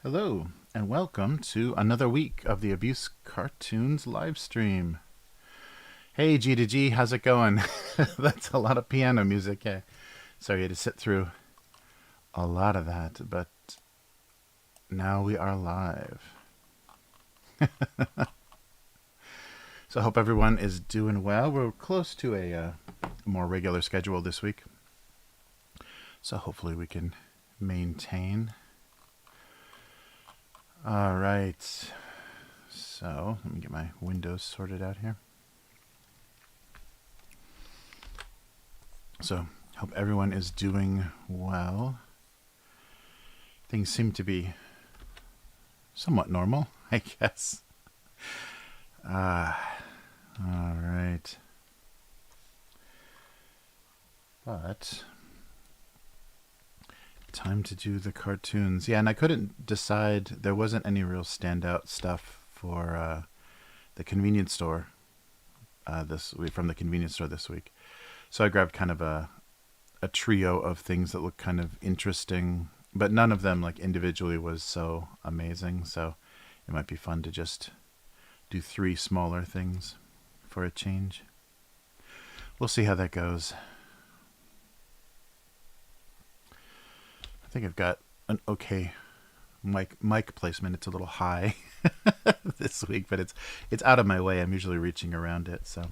Hello, and welcome to another week of the Abuse Cartoons live stream. Hey, G to G, how's it going? That's a lot of piano music. Yeah. Sorry, I had to sit through a lot of that, but now we are live. So I hope everyone is doing well. We're close to a more regular schedule this week, so hopefully we can maintain. All right, so let me get my windows sorted out here. So hope everyone is doing well. Things seem to be somewhat normal, I guess. All right. But time to do the cartoons. Yeah, and I couldn't decide. There wasn't any real standout stuff for the convenience store from the convenience store this week. So I grabbed kind of a trio of things that look kind of interesting, but none of them like individually was so amazing. So it might be fun to just do 3 smaller things for a change. We'll see how that goes. I think I've got an okay mic placement. It's a little high this week, but it's out of my way. I'm usually reaching around it, so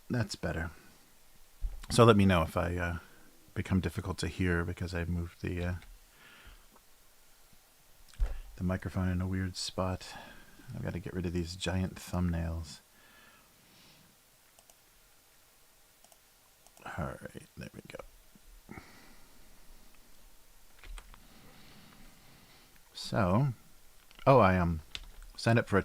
that's better. So let me know if I become difficult to hear because I moved the microphone in a weird spot. I've got to get rid of these giant thumbnails. All right, there we go. So, I signed up for uh,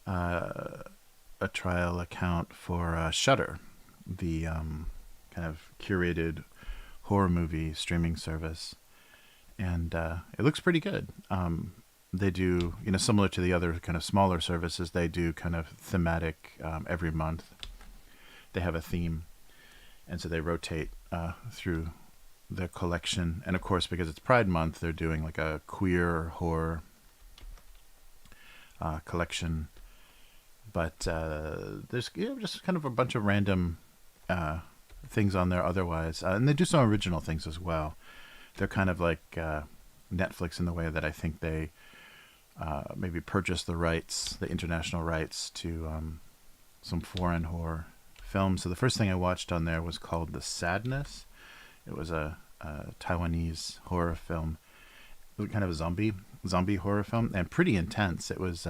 a trial account for Shudder, the kind of curated horror movie streaming service, and it looks pretty good. They do, similar to the other kind of smaller services, they do kind of thematic every month. They have a theme, and so they rotate through their collection. And of course, because it's Pride Month, they're doing like a queer horror collection. But there's just kind of a bunch of random things on there otherwise. And they do some original things as well. They're kind of like Netflix in the way that I think they maybe purchase the rights, the international rights to some foreign horror films. So the first thing I watched on there was called The Sadness. It was a Taiwanese horror film. It was kind of a zombie horror film, and pretty intense. It was...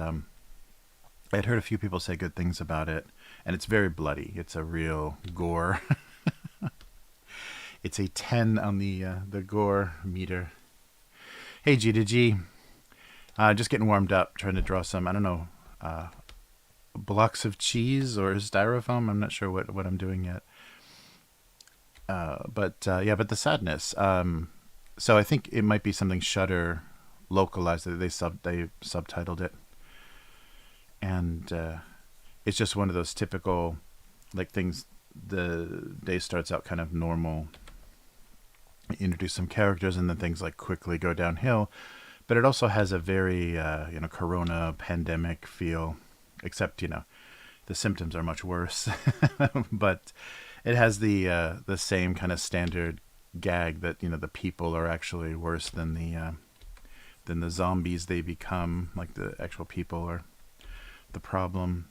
I'd heard a few people say good things about it, and it's very bloody. It's a real gore. It's a 10 on the gore meter. Hey, G to G. Just getting warmed up, trying to draw some, I don't know, blocks of cheese or styrofoam. I'm not sure what I'm doing yet. But The Sadness. So I think it might be something Shudder localized. They subtitled it. And it's just one of those typical, like, things. The day starts out kind of normal. Introduce some characters, and then things like quickly go downhill. But it also has a very, Corona pandemic feel, except, the symptoms are much worse. But it has the same kind of standard gag that, the people are actually worse than the zombies they become. Like, the actual people are the problem.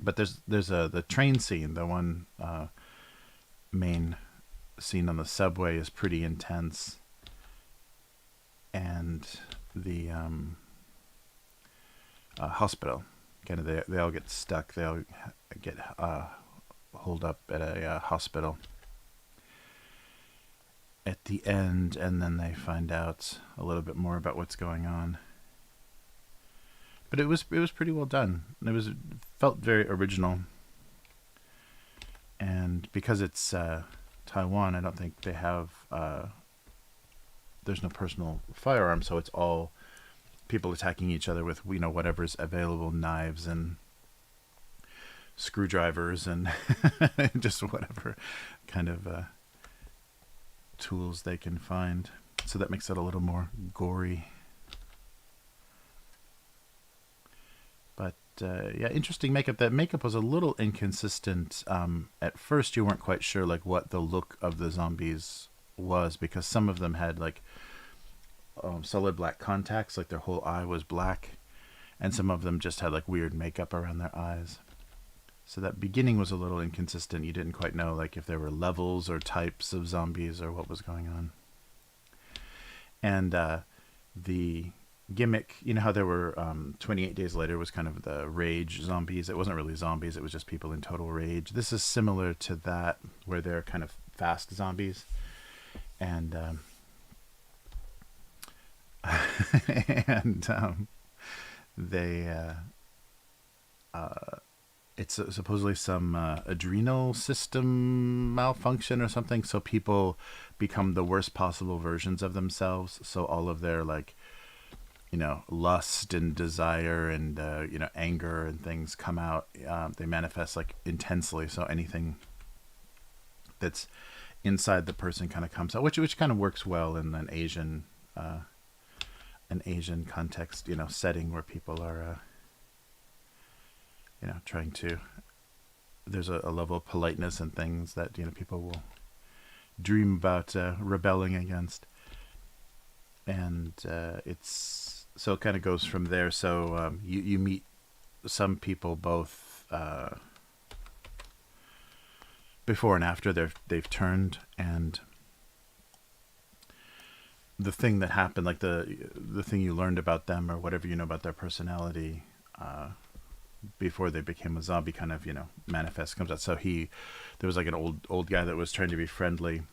But there's the train scene. The one main scene on the subway is pretty intense, and the hospital, kind of, they all get stuck. They all get holed up at a hospital at the end, and then they find out a little bit more about what's going on. But it was pretty well done. It felt very original, and because it's Taiwan, I don't think they have. There's no personal firearm, so it's all people attacking each other with whatever's available, knives and screwdrivers and just whatever kind of tools they can find. So that makes it a little more gory. But interesting makeup. That makeup was a little inconsistent. At first, you weren't quite sure like what the look of the zombies was, because some of them had like solid black contacts, like their whole eye was black, and some of them just had like weird makeup around their eyes. So that beginning was a little inconsistent. You didn't quite know like if there were levels or types of zombies or what was going on. And the gimmick, how there were 28 Days Later was kind of the rage zombies. It wasn't really zombies, it was just people in total rage. This is similar to that, where they're kind of fast zombies. And they it's supposedly some adrenal system malfunction or something, so people become the worst possible versions of themselves. So all of their like lust and desire and anger and things come out. They manifest like intensely, so anything that's inside the person kind of comes out, which kind of works well in an Asian context, setting where people are trying to, there's a level of politeness and things that people will dream about rebelling against. And it's so it kind of goes from there. So you meet some people both before and after they've turned, and the thing that happened, like the thing you learned about them or whatever about their personality, before they became a zombie kind of, manifest comes out. So there was like an old guy that was trying to be friendly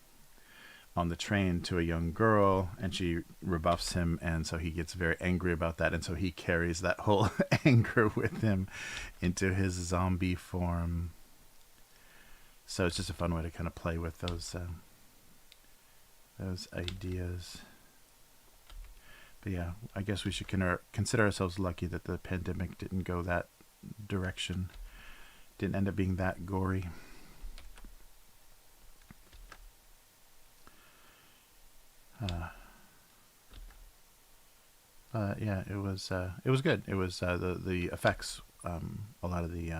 on the train to a young girl, and she rebuffs him, and so he gets very angry about that, and so he carries that whole anger with him into his zombie form. So it's just a fun way to kind of play with those ideas. But yeah, I guess we should consider ourselves lucky that the pandemic didn't go that direction, didn't end up being that gory. Yeah, it was good. It was the effects. A lot of the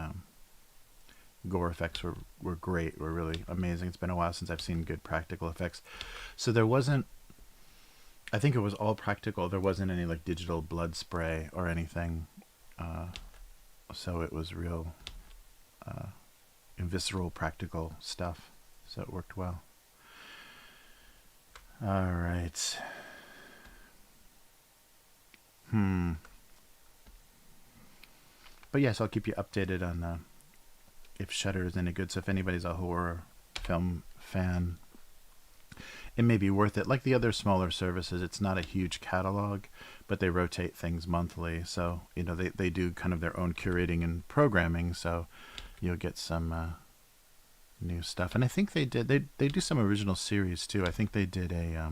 gore effects were great. Were really amazing. It's been a while since I've seen good practical effects. So there wasn't. I think it was all practical. There wasn't any like digital blood spray or anything. So it was real, visceral, practical stuff. So it worked well. All right. But yes, I'll keep you updated on if Shudder is any good. So if anybody's a horror film fan, it may be worth it. Like the other smaller services, it's not a huge catalog, but they rotate things monthly. So, they do kind of their own curating and programming. So you'll get some new stuff. And I think they do some original series too. I think they did a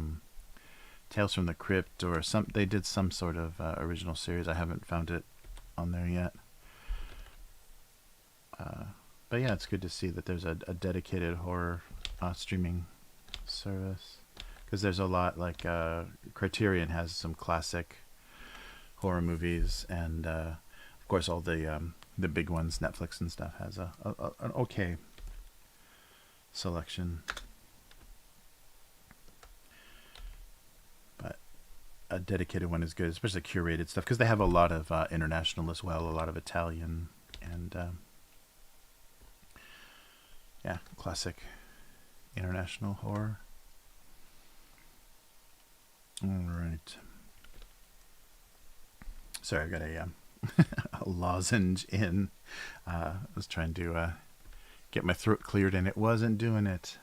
Tales from the Crypt or they did some sort of original series. I haven't found it on there yet. But yeah, it's good to see that there's a dedicated horror streaming service, because there's a lot like Criterion has some classic horror movies, and of course all the big ones, Netflix and stuff, has an okay selection. But a dedicated one is good, especially curated stuff, because they have a lot of international as well, a lot of Italian and yeah, classic international horror. All right. Sorry, I got a lozenge in. I was trying to get my throat cleared, and it wasn't doing it.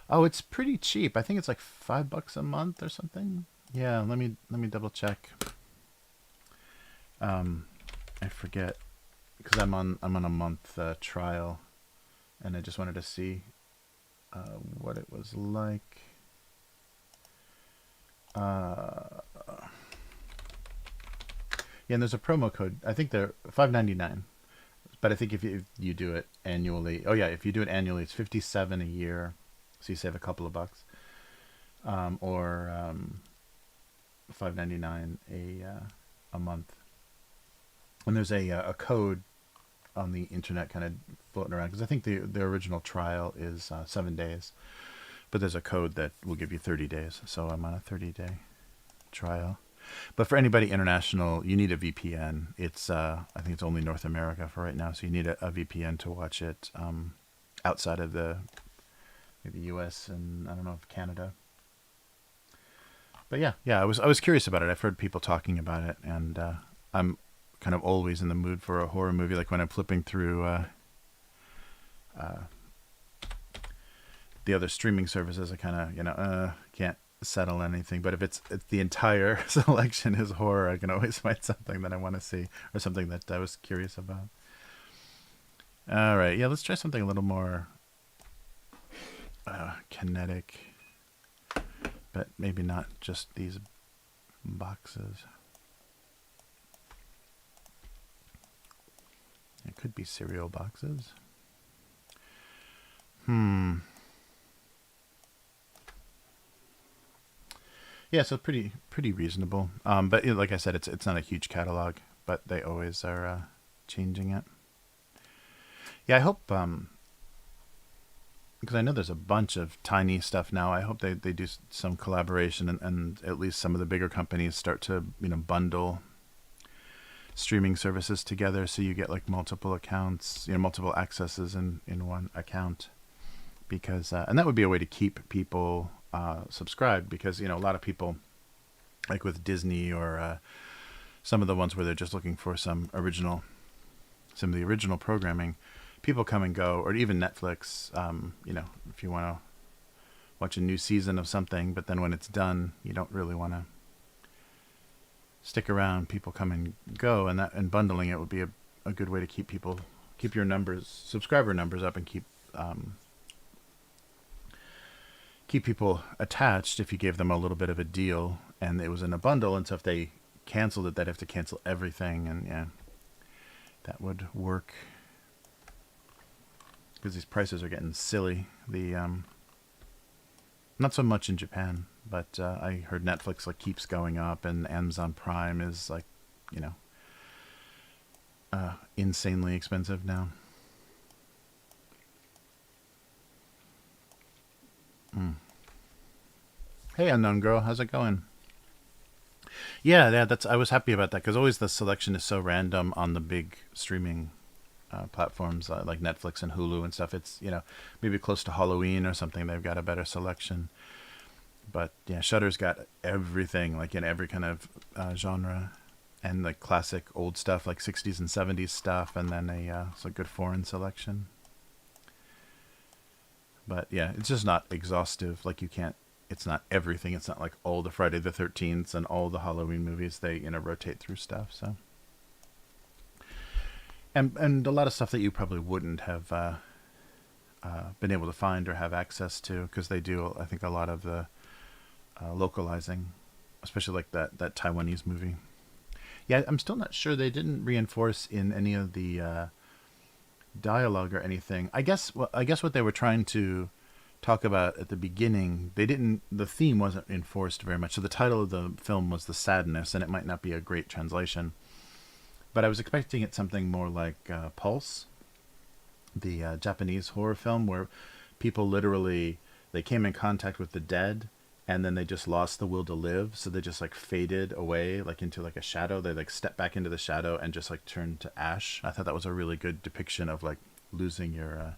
Oh, it's pretty cheap. I think it's like $5 a month or something. Yeah, let me double check. I forget, because I'm on a month trial, and I just wanted to see what it was like. Yeah, and there's a promo code. I think they're $5.99, but I think if you do it annually, if you do it annually, it's $57 a year, so you save a couple of bucks, or $5.99 a month. And there's a code on the internet kind of floating around, because I think the original trial is 7 days, but there's a code that will give you 30 days. So I'm on a 30-day trial. But for anybody international, you need a VPN. It's I think it's only North America for right now, so you need a VPN to watch it outside of maybe US and I don't know if Canada. But yeah, I was curious about it. I've heard people talking about it, and I'm kind of always in the mood for a horror movie. Like when I'm flipping through the other streaming services, I kind of can't settle anything. But if it's the entire selection is horror, I can always find something that I want to see, or something that I was curious about. All right, yeah, let's try something a little more kinetic, but maybe not just these boxes. It could be cereal boxes. Yeah, so pretty reasonable. But like I said, it's not a huge catalog, but they always are changing it. Yeah, I hope, because I know there's a bunch of tiny stuff now. I hope they do some collaboration, and at least some of the bigger companies start to bundle streaming services together, so you get like multiple accounts, multiple accesses in one account, because and that would be a way to keep people subscribed, because a lot of people, like with Disney or some of the ones where they're just looking for some of the original programming, people come and go, or even Netflix. If you want to watch a new season of something, but then when it's done, you don't really want to stick around. People come and go, and bundling it would be a good way to keep your subscriber numbers up, and keep people attached if you gave them a little bit of a deal and it was in a bundle. And so if they canceled it, they'd have to cancel everything, and yeah, that would work, because these prices are getting silly. Not so much in Japan, but I heard Netflix keeps going up, and Amazon Prime is insanely expensive now. Hey, unknown girl, how's it going? Yeah. I was happy about that, because always the selection is so random on the big streaming platforms like Netflix and Hulu and stuff. It's maybe close to Halloween or something, they've got a better selection. But yeah, Shudder's got everything, in every kind of genre, and classic old stuff, 60s and 70s stuff, and then it's a good foreign selection. But yeah, it's just not exhaustive. It's not everything. It's not all the Friday the 13th and all the Halloween movies. They rotate through stuff. So, and a lot of stuff that you probably wouldn't have been able to find or have access to, because they do, I think, a lot of the localizing, especially that Taiwanese movie. Yeah, I'm still not sure. They didn't reinforce in any of the dialogue or anything. I guess what they were trying to talk about at the beginning, the theme wasn't enforced very much. So the title of the film was The Sadness, and it might not be a great translation, but I was expecting it something more like Pulse, the Japanese horror film, where people literally, they came in contact with the dead, and then they just lost the will to live, so they just faded away into a shadow. They stepped back into the shadow and just turned to ash. I thought that was a really good depiction of losing your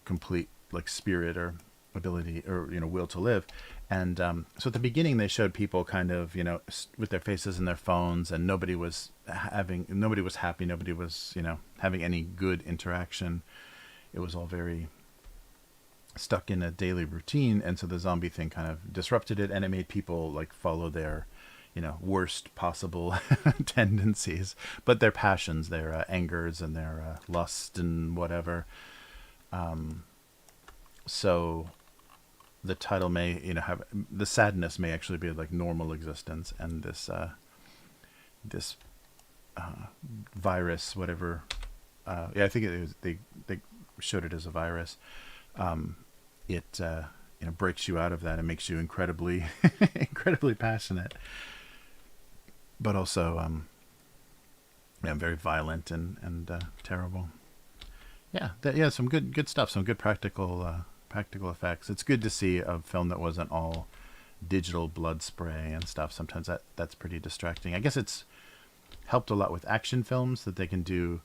complete spirit or ability, or will to live. And so at the beginning they showed people kind of with their faces in their phones, and nobody was happy, nobody was having any good interaction. It was all very stuck in a daily routine, and so the zombie thing kind of disrupted it, and it made people follow their worst possible tendencies, but their passions, their angers, and their lust and whatever. So the title may have, the sadness may actually be normal existence, and this virus, whatever, I think it was, they showed it as a virus. It breaks you out of that and makes you incredibly incredibly passionate, but also very violent and terrible. Some good stuff, some good practical effects. It's good to see a film that wasn't all digital blood spray and stuff. Sometimes that's pretty distracting. I guess it's helped a lot with action films, that they can do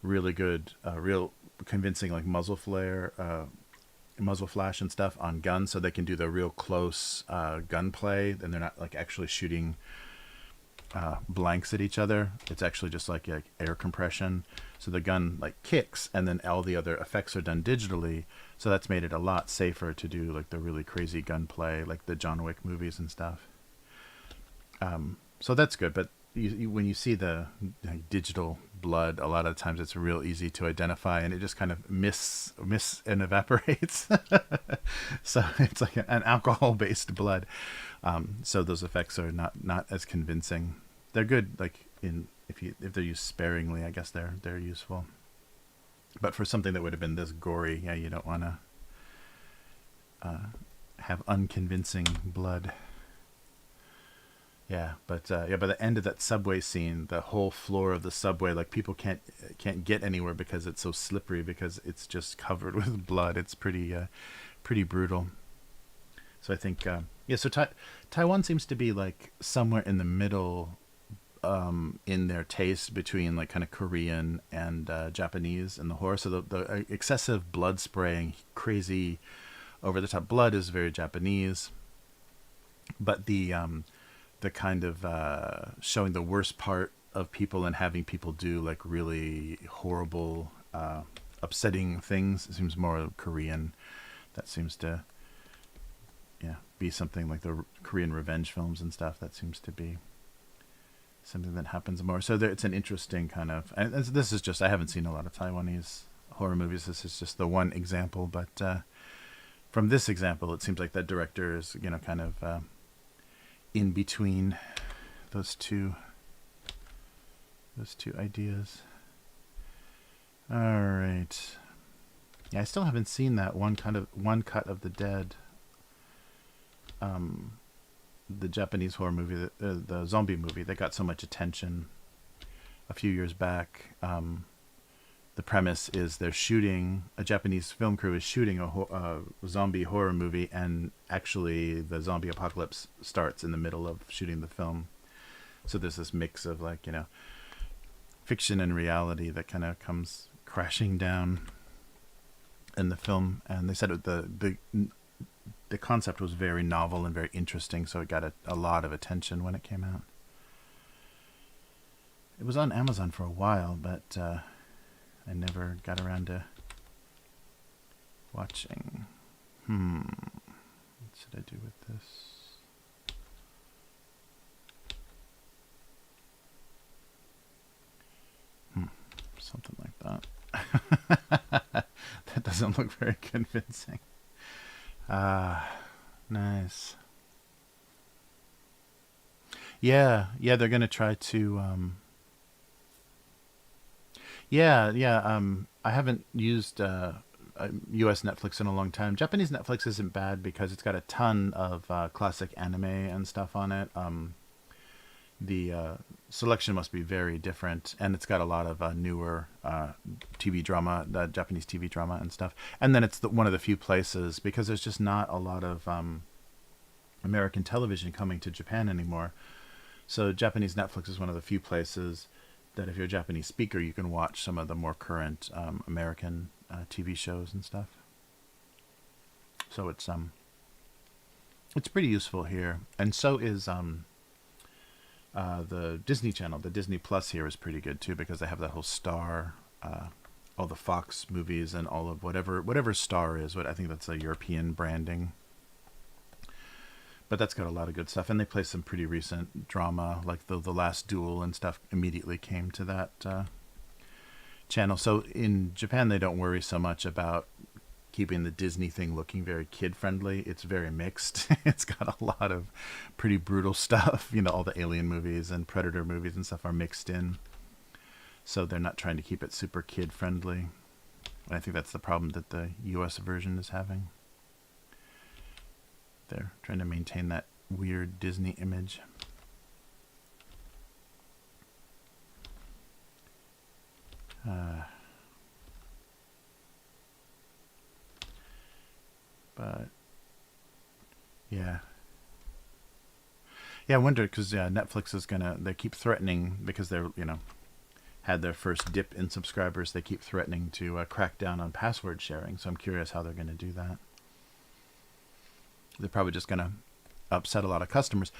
really good, real convincing muzzle flash and stuff on guns, so they can do the real close gunplay, and they're not actually shooting blanks at each other. It's actually just air compression, so the gun kicks, and then all the other effects are done digitally, so that's made it a lot safer to do the really crazy gunplay, the John Wick movies and stuff. So that's good. But when you see the digital blood, a lot of times it's real easy to identify, and it just kind of miss and evaporates. So it's an alcohol-based blood. So those effects are not as convincing. They're good, if they're used sparingly, I guess they're useful. But for something that would have been this gory, you don't want to have unconvincing blood. Yeah, but by the end of that subway scene, the whole floor of the subway, people can't get anywhere because it's so slippery, because it's just covered with blood. It's pretty brutal. So I think so Taiwan seems to be somewhere in the middle, in their taste between kind of Korean and Japanese in the horror. So the excessive blood spraying, crazy over the top blood is very Japanese, but the the kind of showing the worst part of people and having people do like really horrible, upsetting things. It seems more Korean. That seems to, yeah, be something like the Korean revenge films and stuff. That seems to be something that happens more. So there, it's an interesting kind of. And this is just, I haven't seen a lot of Taiwanese horror movies. This is just the one example, but from this example, it seems like that director is, kind of in between those two ideas. All right. Yeah, I still haven't seen that one cut of the dead. The Japanese horror movie, the zombie movie that got so much attention a few years back. The premise is a Japanese film crew is shooting a zombie horror movie, and actually the zombie apocalypse starts in the middle of shooting the film. So there's this mix of fiction and reality that kind of comes crashing down in the film. And they said the concept was very novel and very interesting, so it got a lot of attention when it came out. It was on Amazon for a while, but I never got around to watching. What should I do with this? Something like that. That doesn't look very convincing. Nice. Yeah, they're gonna try to. I haven't used U.S. Netflix in a long time. Japanese Netflix isn't bad because it's got a ton of classic anime and stuff on it. The selection must be very different, and it's got a lot of newer TV drama, Japanese TV drama and stuff. And then it's one of the few places, because there's just not a lot of American television coming to Japan anymore. So Japanese Netflix is one of the few places that if you're a Japanese speaker, you can watch some of the more current American TV shows and stuff. So it's pretty useful here, and so is the Disney Channel. The Disney Plus here is pretty good too, because they have that whole Star, all the Fox movies and all of whatever Star is. I think that's a European branding. But that's got a lot of good stuff, and they play some pretty recent drama, like the Last Duel and stuff. Immediately came to that channel. So in Japan, they don't worry so much about keeping the Disney thing looking very kid-friendly. It's very mixed. It's got a lot of pretty brutal stuff. All the Alien movies and Predator movies and stuff are mixed in. So they're not trying to keep it super kid-friendly. And I think that's the problem that the US version is having. They're trying to maintain that weird Disney image. But yeah, I wonder, because Netflix is they keep threatening, because they're had their first dip in subscribers. They keep threatening to crack down on password sharing. So I'm curious how they're going to do that. They're probably just going to upset a lot of customers.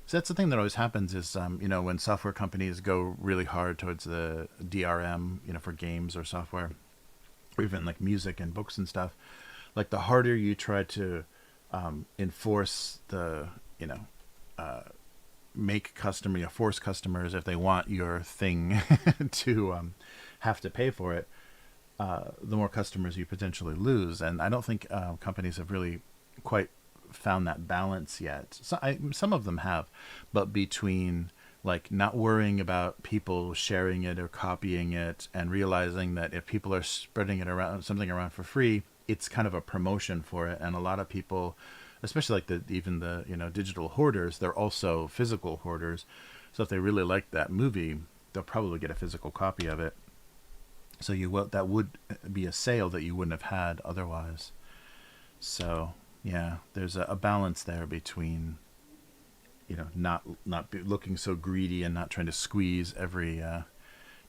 So that's the thing that always happens is, when software companies go really hard towards the DRM, for games or software, or even like music and books and stuff, like the harder you try to enforce the, force customers, if they want your thing to have to pay for it, the more customers you potentially lose. And I don't think companies have really quite found that balance yet. Some of them have, but between like not worrying about people sharing it or copying it, and realizing that if people are spreading it around, something around for free, it's kind of a promotion for it. And a lot of people, especially like even the digital hoarders, they're also physical hoarders. So if they really like that movie, they'll probably get a physical copy of it. So that would be a sale that you wouldn't have had otherwise. So yeah, there's a balance there between, not looking so greedy and not trying to squeeze every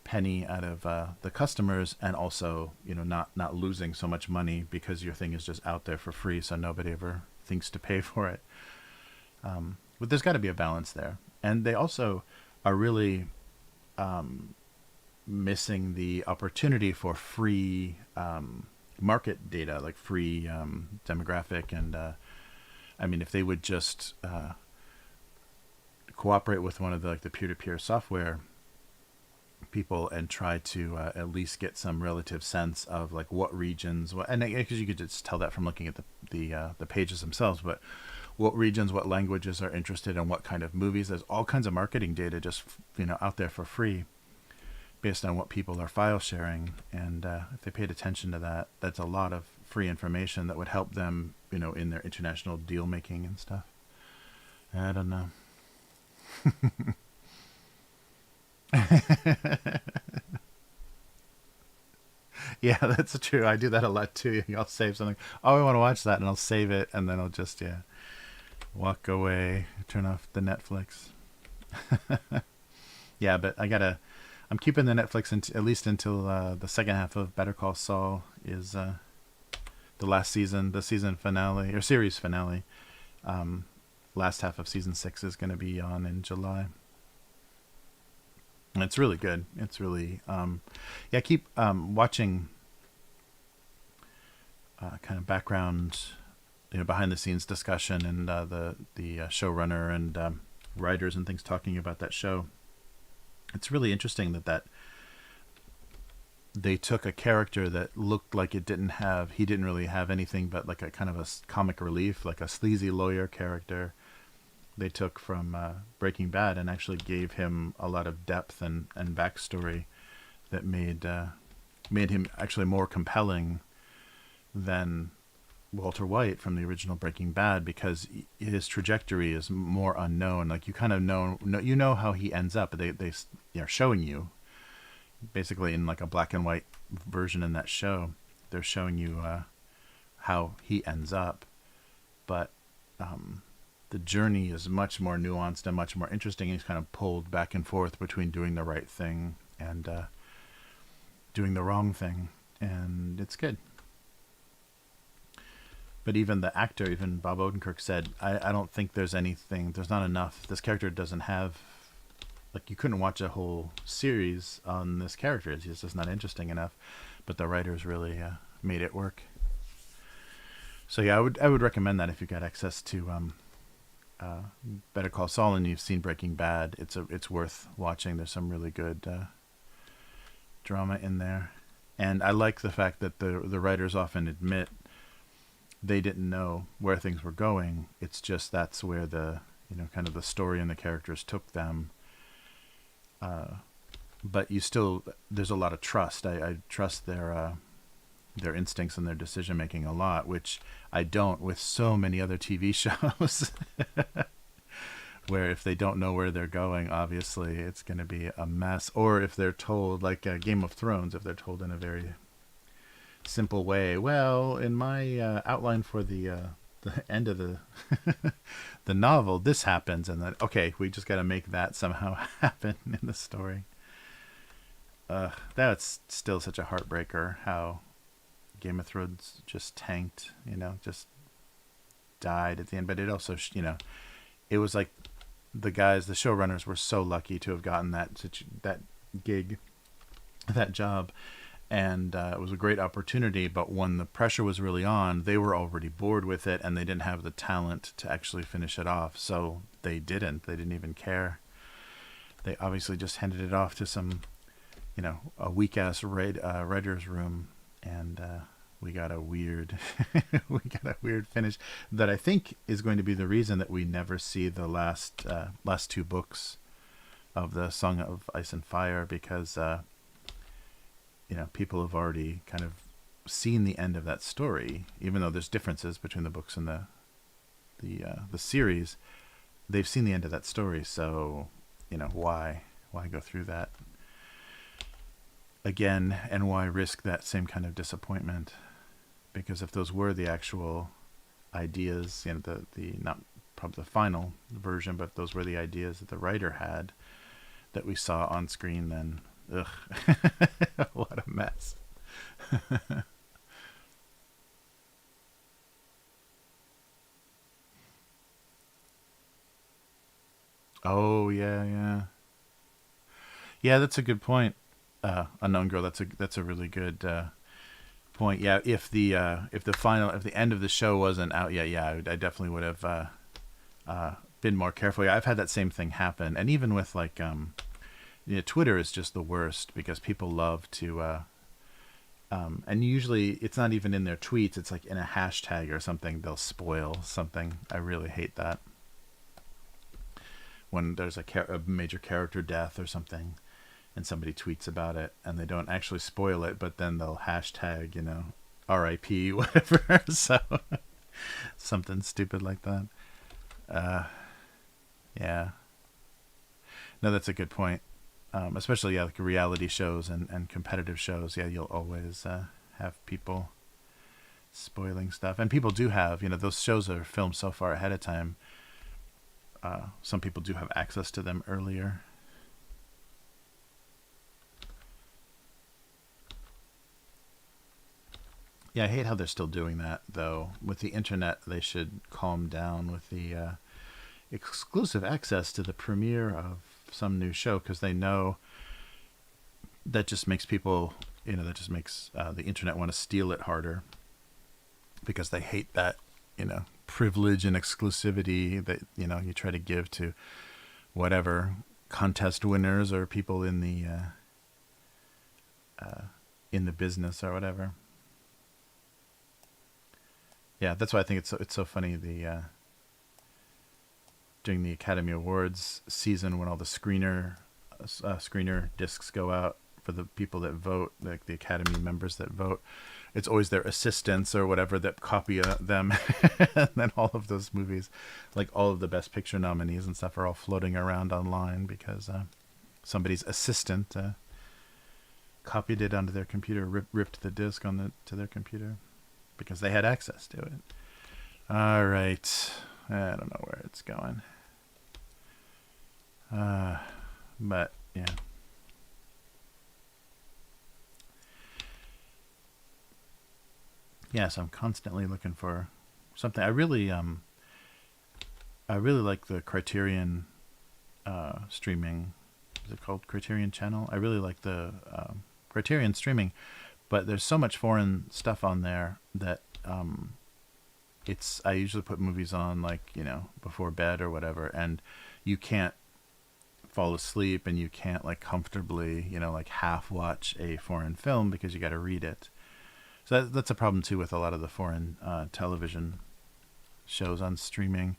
penny out of the customers, and also, not losing so much money because your thing is just out there for free, so nobody ever thinks to pay for it. But there's got to be a balance there, and they also are really missing the opportunity for free market data, like free demographic. And I mean, if they would just cooperate with one of the, like, the peer-to-peer software people and try to at least get some relative sense of like what regions, and because you could just tell that from looking at the pages themselves, but what regions, what languages are interested in what kind of movies. There's all kinds of marketing data just out there for free based on what people are file sharing, and if they paid attention to that, that's a lot of free information that would help them in their international deal making and stuff. I don't know. Yeah, that's true. I do that a lot too. I'll save something. Oh, I want to watch that, and I'll save it, and then I'll just walk away, turn off the Netflix. Yeah, but I'm keeping the Netflix at least until the second half of Better Call Saul is the last season, the season finale or series finale. Last half of season 6 is going to be on in July. And it's really good. It's really keep watching kind of background, behind the scenes discussion, and the showrunner and writers and things talking about that show. It's really interesting that they took a character that looked like he didn't really have anything but like a kind of a comic relief, like a sleazy lawyer character they took from Breaking Bad, and actually gave him a lot of depth and backstory that made him actually more compelling than Walter White from the original Breaking Bad, because his trajectory is more unknown. Like, you kind of know how he ends up, but they are showing you basically in like a black and white version in that show. They're showing you how he ends up, but the journey is much more nuanced and much more interesting. He's kind of pulled back and forth between doing the right thing and doing the wrong thing, and it's good. But even the actor, even Bob Odenkirk said, I don't think there's not enough. This character doesn't have, like, you couldn't watch a whole series on this character. It's just not interesting enough. But the writers really made it work. So yeah, I would recommend that if you've got access to Better Call Saul and you've seen Breaking Bad. It's worth watching. There's some really good drama in there, and I like the fact that the writers often admit they didn't know where things were going. It's just that's where the kind of the story and the characters took them. But there's a lot of trust. I trust their instincts and their decision making a lot, which I don't with so many other TV shows. Where if they don't know where they're going, obviously it's going to be a mess. Or if they're told, like Game of Thrones, if they're told in a very simple way, well, in my outline for the end of the the novel, this happens, and then okay, we just got to make that somehow happen in the story. That's still such a heartbreaker, how Game of Thrones just tanked, just died at the end. But it also, it was like the showrunners were so lucky to have gotten that gig, that job. And it was a great opportunity, but when the pressure was really on, they were already bored with it, and they didn't have the talent to actually finish it off. So they didn't even care. They obviously just handed it off to some, a weak-ass writer's room, and we got a weird finish that I think is going to be the reason that we never see the last two books of the Song of Ice and Fire, because people have already kind of seen the end of that story, even though there's differences between the books and the series. They've seen the end of that story, so why go through that again, and why risk that same kind of disappointment? Because if those were the actual ideas, the not probably the final version, but if those were the ideas that the writer had that we saw on screen, then ugh, what a mess. Yeah, that's a good point. Unknown Girl. That's a really good point. Yeah, if the end of the show wasn't out yet, yeah, I definitely would have been more careful. Yeah, I've had that same thing happen, and even with like Twitter is just the worst because people love to. And usually it's not even in their tweets. It's like in a hashtag or something. They'll spoil something. I really hate that. When there's a major character death or something, and somebody tweets about it, and they don't actually spoil it, but then they'll hashtag, RIP, whatever. So something stupid like that. Yeah. No, that's a good point. Especially, yeah, like reality shows and competitive shows. Yeah, you'll always have people spoiling stuff. And people do have, those shows are filmed so far ahead of time. Some people do have access to them earlier. Yeah, I hate how they're still doing that, though. With the internet, they should calm down with the exclusive access to the premiere of some new show, because they know that just makes people, that just makes the internet want to steal it harder, because they hate that, privilege and exclusivity that, you try to give to whatever contest winners or people in the business or whatever. Yeah, that's why I think it's so funny during the Academy Awards season when all the screener discs go out for the people that vote, like the Academy members that vote. It's always their assistants or whatever that copy them, and then all of those movies, like all of the Best Picture nominees and stuff, are all floating around online because somebody's assistant copied it onto their computer, ripped the disc to their computer because they had access to it. All right, I don't know where it's going, but yeah. Yeah, so I'm constantly looking for something. I really like the Criterion streaming. Is it called Criterion Channel? I really like the Criterion streaming, but there's so much foreign stuff on there that I usually put movies on like before bed or whatever, and you can't fall asleep and you can't like comfortably like half watch a foreign film because you got to read it. So that's a problem too with a lot of the foreign television shows on streaming,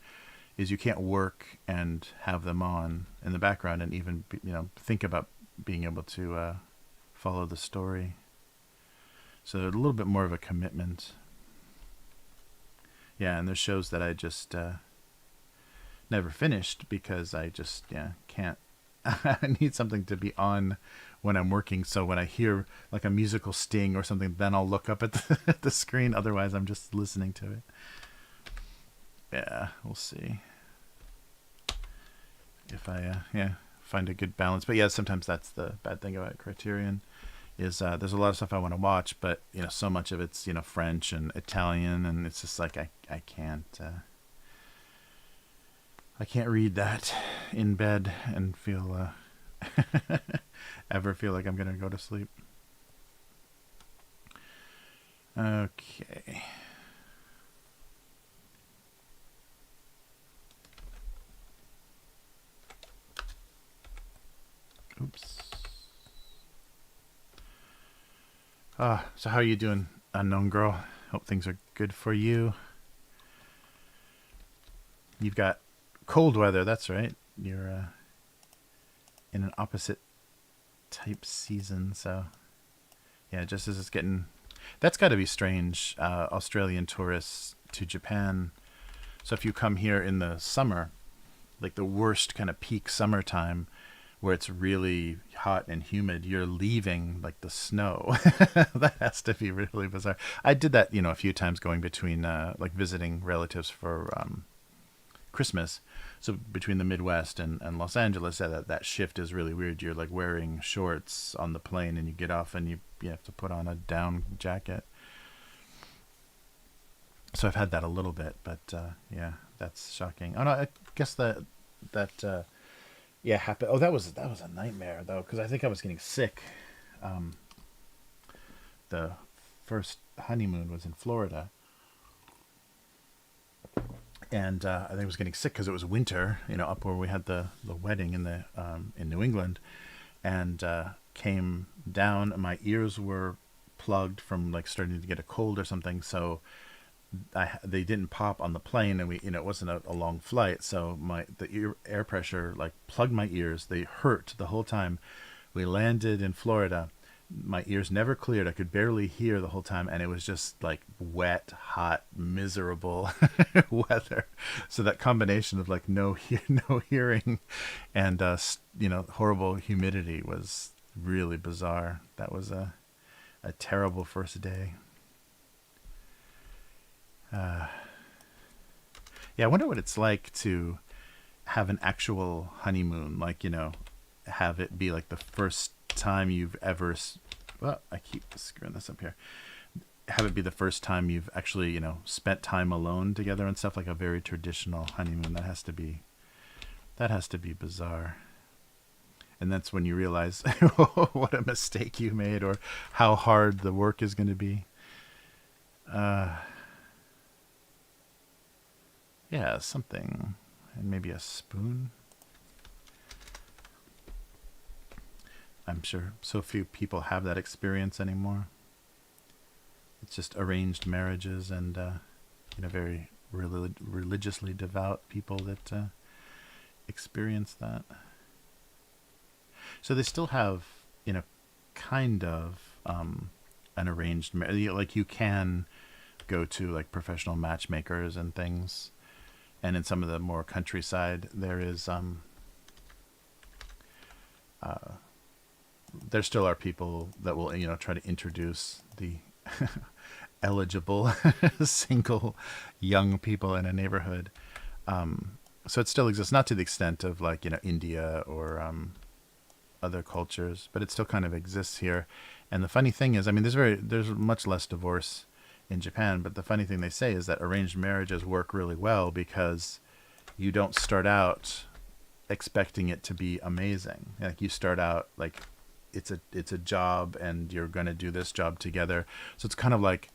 is you can't work and have them on in the background and even think about being able to follow the story. So a little bit more of a commitment. Yeah, and there's shows that I just never finished because I just can't. I need something to be on when I'm working, so when I hear like a musical sting or something, then I'll look up at the screen. Otherwise, I'm just listening to it. Yeah, we'll see if I find a good balance. But yeah, sometimes that's the bad thing about Criterion, is there's a lot of stuff I want to watch, but so much of it's French and Italian, and it's just like I can't read that in bed and feel ever feel like I'm gonna go to sleep. Okay. Oops. So how are you doing, Unknown Girl? Hope things are good for you. You've got cold weather, that's right. You're in an opposite type season, so yeah, just as it's getting... That's got to be strange, Australian tourists to Japan. So if you come here in the summer, like the worst kind of peak summertime, where it's really hot and humid, you're leaving like the snow. That has to be really bizarre. I did that, a few times going between like visiting relatives for Christmas. So between the Midwest and Los Angeles, that shift is really weird. You're like wearing shorts on the plane, and you get off and you have to put on a down jacket. So I've had that a little bit, but yeah, that's shocking. Oh no, I guess that Yeah, happened. Oh, that was a nightmare though, because I think I was getting sick. Um, the first honeymoon was in Florida, and I think I was getting sick because it was winter. Up where we had the wedding in New England, and came down. My ears were plugged from like starting to get a cold or something. So they didn't pop on the plane, and it wasn't a long flight. So the air pressure like plugged my ears. They hurt the whole time. We landed in Florida. My ears never cleared. I could barely hear the whole time, and it was just like wet, hot, miserable weather. So that combination of like no hearing, and horrible humidity was really bizarre. That was a terrible first day. Yeah, I wonder what it's like to have an actual honeymoon. Like, have it be like the first time you've ever. Well, I keep screwing this up here. Have it be the first time you've actually, spent time alone together and stuff, like a very traditional honeymoon. That has to be bizarre. And that's when you realize what a mistake you made, or how hard the work is going to be. Yeah, something. And maybe a spoon. I'm sure so few people have that experience anymore. It's just arranged marriages and very religiously devout people that experience that. So they still have, kind of an arranged marriage. Like you can go to like professional matchmakers and things, and in some of the more countryside, there still are people that will try to introduce the eligible single young people in a neighborhood. So it still exists, not to the extent of like India or other cultures, but it still kind of exists here. And the funny thing is, I mean, there's much less divorce in Japan, but the funny thing they say is that arranged marriages work really well because you don't start out expecting it to be amazing. Like you start out like it's a job, and you're going to do this job together. So it's kind of like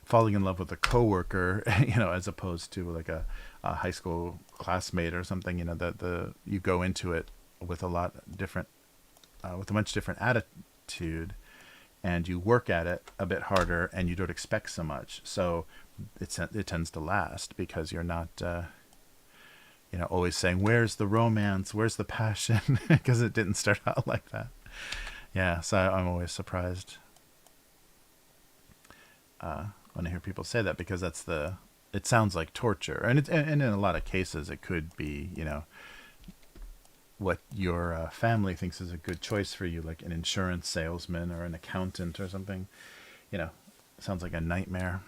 falling in love with a coworker, as opposed to like a high school classmate or something. You go into it with a lot different, with a much different attitude, and you work at it a bit harder, and you don't expect so much. So it tends to last because you're not, always saying, "Where's the romance? Where's the passion?" Because it didn't start out like that. Yeah, so I'm always surprised when I hear people say that, because it sounds like torture, and in a lot of cases it could be, what your family thinks is a good choice for you, like an insurance salesman or an accountant or something. Sounds like a nightmare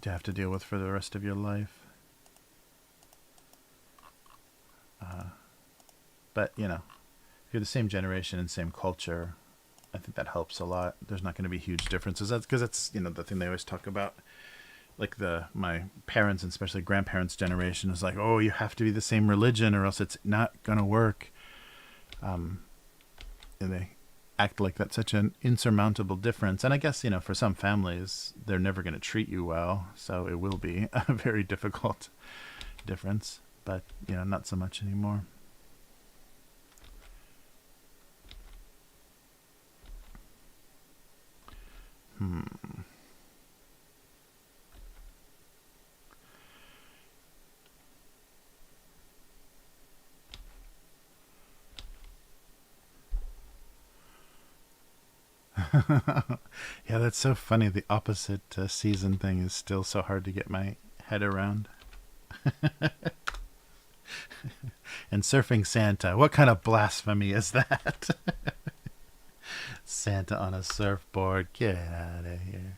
to have to deal with for the rest of your life. But if you're the same generation and same culture, I think that helps a lot. There's not going to be huge differences. That's because that's the thing they always talk about. Like my parents, and especially grandparents' generation, is like, oh, you have to be the same religion or else it's not going to work. And they act like that's such an insurmountable difference. And I guess for some families, they're never going to treat you well, so it will be a very difficult difference. But not so much anymore. Yeah, that's so funny. The opposite season thing is still so hard to get my head around. And surfing Santa. What kind of blasphemy is that? Santa on a surfboard. Get out of here.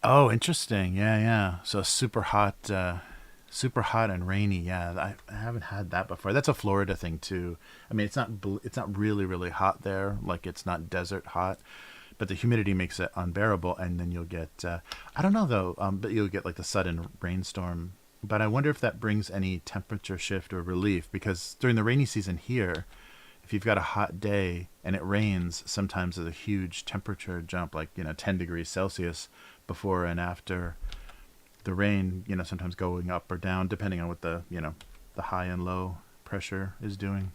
Oh, interesting. Yeah, yeah. So super hot and rainy. Yeah, I haven't had that before. That's a Florida thing too. I mean, it's not really really hot there. Like it's not desert hot, but the humidity makes it unbearable, and then you'll get I don't know though, but you'll get like the sudden rainstorm. But I wonder if that brings any temperature shift or relief, because during the rainy season here, if you've got a hot day and it rains, sometimes there's a huge temperature jump, like 10 degrees Celsius before and after the rain. Sometimes going up or down depending on what the high and low pressure is doing.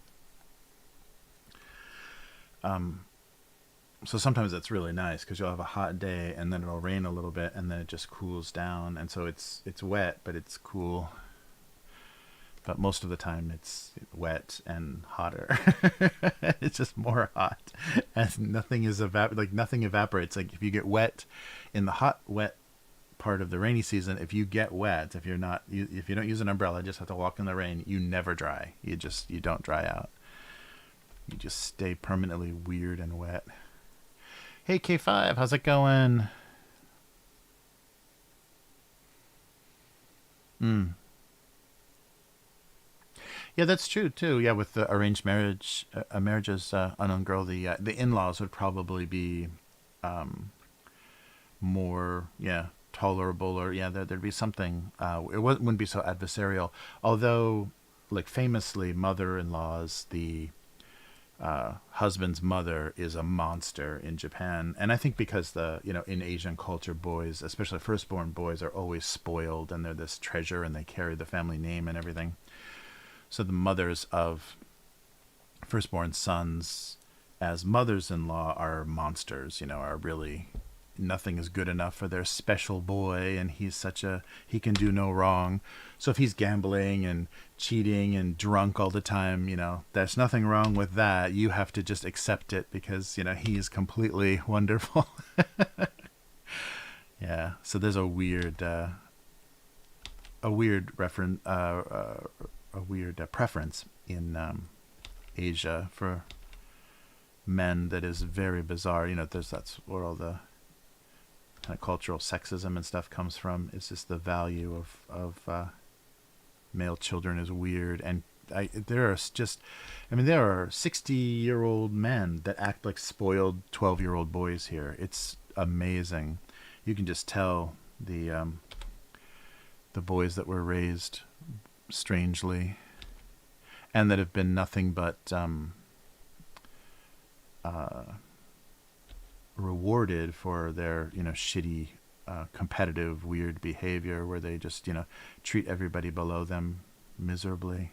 So sometimes it's really nice because you'll have a hot day and then it'll rain a little bit and then it just cools down, and so it's wet but it's cool. But most of the time it's wet and hotter. It's just more hot, and nothing is nothing evaporates. Like if you get wet in the hot, wet part of the rainy season, if you get wet, if you don't use an umbrella, just have to walk in the rain, you never dry. You don't dry out. You just stay permanently weird and wet. Hey K5, how's it going? Yeah, that's true too. Yeah, with the arranged marriages, unknown girl, the in-laws would probably be more, tolerable, or there'd be something. It wouldn't be so adversarial. Although, like famously, mother-in-laws, the husband's mother is a monster in Japan, and I think because in Asian culture, boys, especially firstborn boys, are always spoiled, and they're this treasure, and they carry the family name and everything. So the mothers of firstborn sons as mothers-in-law are monsters, are really, nothing is good enough for their special boy, and he can do no wrong. So if he's gambling and cheating and drunk all the time, there's nothing wrong with that. You have to just accept it because, he is completely wonderful. Yeah. So there's a weird reference, a weird preference in Asia for men that is very bizarre. That's where all the kind of cultural sexism and stuff comes from. It's just the value of male children is weird, and there are 60-year-old men that act like spoiled 12-year-old boys here. It's amazing. You can just tell the boys that were raised strangely, and that have been nothing but rewarded for their shitty competitive weird behavior, where they just treat everybody below them miserably.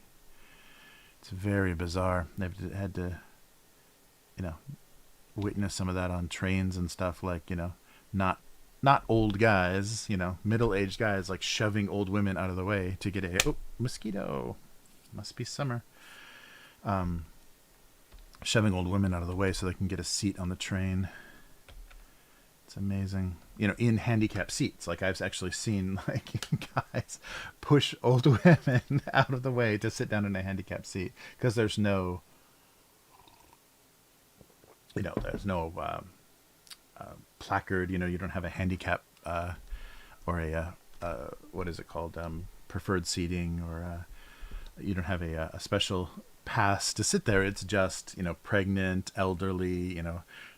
It's very bizarre. They've had to witness some of that on trains and stuff, like not old guys, middle-aged guys, like shoving old women out of the way to get a mosquito, must be summer, shoving old women out of the way so they can get a seat on the train. It's amazing. In handicapped seats. Like I've actually seen guys push old women out of the way to sit down in a handicapped seat because there's no placard. You don't have a handicap or a what is it called? Preferred seating, or you don't have a special pass to sit there. It's just pregnant, elderly.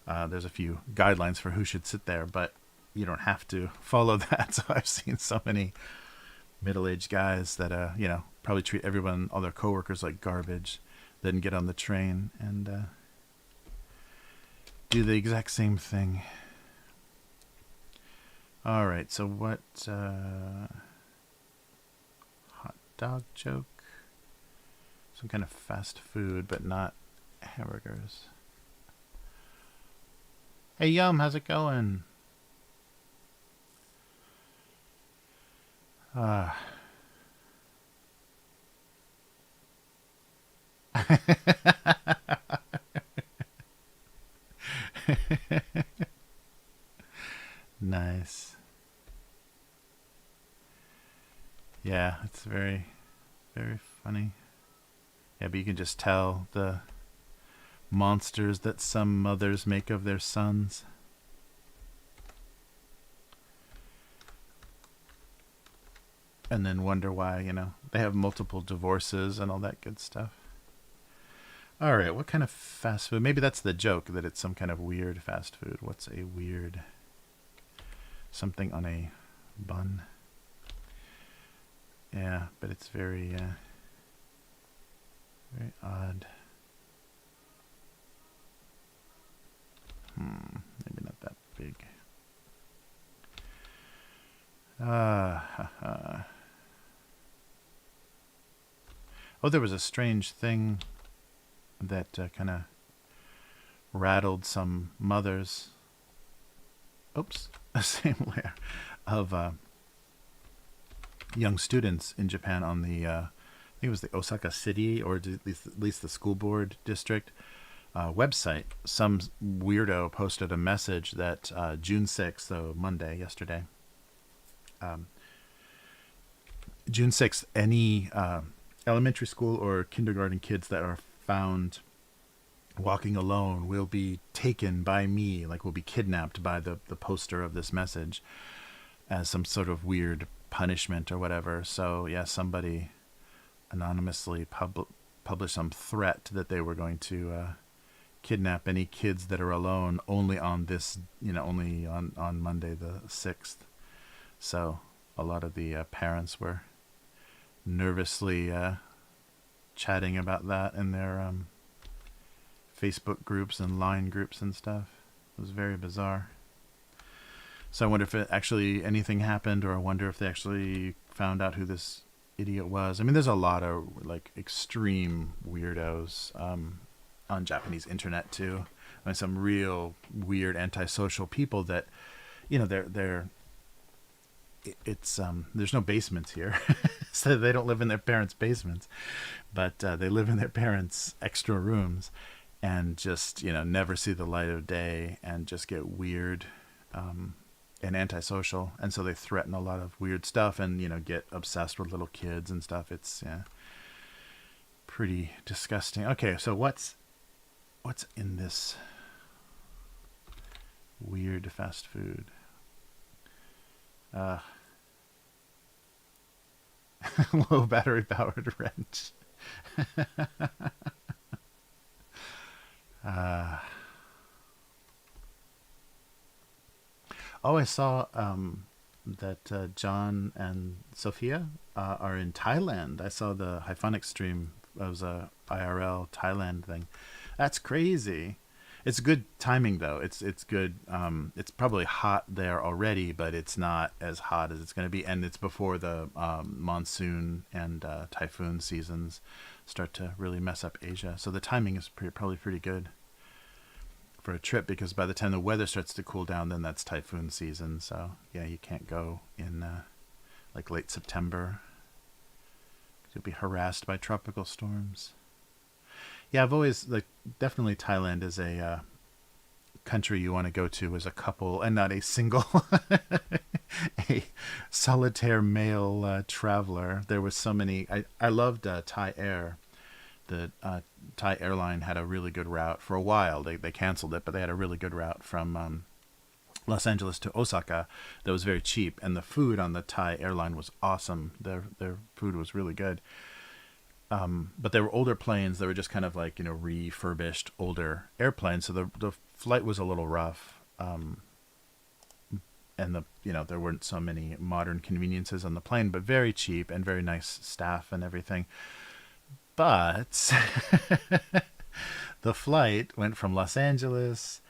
There's a few guidelines for who should sit there, but you don't have to follow that. So I've seen so many middle-aged guys that probably treat everyone, all their coworkers, like garbage, then get on the train and do the exact same thing. All right, so what hot dog joke? Some kind of fast food, but not hamburgers. Hey Yum, how's it going? Nice. Yeah, it's very, very funny. Yeah, but you can just tell the monsters that some mothers make of their sons. And then wonder why, they have multiple divorces and all that good stuff. All right, what kind of fast food? Maybe that's the joke, that it's some kind of weird fast food. What's a weird something on a bun? Yeah, but it's very very odd. Maybe not that big. Oh, there was a strange thing that kind of rattled some mothers. Oops, the same layer of young students in Japan on the, I think it was the Osaka City, or at least the school board district website. Some weirdo posted a message that June 6th, so Monday, yesterday, June 6th, any elementary school or kindergarten kids that are found walking alone will be taken by me, like will be kidnapped by the poster of this message as some sort of weird punishment or whatever. So yeah, somebody anonymously published some threat that they were going to kidnap any kids that are alone only on this, only on Monday the 6th. So a lot of the parents were nervously chatting about that in their Facebook groups and Line groups and stuff. It was very bizarre. So I wonder if anything happened, or I wonder if they actually found out who this idiot was. I mean, there's a lot of like extreme weirdos on Japanese internet too. I mean, some real weird antisocial people that, they're it's there's no basements here, so they don't live in their parents' basements, but they live in their parents' extra rooms, and just never see the light of day, and just get weird and antisocial, and so they threaten a lot of weird stuff, and get obsessed with little kids and stuff. It's pretty disgusting. Okay, so what's in this weird fast food? Low battery powered wrench. Oh, I saw that John and Sophia are in Thailand. I saw the Hyphonic stream. It was a IRL Thailand thing. That's crazy. It's good timing though. It's good. It's probably hot there already, but it's not as hot as it's going to be, and it's before the monsoon and typhoon seasons start to really mess up Asia. So the timing is probably pretty good for a trip, because by the time the weather starts to cool down, then that's typhoon season. So yeah, you can't go in like late September. You'll be harassed by tropical storms. Yeah, I've always definitely Thailand is a country you want to go to as a couple, and not a single a solitaire male traveler. There was so many. I loved Thai Air. The Thai airline had a really good route for a while. They canceled it, but they had a really good route from Los Angeles to Osaka that was very cheap, and the food on the Thai airline was awesome. Their food was really good. But they were older planes. They were just kind of like, refurbished older airplanes. So the flight was a little rough. And there weren't so many modern conveniences on the plane, but very cheap and very nice staff and everything. But the flight went from Los Angeles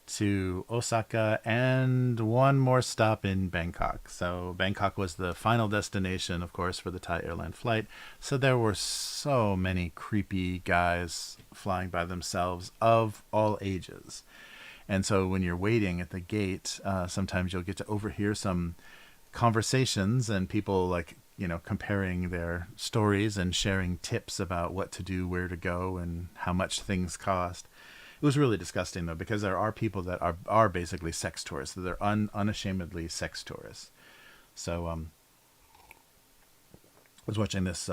to Osaka and one more stop in Bangkok. So Bangkok was the final destination, of course, for the Thai airline flight. So there were so many creepy guys flying by themselves of all ages. And so when you're waiting at the gate, sometimes you'll get to overhear some conversations and people comparing their stories and sharing tips about what to do, where to go, and how much things cost. It was really disgusting, though, because there are people that are basically sex tourists. They're unashamedly sex tourists. So I was watching this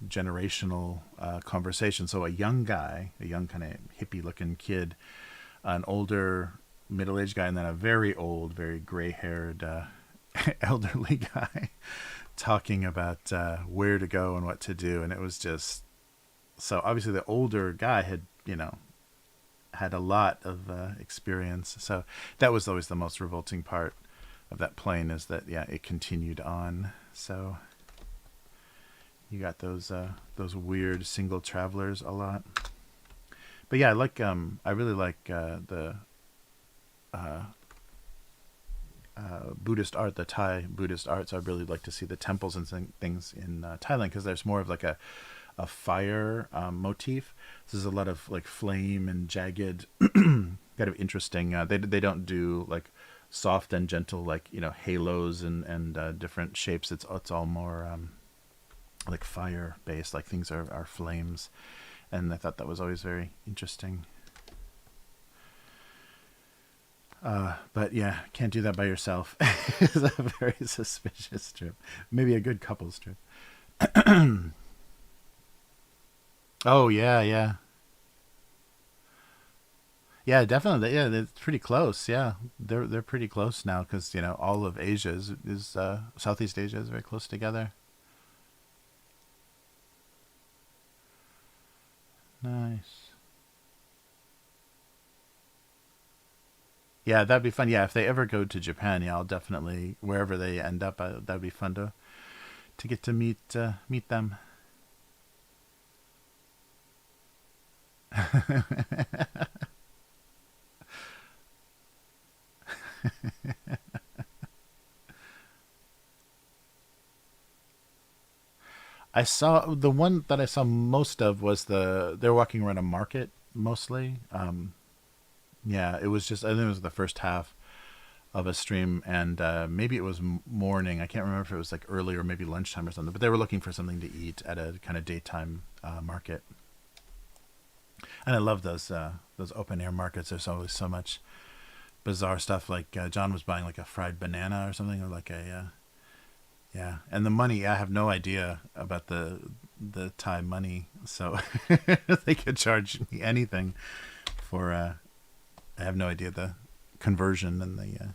generational conversation. So a young kind of hippie-looking kid, an older middle-aged guy, and then a very old, very gray-haired elderly guy talking about where to go and what to do. And it was just So obviously the older guy had, had a lot of experience. So that was always the most revolting part of that plane, is that, yeah, it continued on. So you got those weird single travelers a lot. But yeah, I really like the uh, Buddhist art, the Thai Buddhist art. So I really like to see the temples and things in Thailand, because there's more of like a fire motif. So there's a lot of like flame and jagged, kind of interesting. They don't do like soft and gentle, like, halos and different shapes. It's all more like fire based, like things are flames, and I thought that was always very interesting. But yeah, can't do that by yourself. It's a very suspicious trip. Maybe a good couples trip. Oh yeah, yeah, yeah, definitely. Yeah, it's pretty close. Yeah, they're pretty close now, because all of Asia is Southeast Asia is very close together. Nice. Yeah, that'd be fun. Yeah, if they ever go to Japan, yeah, I'll definitely, wherever they end up, that'd be fun to get to meet them. I saw the one that I saw most of was they're walking around a market mostly. Yeah, it was just, I think it was the first half of a stream, and maybe it was morning. I can't remember if it was like early or maybe lunchtime or something. But they were looking for something to eat at a kind of daytime market, and I love those open air markets. There's always so much bizarre stuff. Like John was buying like a fried banana or something, or like a yeah. And the money, I have no idea about the Thai money, so they could charge me anything for. I have no idea the conversion and the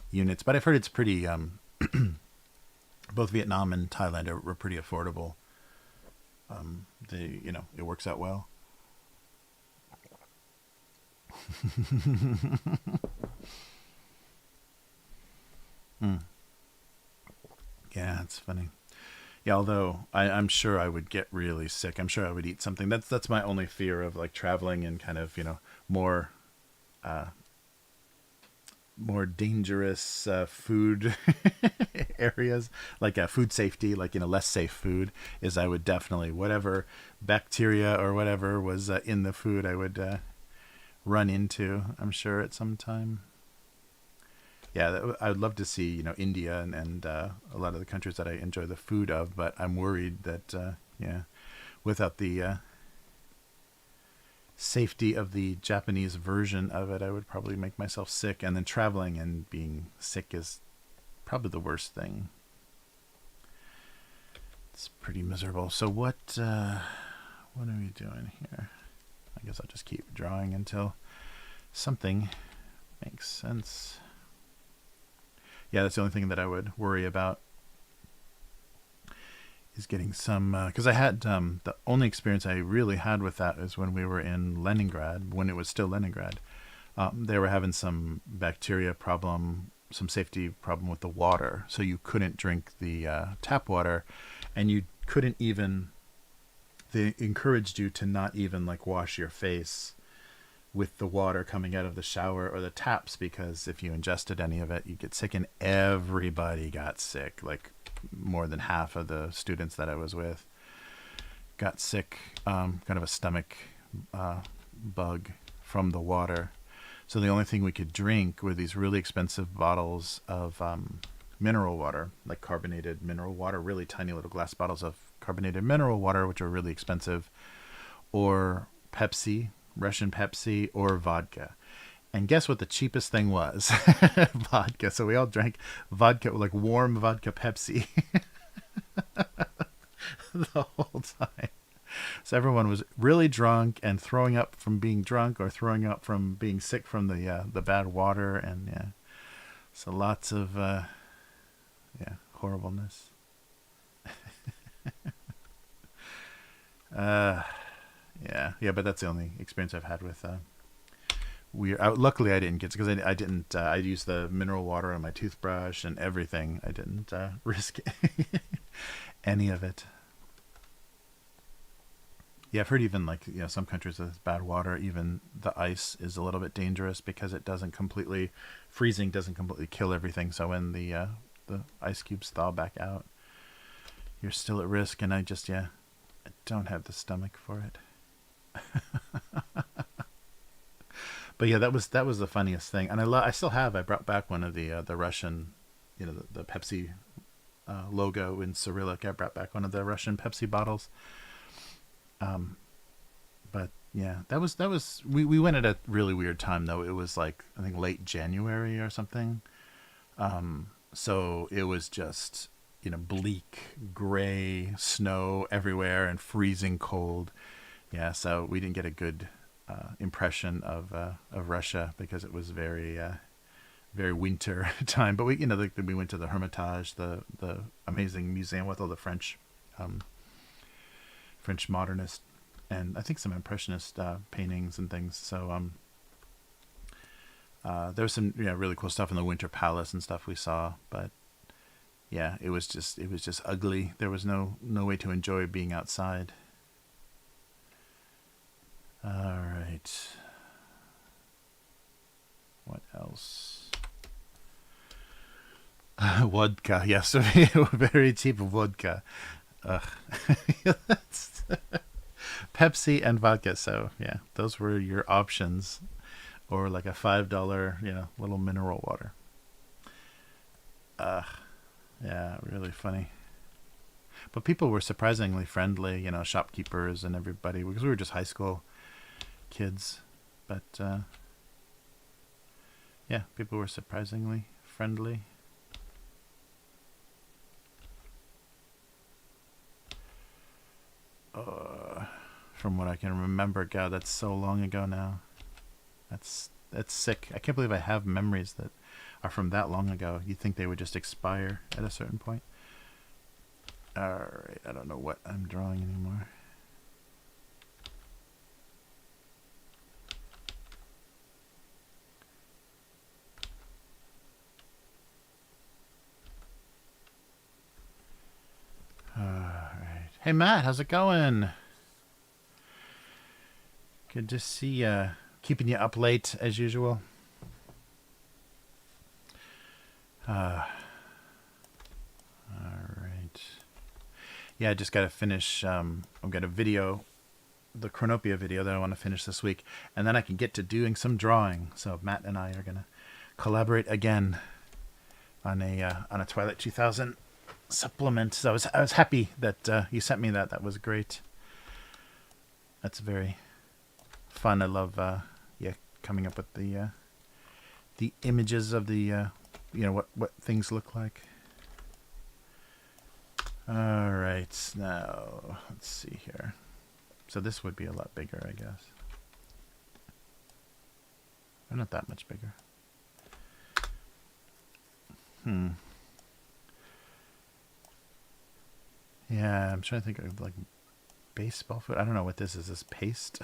units, but I've heard it's pretty. Both Vietnam and Thailand are pretty affordable. It works out well. Mm. Yeah, it's funny. Yeah, although I'm sure I would get really sick. I'm sure I would eat something. That's my only fear of like traveling in kind of more uh, more dangerous food areas, like food safety, like less safe food. Is I would definitely, whatever bacteria or whatever was in the food, I would run into, I'm sure, at some time. Yeah, I would love to see India and a lot of the countries that I enjoy the food of, but I'm worried that yeah, without the safety of the Japanese version of it, I would probably make myself sick. And then traveling and being sick is probably the worst thing. It's pretty miserable. So what are we doing here? I guess I'll just keep drawing until something makes sense. Yeah, that's the only thing that I would worry about, is getting some, because I had the only experience I really had with that is when we were in Leningrad, when it was still Leningrad. They were having some bacteria problem, some safety problem with the water, so you couldn't drink the tap water, and you couldn't even. They encouraged you to not even like wash your face with the water coming out of the shower or the taps, because if you ingested any of it, you get sick. And everybody got sick. Like more than half of the students that I was with got sick, kind of a stomach bug from the water. So the only thing we could drink were these really expensive bottles of mineral water, like carbonated mineral water, really tiny little glass bottles of carbonated mineral water, which are really expensive, or Pepsi, Russian Pepsi, or vodka. And guess what the cheapest thing was? Vodka. So we all drank vodka, like warm vodka Pepsi, the whole time. So everyone was really drunk and throwing up from being drunk, or throwing up from being sick from the bad water. And yeah, so lots of yeah, horribleness. Yeah, but that's the only experience I've had with weird. Luckily, I didn't get because I didn't. I used the mineral water on my toothbrush and everything. I didn't risk any of it. Yeah, I've heard even like some countries with bad water, even the ice is a little bit dangerous because it doesn't completely freezing doesn't completely kill everything. So when the ice cubes thaw back out, you're still at risk. And I just I don't have the stomach for it. But yeah, that was the funniest thing, and I still have. I brought back one of the Russian, the Pepsi logo in Cyrillic. I brought back one of the Russian Pepsi bottles. But yeah, that was we went at a really weird time though. It was like I think late January or something. So it was just bleak, gray, snow everywhere, and freezing cold. Yeah, so we didn't get a good impression of Russia because it was very winter time. But we went to the Hermitage, the amazing museum with all the French modernist and I think some impressionist paintings and things. So there was some really cool stuff in the Winter Palace and stuff we saw, but yeah, it was just ugly. There was no way to enjoy being outside. All right. What else? Vodka. Yes, very cheap vodka. Ugh. That's Pepsi and vodka. So yeah, those were your options, or like a $5, little mineral water. Ugh. Yeah, really funny. But people were surprisingly friendly, shopkeepers and everybody, because we were just high school kids. But yeah, people were surprisingly friendly. From what I can remember, God, that's so long ago now. That's sick. I can't believe I have memories that are from that long ago. You'd think they would just expire at a certain point. Alright, I don't know what I'm drawing anymore. Alright. Hey Matt, how's it going? Good to see you. Keeping you up late as usual. Alright. Yeah, I just got to finish. I've got a video, the Chronopia video that I want to finish this week, and then I can get to doing some drawing. So Matt and I are gonna collaborate again on a Twilight 2000 supplement. So I was happy that you sent me that. That was great. That's very fun. I love coming up with the images of the what things look like. All right, now let's see here. So this would be a lot bigger, I guess. Or not that much bigger. Yeah, I'm trying to think of like baseball foot. I don't know what this is. This paste?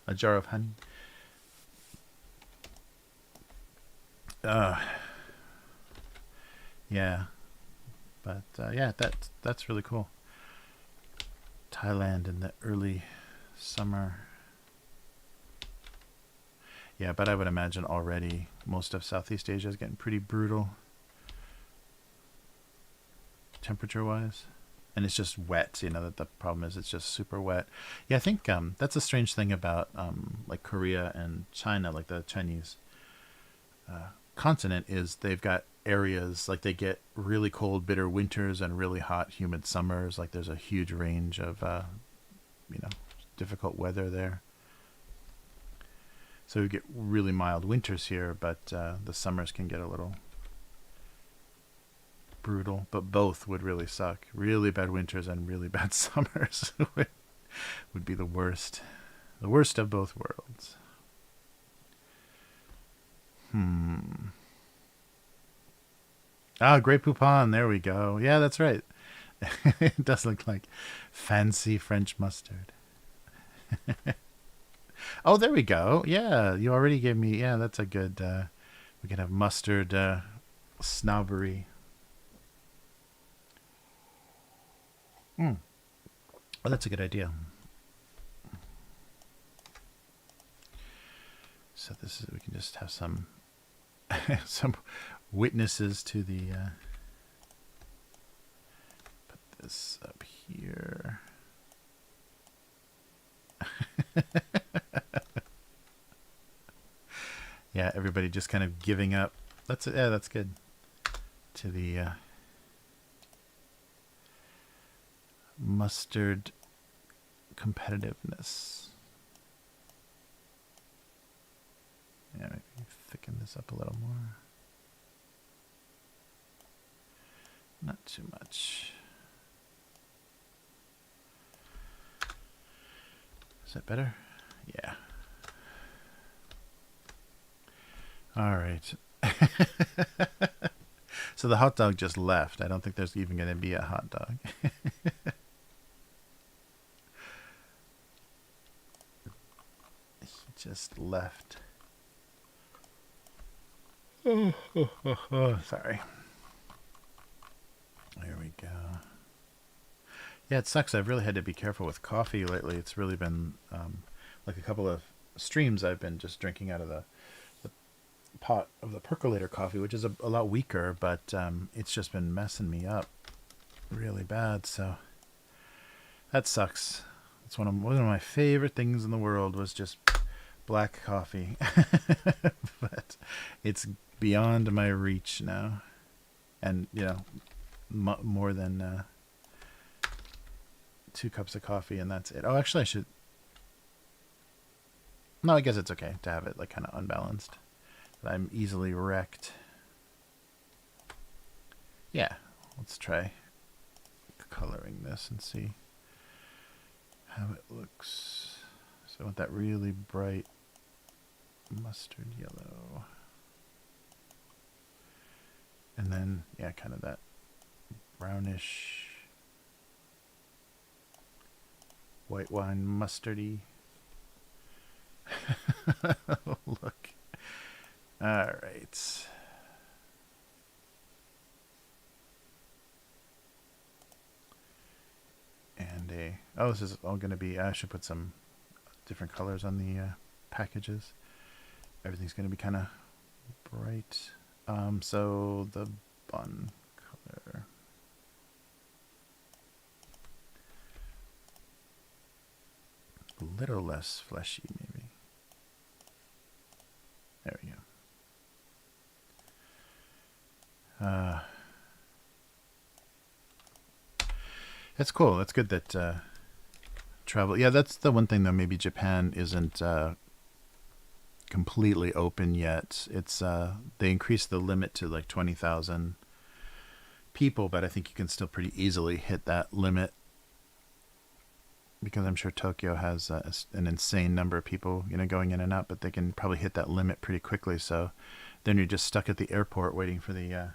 A jar of honey? Yeah. But yeah, that's really cool. Thailand in the early summer. Yeah, but I would imagine already most of Southeast Asia is getting pretty brutal temperature-wise. And it's just wet, that the problem is it's just super wet. Yeah, I think that's a strange thing about like Korea and China, like the Chinese continent, is they've got areas like they get really cold, bitter winters and really hot, humid summers. Like there's a huge range of difficult weather there. So we get really mild winters here, but the summers can get a little brutal. But both would really suck. Really bad winters and really bad summers would be the worst. The worst of both worlds. Ah, Grey Poupon. There we go. Yeah, that's right. It does look like fancy French mustard. Oh, there we go. Yeah, you already gave me. Yeah, that's a good. We can have mustard snobbery. Mm. Oh, that's a good idea. So this is. We can just have some some witnesses to the. Put this up here. Yeah, everybody just kind of giving up. That's it. Yeah, that's good. To the mustard competitiveness. Yeah, maybe thicken this up a little more. Not too much. Is that better? Yeah. All right. So the hot dog just left. I don't think there's even going to be a hot dog. He just left. Oh, sorry. There we go. Yeah, it sucks. I've really had to be careful with coffee lately. It's really been like a couple of streams I've been just drinking out of the pot of the percolator coffee, which is a lot weaker, but it's just been messing me up really bad. So that sucks. It's one of my favorite things in the world was just black coffee, but it's beyond my reach now, and you know, more than 2 cups of coffee, and that's it. Oh, actually, I should. No, I guess it's okay to have it like kind of unbalanced. But I'm easily wrecked. Yeah, let's try coloring this and see how it looks. So I want that really bright mustard yellow. And then, yeah, kind of that brownish white wine mustardy. Look. All right. And this is all going to be, I should put some different colors on the packages. Everything's going to be kind of bright. So the bun color. A little less fleshy, maybe. There we go. That's cool. That's good that travel. Yeah, that's the one thing though. Maybe Japan isn't completely open yet. It's they increased the limit to like 20,000 people, but I think you can still pretty easily hit that limit because I'm sure Tokyo has an insane number of people, you know, going in and out. But they can probably hit that limit pretty quickly. So then you're just stuck at the airport waiting for the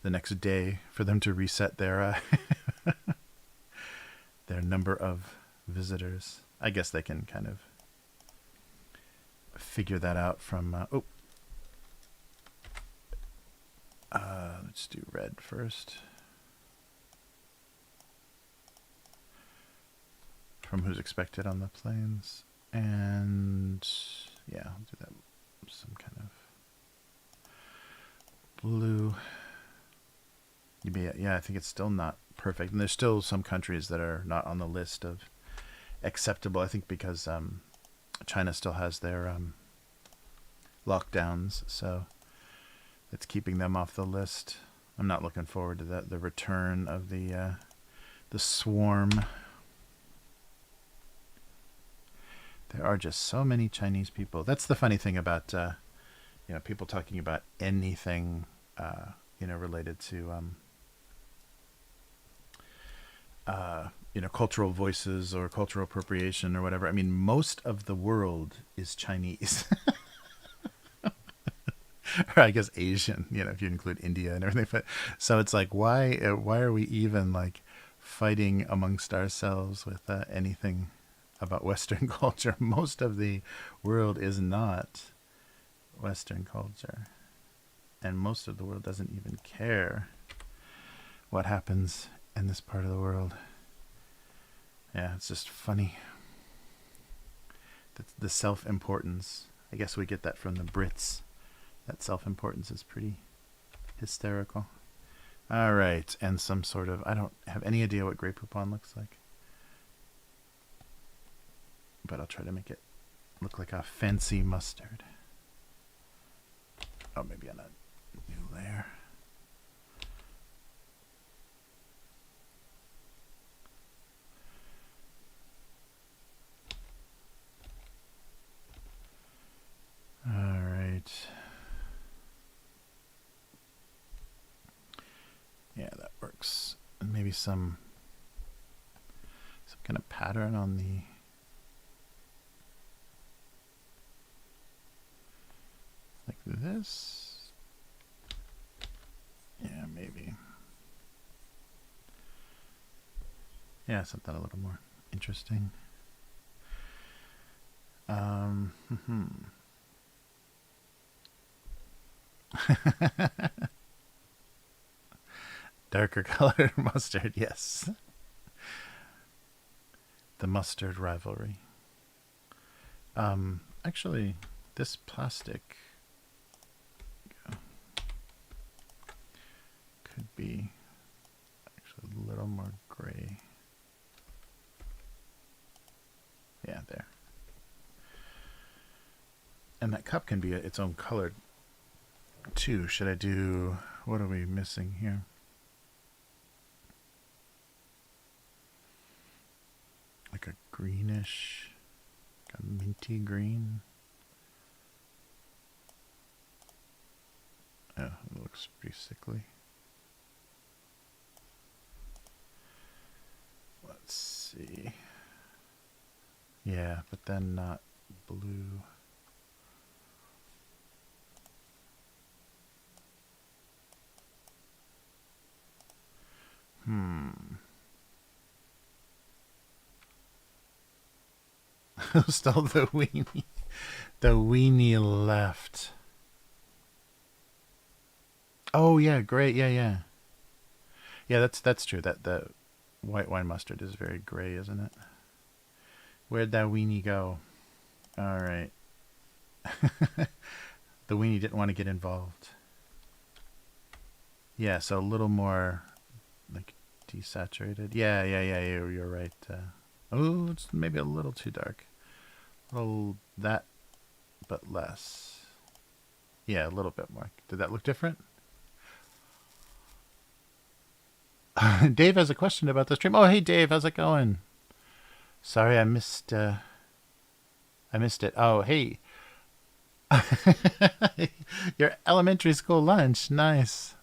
next day for them to reset their their number of visitors. I guess they can kind of figure that out from let's do red first. From who's expected on the planes. And yeah, I'll do that some kind of blue. Yeah, I think it's still not perfect. And there's still some countries that are not on the list of acceptable. I think because China still has their lockdowns, so it's keeping them off the list. I'm not looking forward to that. The return of the swarm. There are just so many Chinese people. That's the funny thing about people talking about anything related to cultural voices or cultural appropriation or whatever. I mean, most of the world is Chinese. Or I guess Asian, if you include India and everything. But so it's like, why are we even like fighting amongst ourselves with anything about Western culture. Most of the world is not Western culture. And most of the world doesn't even care what happens in this part of the world. Yeah, it's just funny. The self-importance. I guess we get that from the Brits. That self-importance is pretty hysterical. All right, and some sort of... I don't have any idea what Grey Poupon looks like. But I'll try to make it look like a fancy mustard. Oh, maybe on a new layer. All right. Yeah, that works. And maybe some kind of pattern on the... like this. Yeah, maybe. Yeah, something a little more interesting. Darker colored mustard, yes. The mustard rivalry. Actually, this plastic could be actually a little more gray. Yeah, there. And that cup can be its own color too. Should I do... what are we missing here? Like a greenish, like a minty green. Oh, it looks pretty sickly. Let's see. Yeah, but then not blue. Still the weenie. The weenie left. Oh yeah, great. Yeah. Yeah, that's true. That the white wine mustard is very gray, isn't it? Where'd that weenie go? All right. The weenie didn't want to get involved. Yeah, so a little more like desaturated. Yeah. You're right. Oh, it's maybe a little too dark. A little that, but less. Yeah, a little bit more. Did that look different? Dave has a question about the stream. Oh, hey Dave, how's it going? Sorry, I missed it. Oh, hey. Your elementary school lunch, nice.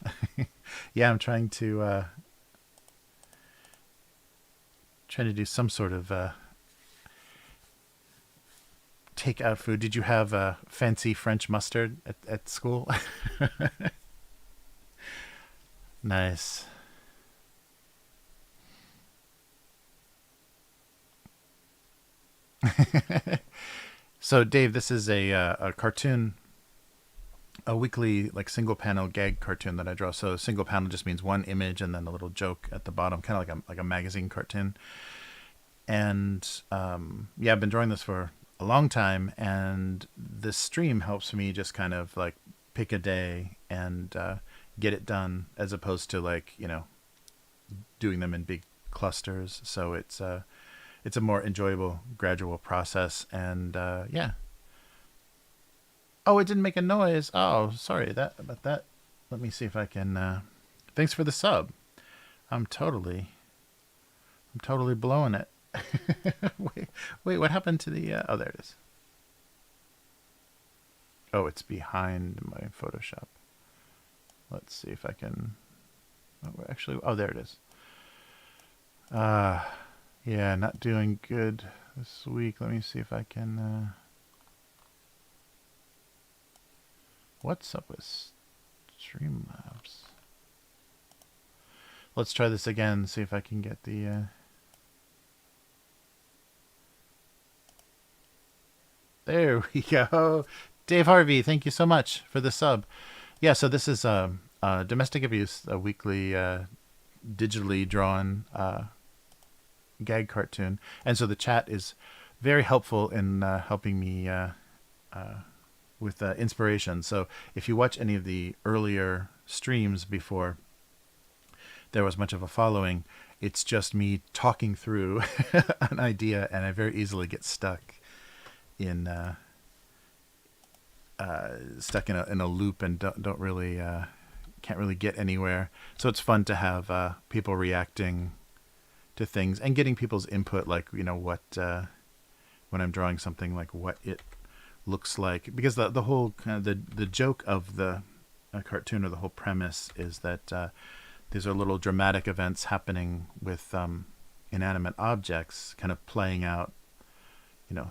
Yeah, I'm trying to do some sort of takeout food. Did you have fancy French mustard at school? Nice. So Dave, this is a cartoon, a weekly like single panel gag cartoon that I draw. So single panel just means one image and then a little joke at the bottom, kind of like a magazine cartoon. And yeah, I've been drawing this for a long time, and this stream helps me just kind of like pick a day and get it done, as opposed to like, you know, doing them in big clusters. So it's a more enjoyable, gradual process. And yeah. Oh, it didn't make a noise. Oh, sorry about that. Let me see if I can. Thanks for the sub. I'm totally blowing it. Wait, what happened to the... oh, there it is. Oh, it's behind my Photoshop. Let's see if I can... oh, actually, oh, there it is. Yeah, not doing good this week. Let me see if I can... what's up with Streamlabs? Let's try this again, see if I can get the... There we go. Dave Harvey, thank you so much for the sub. Yeah, so this is Domestic Abuse, a weekly digitally drawn gag cartoon. And so the chat is very helpful in helping me with inspiration. So if you watch any of the earlier streams before there was much of a following, it's just me talking through an idea, and I very easily get stuck in in a loop and don't really can't really get anywhere. So it's fun to have people reacting to things and getting people's input, like what when I'm drawing something, like what it looks like, because the whole kind of the joke of the cartoon, or the whole premise, is that these are little dramatic events happening with inanimate objects, kind of playing out,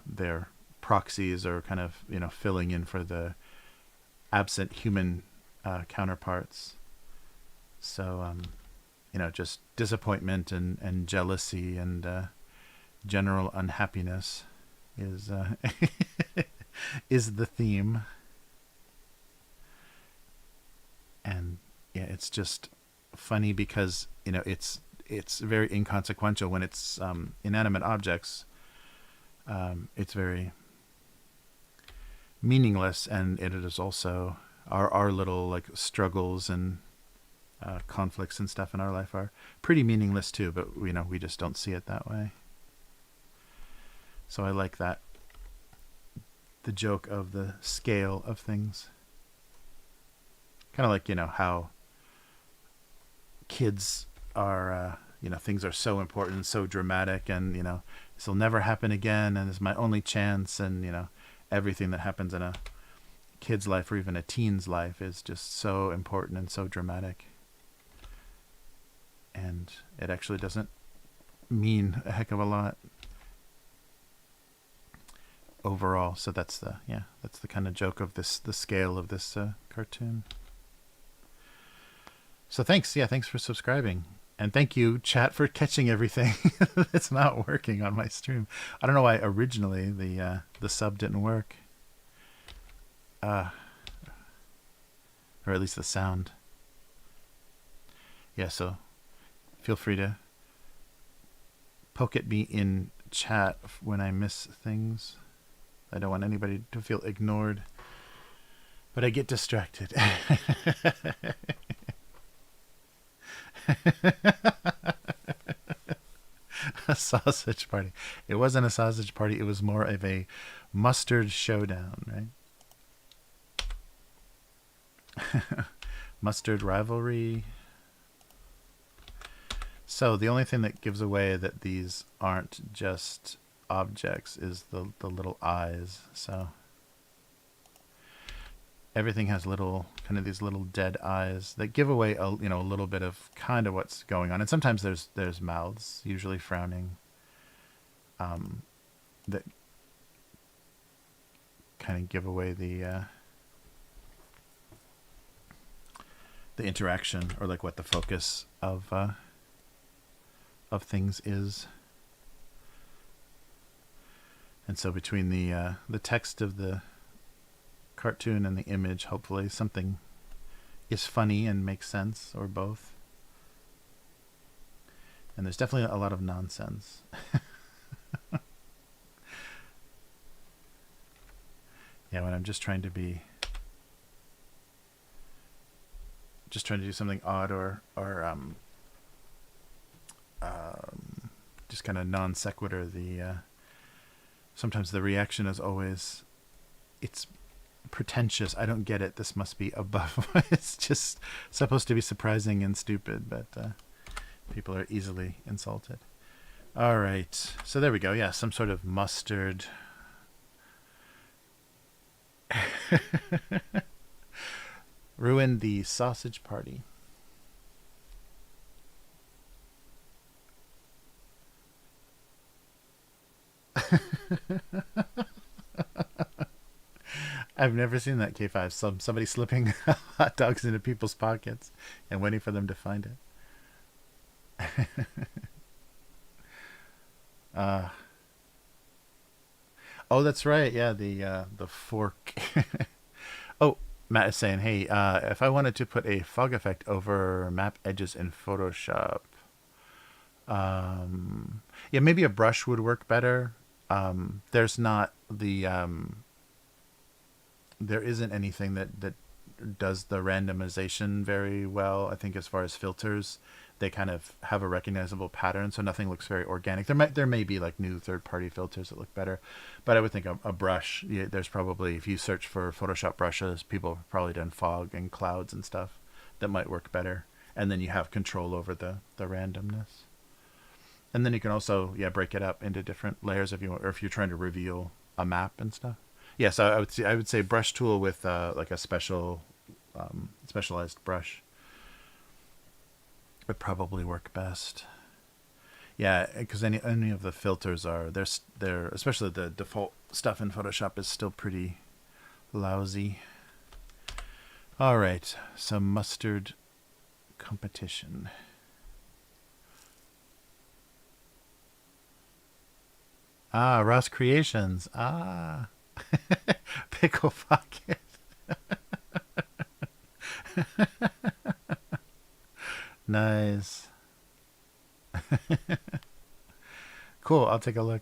their proxies, or kind of filling in for the absent human counterparts. So just disappointment and jealousy and general unhappiness is is the theme. And yeah, it's just funny because it's very inconsequential when it's inanimate objects. It's very meaningless, and it is also our little like struggles and conflicts and stuff in our life are pretty meaningless too, but we just don't see it that way. So I like that, the joke of the scale of things, kind of like how kids are things are so important and so dramatic, and this will never happen again, and this is my only chance, and everything that happens in a kid's life, or even a teen's life, is just so important and so dramatic, and it actually doesn't mean a heck of a lot overall. So that's the kind of joke of the scale of this cartoon. So thanks for subscribing, and thank you, chat, for catching everything. It's not working on my stream. I don't know why originally the sub didn't work, or at least the sound. Yeah, so feel free to poke at me in chat when I miss things. I don't want anybody to feel ignored, but I get distracted. A sausage party. It wasn't a sausage party. It was more of a mustard showdown, right? Mustard rivalry. So the only thing that gives away that these aren't just objects is the little eyes. So everything has little these little dead eyes that give away a little bit of kind of what's going on. And sometimes there's mouths, usually frowning, that kind of give away the interaction, or like what the focus of things is. And so between the text of the cartoon and the image, hopefully something is funny and makes sense, or both. And there's definitely a lot of nonsense. Yeah, when I'm just trying to do something odd, or just kind of non sequitur, sometimes the reaction is always, it's pretentious. I don't get it. This must be above. It's just supposed to be surprising and stupid, but people are easily insulted. All right. So there we go. Yeah, some sort of mustard. Ruined the sausage party. I've never seen that, K5. Somebody slipping hot dogs into people's pockets and waiting for them to find it. Oh, that's right. Yeah, the fork. Oh, Matt is saying, hey, if I wanted to put a fog effect over map edges in Photoshop, yeah, maybe a brush would work better. There's not there isn't anything that does the randomization very well. I think as far as filters, they kind of have a recognizable pattern, so nothing looks very organic. There may be like new third party filters that look better, but I would think a brush. Yeah, there's probably, if you search for Photoshop brushes, people have probably done fog and clouds and stuff that might work better, and then you have control over the randomness. And then you can also, yeah, break it up into different layers if you want, or if you're trying to reveal a map and stuff. Yes, I would say brush tool with like a specialized brush would probably work best. Yeah, because any of the filters are they're especially the default stuff in Photoshop is still pretty lousy. All right, some mustard competition. Ah, Ross Creations. Ah, Pickle Pocket. Nice. Cool. I'll take a look.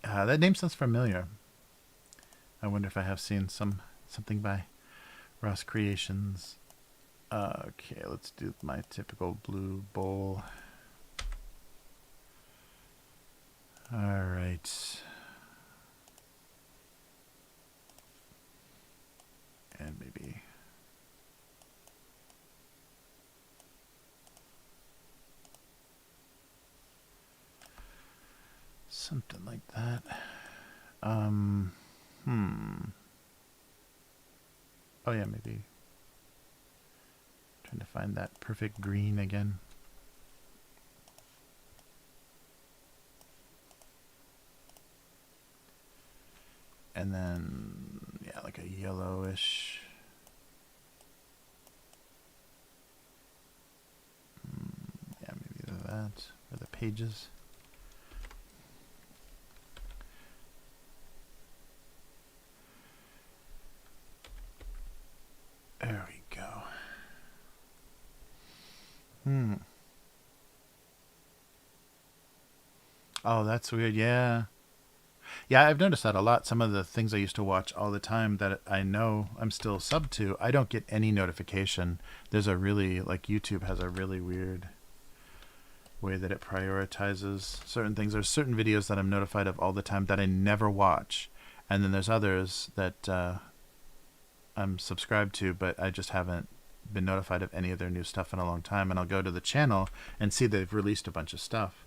That name sounds familiar. I wonder if I have seen something by Ross Creations. Okay, let's do my typical blue bowl. All right. And maybe something like that. Oh yeah, maybe trying to find that perfect green again. And then, yeah, like a yellowish. Yeah, maybe that, or the pages. There we go. Oh, that's weird. Yeah. Yeah, I've noticed that a lot. Some of the things I used to watch all the time that I know I'm still sub to, I don't get any notification. There's a really, like, YouTube has a really weird way that it prioritizes certain things. There's certain videos that I'm notified of all the time that I never watch. And then there's others that I'm subscribed to, but I just haven't been notified of any of their new stuff in a long time. And I'll go to the channel and see they've released a bunch of stuff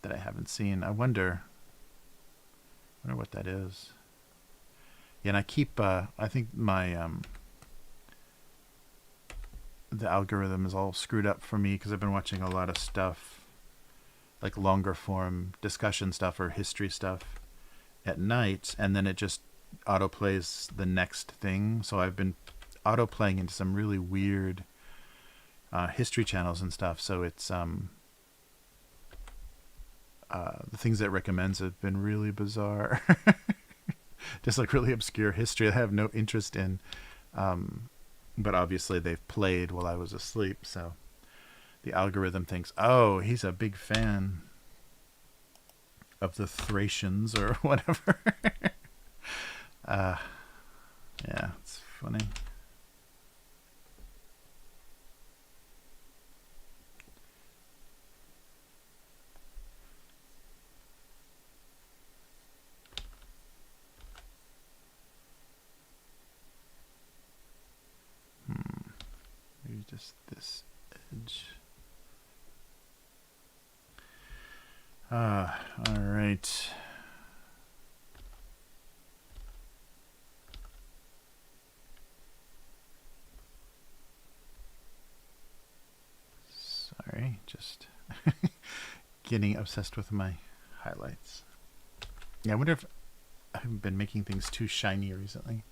that I haven't seen. I wonder what that is. Yeah, and I keep I think my the algorithm is all screwed up for me because I've been watching a lot of stuff like longer form discussion stuff or history stuff at night, and then it just auto plays the next thing. So I've been auto playing into some really weird history channels and stuff. So it's the things that it recommends have been really bizarre. Just like really obscure history I have no interest in. But obviously they've played while I was asleep, so the algorithm thinks, oh, he's a big fan of the Thracians or whatever. Yeah, it's funny. Maybe just this edge. All right. Sorry, just getting obsessed with my highlights. Yeah, I wonder if I've been making things too shiny recently.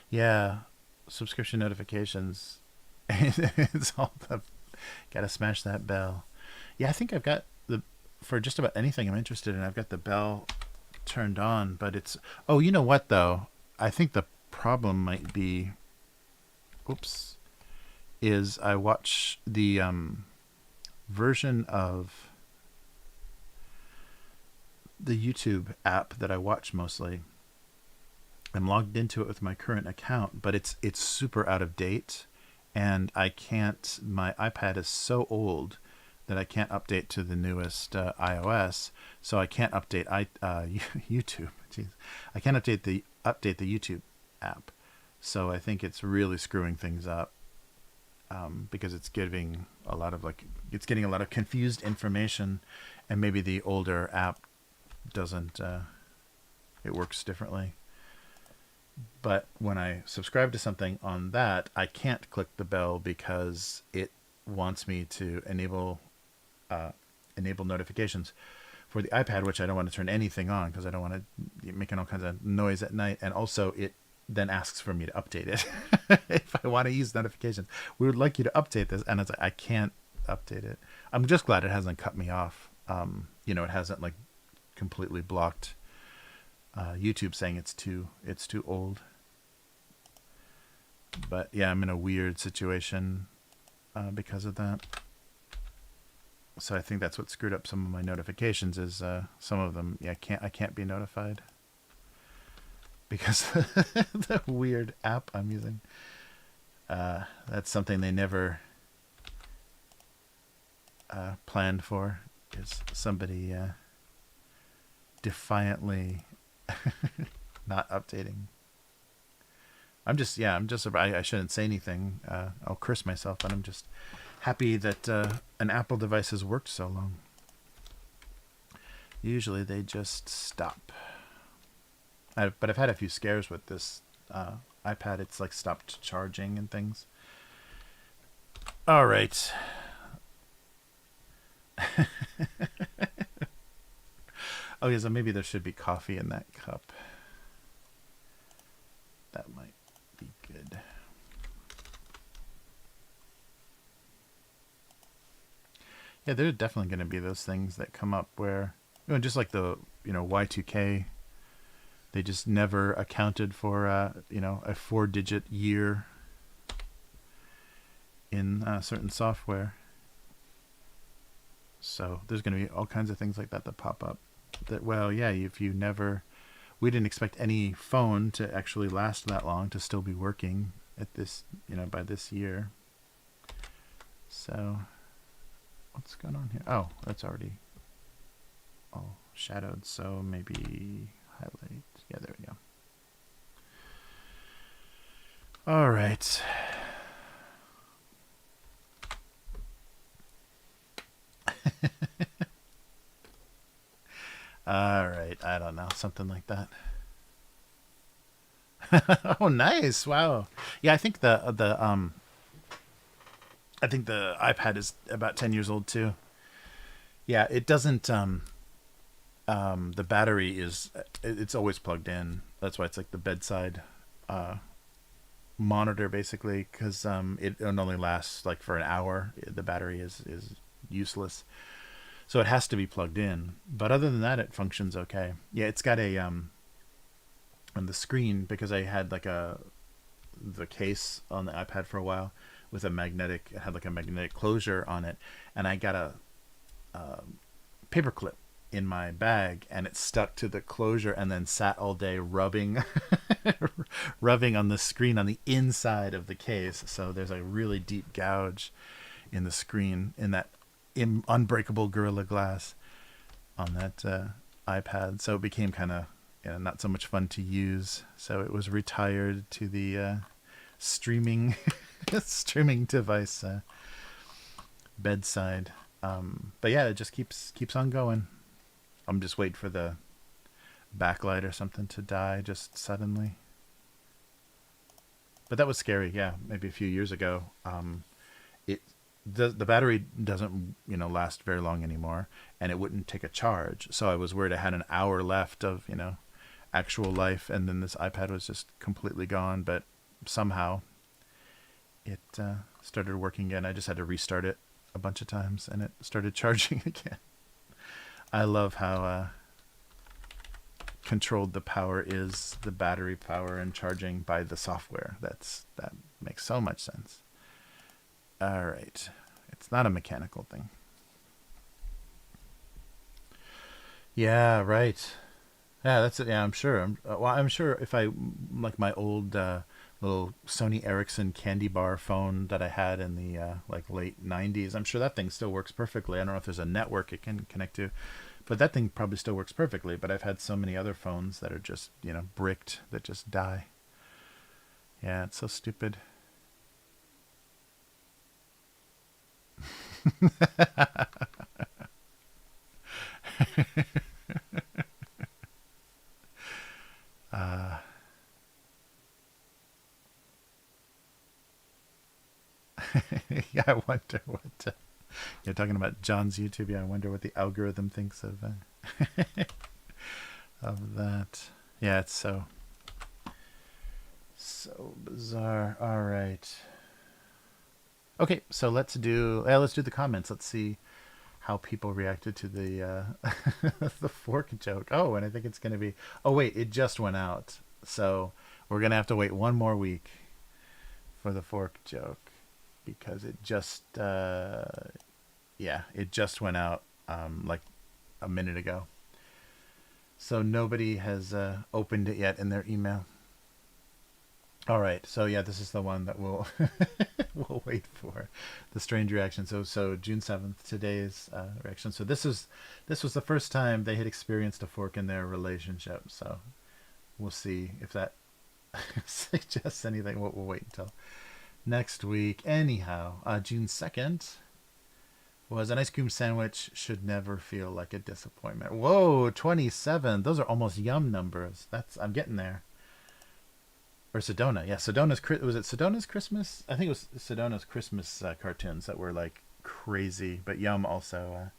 Yeah, subscription notifications. It's all the gotta smash that bell. Yeah, I think I've got the for just about anything I'm interested in. I've got the bell turned on, but it's oh, you know what though? I think the problem might be, oops, is I watch the version of the YouTube app that I watch mostly. I'm logged into it with my current account, but it's super out of date, and I can't. My iPad is so old that I can't update to the newest iOS, so I can't update YouTube. Jeez, I can't update the YouTube app. So I think it's really screwing things up because it's giving a lot of it's getting a lot of confused information, and maybe the older app doesn't. It works differently. But when I subscribe to something on that, I can't click the bell because it wants me to enable notifications for the iPad, which I don't want to turn anything on because I don't want to making all kinds of noise at night. And also, it then asks for me to update it if I want to use notifications. We would like you to update this, and it's like I can't update it. I'm just glad it hasn't cut me off. It hasn't completely blocked YouTube, saying it's too old. But yeah, I'm in a weird situation because of that. So I think that's what screwed up some of my notifications. Is some of them, yeah, I can't be notified because the weird app I'm using. That's something they never planned for. Is somebody defiantly not updating. I'm just I shouldn't say anything. I'll curse myself, but I'm just happy that an Apple device has worked so long. Usually they just stop. But I've had a few scares with this iPad. It's stopped charging and things. All right. Okay, so maybe there should be coffee in that cup. That might be good. Yeah, there's definitely going to be those things that come up where, just like the, Y2K, they just never accounted for, a 4-digit year in certain software. So there's going to be all kinds of things like that pop up. That, well, yeah, we didn't expect any phone to actually last that long, to still be working at this, by this year. So what's going on here? Oh, that's already all shadowed. So maybe highlight. Yeah, there we go. All right. All right, I don't know, something like that. Oh, nice! Wow. Yeah, I think the iPad is about 10 years old too. Yeah, it doesn't. The battery it's always plugged in. That's why it's the bedside monitor, basically, because it only lasts for an hour. The battery is useless. So it has to be plugged in. But other than that, it functions okay. Yeah, it's got a on the screen, because I had the case on the iPad for a while with it had a magnetic closure on it, and I got a paper clip in my bag, and it stuck to the closure and then sat all day rubbing rubbing on the screen on the inside of the case. So there's a really deep gouge in the screen, in that unbreakable Gorilla Glass on that iPad. So it became kind of not so much fun to use. So it was retired to the streaming device bedside. But yeah, it just keeps on going. I'm just waiting for the backlight or something to die just suddenly. But that was scary. Yeah, maybe a few years ago. The battery doesn't last very long anymore, and it wouldn't take a charge. So I was worried I had an hour left of actual life, and then this iPad was just completely gone. But somehow it started working again. I just had to restart it a bunch of times, and it started charging again. I love how controlled the power is, the battery power and charging by the software. That makes so much sense. All right. It's not a mechanical thing. Yeah, right. Yeah, that's it. Yeah, I'm sure. I'm sure if I like my old little Sony Ericsson candy bar phone that I had in the like late '90s, I'm sure that thing still works perfectly. I don't know if there's a network it can connect to, but that thing probably still works perfectly. But I've had so many other phones that are just bricked that just die. Yeah, it's so stupid. Uh, yeah, I wonder what you're talking about. John's YouTube. Yeah, I wonder what the algorithm thinks of that. Yeah, it's so bizarre. All right. Okay, so let's do the comments. Let's see how people reacted to the the fork joke. Oh, and I think it's gonna be. Oh wait, it just went out, so we're gonna have to wait one more week for the fork joke because it just yeah, it just went out like a minute ago. So nobody has opened it yet in their email. All right, so yeah, this is the one that we'll we'll wait for the strange reaction. So June 7th, today's reaction. So this was the first time they had experienced a fork in their relationship. So we'll see if that suggests anything. We'll wait until next week. Anyhow, June 2nd was an ice cream sandwich should never feel like a disappointment. Whoa, 27. Those are almost yum numbers. I'm getting there. Or Sedona. Yeah, was it Sedona's Christmas? I think it was Sedona's Christmas cartoons that were like crazy, but Yum also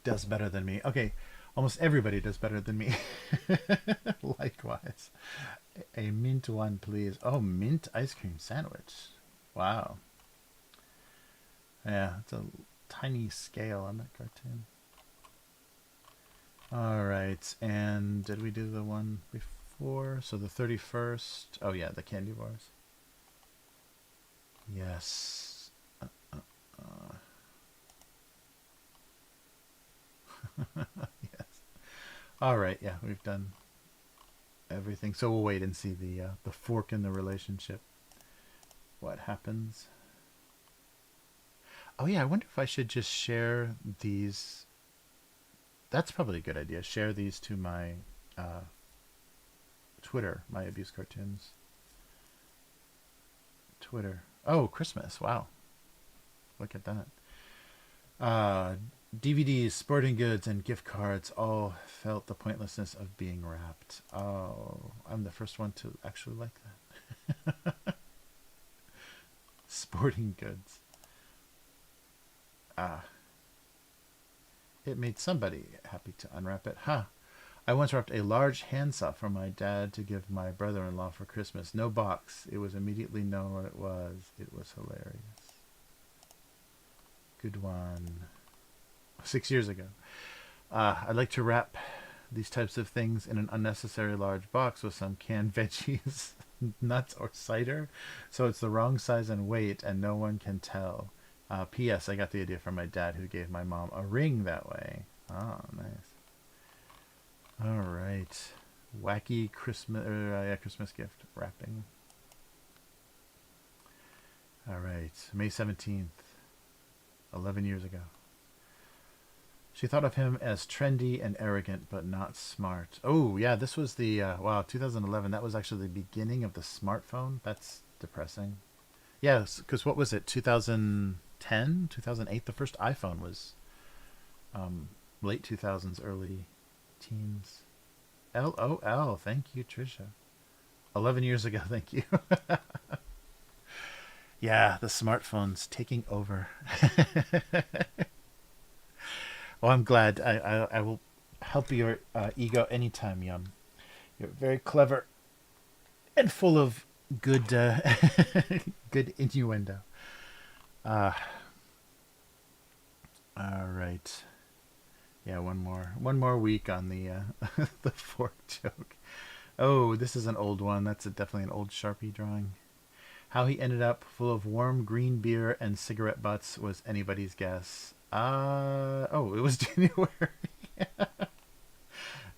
does better than me. Okay, almost everybody does better than me. Likewise. A mint one, please. Oh, mint ice cream sandwich. Wow. Yeah, it's a tiny scale on that cartoon. All right, and did we do the one before? So the 31st. Oh yeah, the candy bars. Yes. Yes. All right. Yeah, we've done everything. So we'll wait and see the fork in the relationship. What happens? Oh yeah, I wonder if I should just share these. That's probably a good idea. Share these to my Twitter, my abuse cartoons. Twitter. Oh, Christmas. Wow. Look at that. DVDs, sporting goods, and gift cards all felt the pointlessness of being wrapped. Oh, I'm the first one to actually like that. Sporting goods. It made somebody happy to unwrap it. Huh. I once wrapped a large handsaw for my dad to give my brother-in-law for Christmas. No box. It was immediately known what it was. It was hilarious. Good one. 6 years ago. I'd like to wrap these types of things in an unnecessary large box with some canned veggies, nuts, or cider, so it's the wrong size and weight and no one can tell. P.S. I got the idea from my dad who gave my mom a ring that way. Oh, nice. All right. Wacky Christmas gift wrapping. All right. May 17th, 11 years ago. She thought of him as trendy and arrogant, but not smart. Oh, yeah, this was the, 2011. That was actually the beginning of the smartphone. That's depressing. Yes, because what was it, 2010, 2008? The first iPhone was late 2000s, early teens. LOL, thank you, Trisha. 11 years ago, thank you. Yeah, the smartphone's taking over. Well, I'm glad. I will help your ego anytime, Yum. You're very clever and full of Good, good innuendo. Uh, all right. Yeah, one more week on the the fork joke. Oh, this is an old one. That's definitely an old Sharpie drawing. How he ended up full of warm green beer and cigarette butts was anybody's guess. Oh, it was January.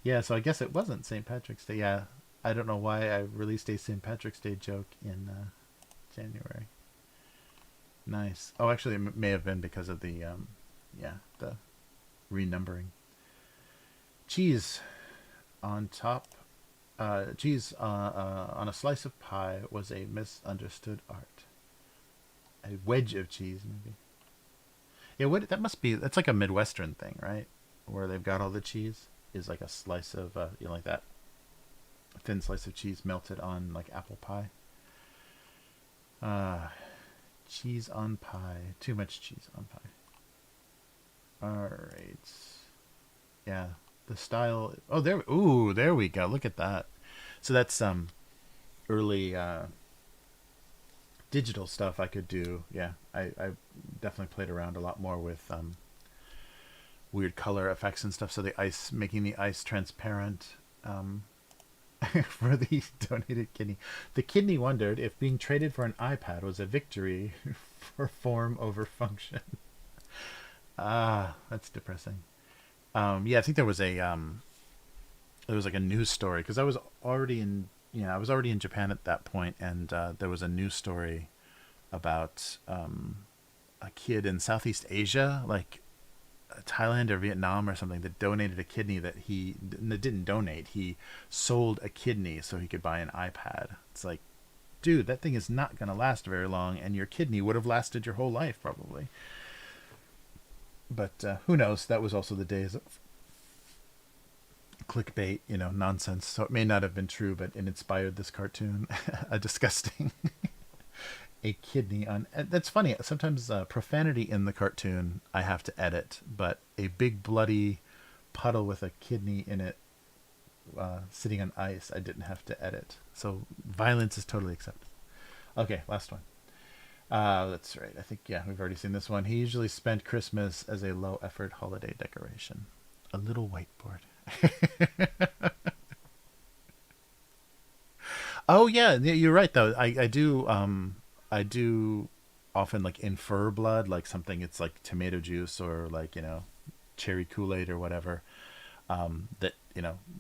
Yeah, so I guess it wasn't St. Patrick's Day. Yeah, I don't know why I released a St. Patrick's Day joke in January. Nice. Oh, actually, it may have been because of the yeah, the renumbering. Cheese on top. Cheese on a slice of pie was a misunderstood art. A wedge of cheese, maybe. Yeah, what that must be. That's like a Midwestern thing, right? Where they've got all the cheese is like a slice of like that thin slice of cheese melted on like apple pie. Uh, cheese on pie. Too much cheese on pie. All right. Yeah, the style. Oh, there. Ooh, there we go. Look at that. So that's some early digital stuff I could do. Yeah, I definitely played around a lot more with weird color effects and stuff. So the ice, making the ice transparent. For the donated kidney. The kidney wondered if being traded for an iPad was a victory for form over function. Ah, that's depressing. Yeah, I think there was like a news story because I was already in I was already in Japan at that point, and there was a news story about a kid in Southeast Asia, like Thailand or Vietnam or something, that donated a kidney that he didn't donate. He sold a kidney so he could buy an iPad. It's like, dude, that thing is not going to last very long, and your kidney would have lasted your whole life probably. But who knows? That was also the days of clickbait, nonsense. So it may not have been true, but it inspired this cartoon. A disgusting a kidney on. That's funny. Sometimes profanity in the cartoon I have to edit, but a big bloody puddle with a kidney in it sitting on ice I didn't have to edit. So violence is totally acceptable. Okay, last one. That's right. I think we've already seen this one. He usually spent Christmas as a low effort holiday decoration. A little whiteboard. Oh yeah, you're right though. I do often like infer blood, like something it's like tomato juice or like cherry Kool Aid or whatever that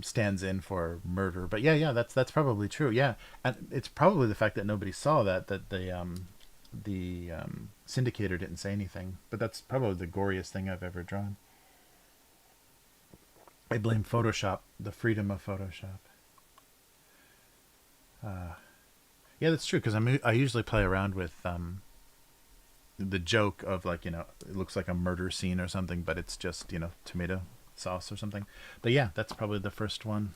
stands in for murder. But yeah, that's probably true. Yeah, and it's probably the fact that nobody saw that the syndicator didn't say anything. But that's probably the goriest thing I've ever drawn. I blame Photoshop, the freedom of Photoshop. Uh, yeah, that's true because I usually play around with the joke of like it looks like a murder scene or something, but it's just tomato sauce or something. But yeah, that's probably the first one.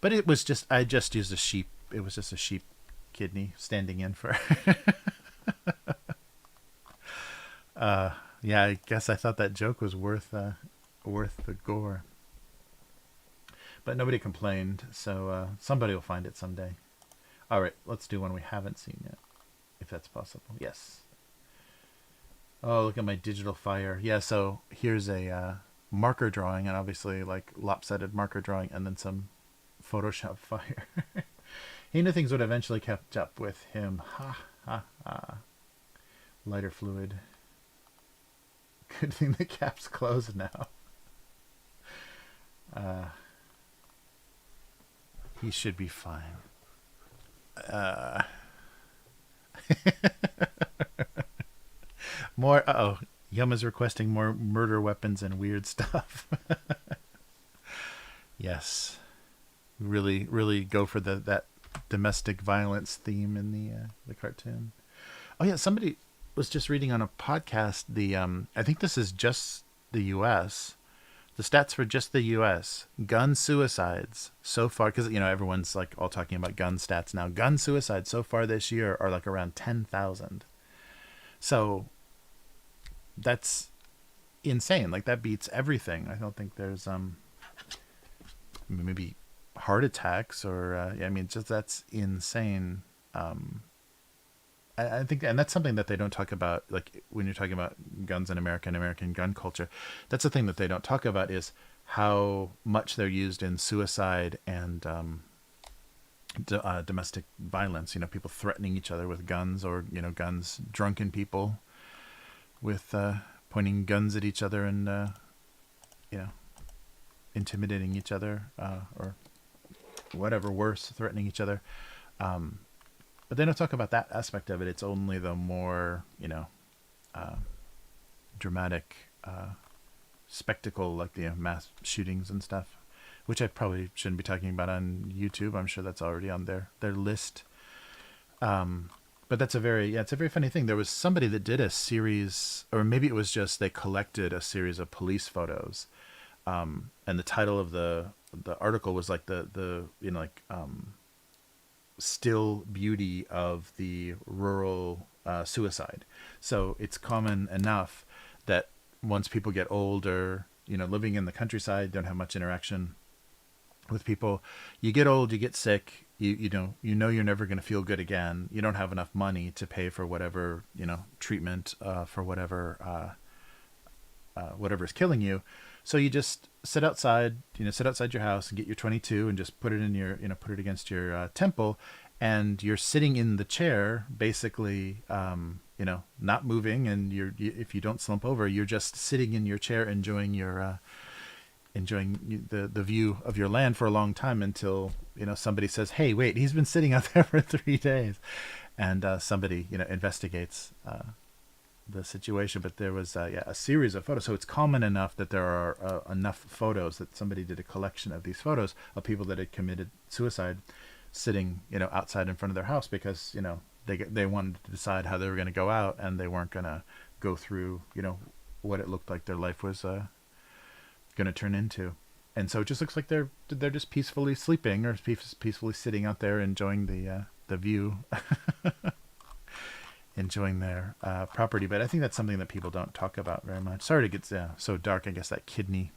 But it was just I just used a sheep. It was just a sheep kidney standing in for. Yeah, I guess I thought that joke was worth the gore. But nobody complained, so somebody will find it someday. All right, let's do one we haven't seen yet, if that's possible. Yes. Oh, look at my digital fire. Yeah, so here's a marker drawing, and obviously like lopsided marker drawing, and then some Photoshop fire. He knew things would eventually catch up with him. Ha ha ha. Lighter fluid. Good thing the cap's closed now. Uh, he should be fine. Uh, more. Oh, Yum requesting more murder weapons and weird stuff. Yes, really, really go for that domestic violence theme in the cartoon. Oh yeah, somebody was just reading on a podcast. I think this is just the U.S. The stats for just the U.S. gun suicides so far, because everyone's like all talking about gun stats now. Gun suicides so far this year are like around 10,000. So that's insane. Like that beats everything. I don't think there's maybe heart attacks or I mean just that's insane. I think, and that's something that they don't talk about, like when you're talking about guns in America and American gun culture. That's the thing that they don't talk about is how much they're used in suicide and domestic violence. You know, people threatening each other with guns, or guns, drunken people with pointing guns at each other and you know, intimidating each other, or whatever worse, threatening each other. But they don't talk about that aspect of it. It's only the more, dramatic spectacle, like the mass shootings and stuff, which I probably shouldn't be talking about on YouTube. I'm sure that's already on their list. But that's it's a very funny thing. There was somebody that did a series, or maybe it was just they collected a series of police photos, and the title of the article was like the still beauty of the rural suicide. So it's common enough that once people get older, living in the countryside, don't have much interaction with people, you get old, you get sick, you know you're never going to feel good again. You don't have enough money to pay for whatever treatment for whatever is killing you. So you just sit outside your house and get your 22 and just put it in your, put it against your temple, and you're sitting in the chair, basically, not moving. And if you don't slump over, you're just sitting in your chair, enjoying the view of your land for a long time until, somebody says, "Hey, wait, he's been sitting out there for 3 days," and somebody, investigates the situation. But there was a series of photos, so it's common enough that there are enough photos that somebody did a collection of these photos of people that had committed suicide sitting outside in front of their house, because they wanted to decide how they were going to go out, and they weren't going to go through what it looked like their life was going to turn into. And so it just looks like they're just peacefully sleeping, or peacefully sitting out there enjoying the view. Enjoying their property. But I think that's something that people don't talk about very much. Sorry to get so dark. I guess that kidney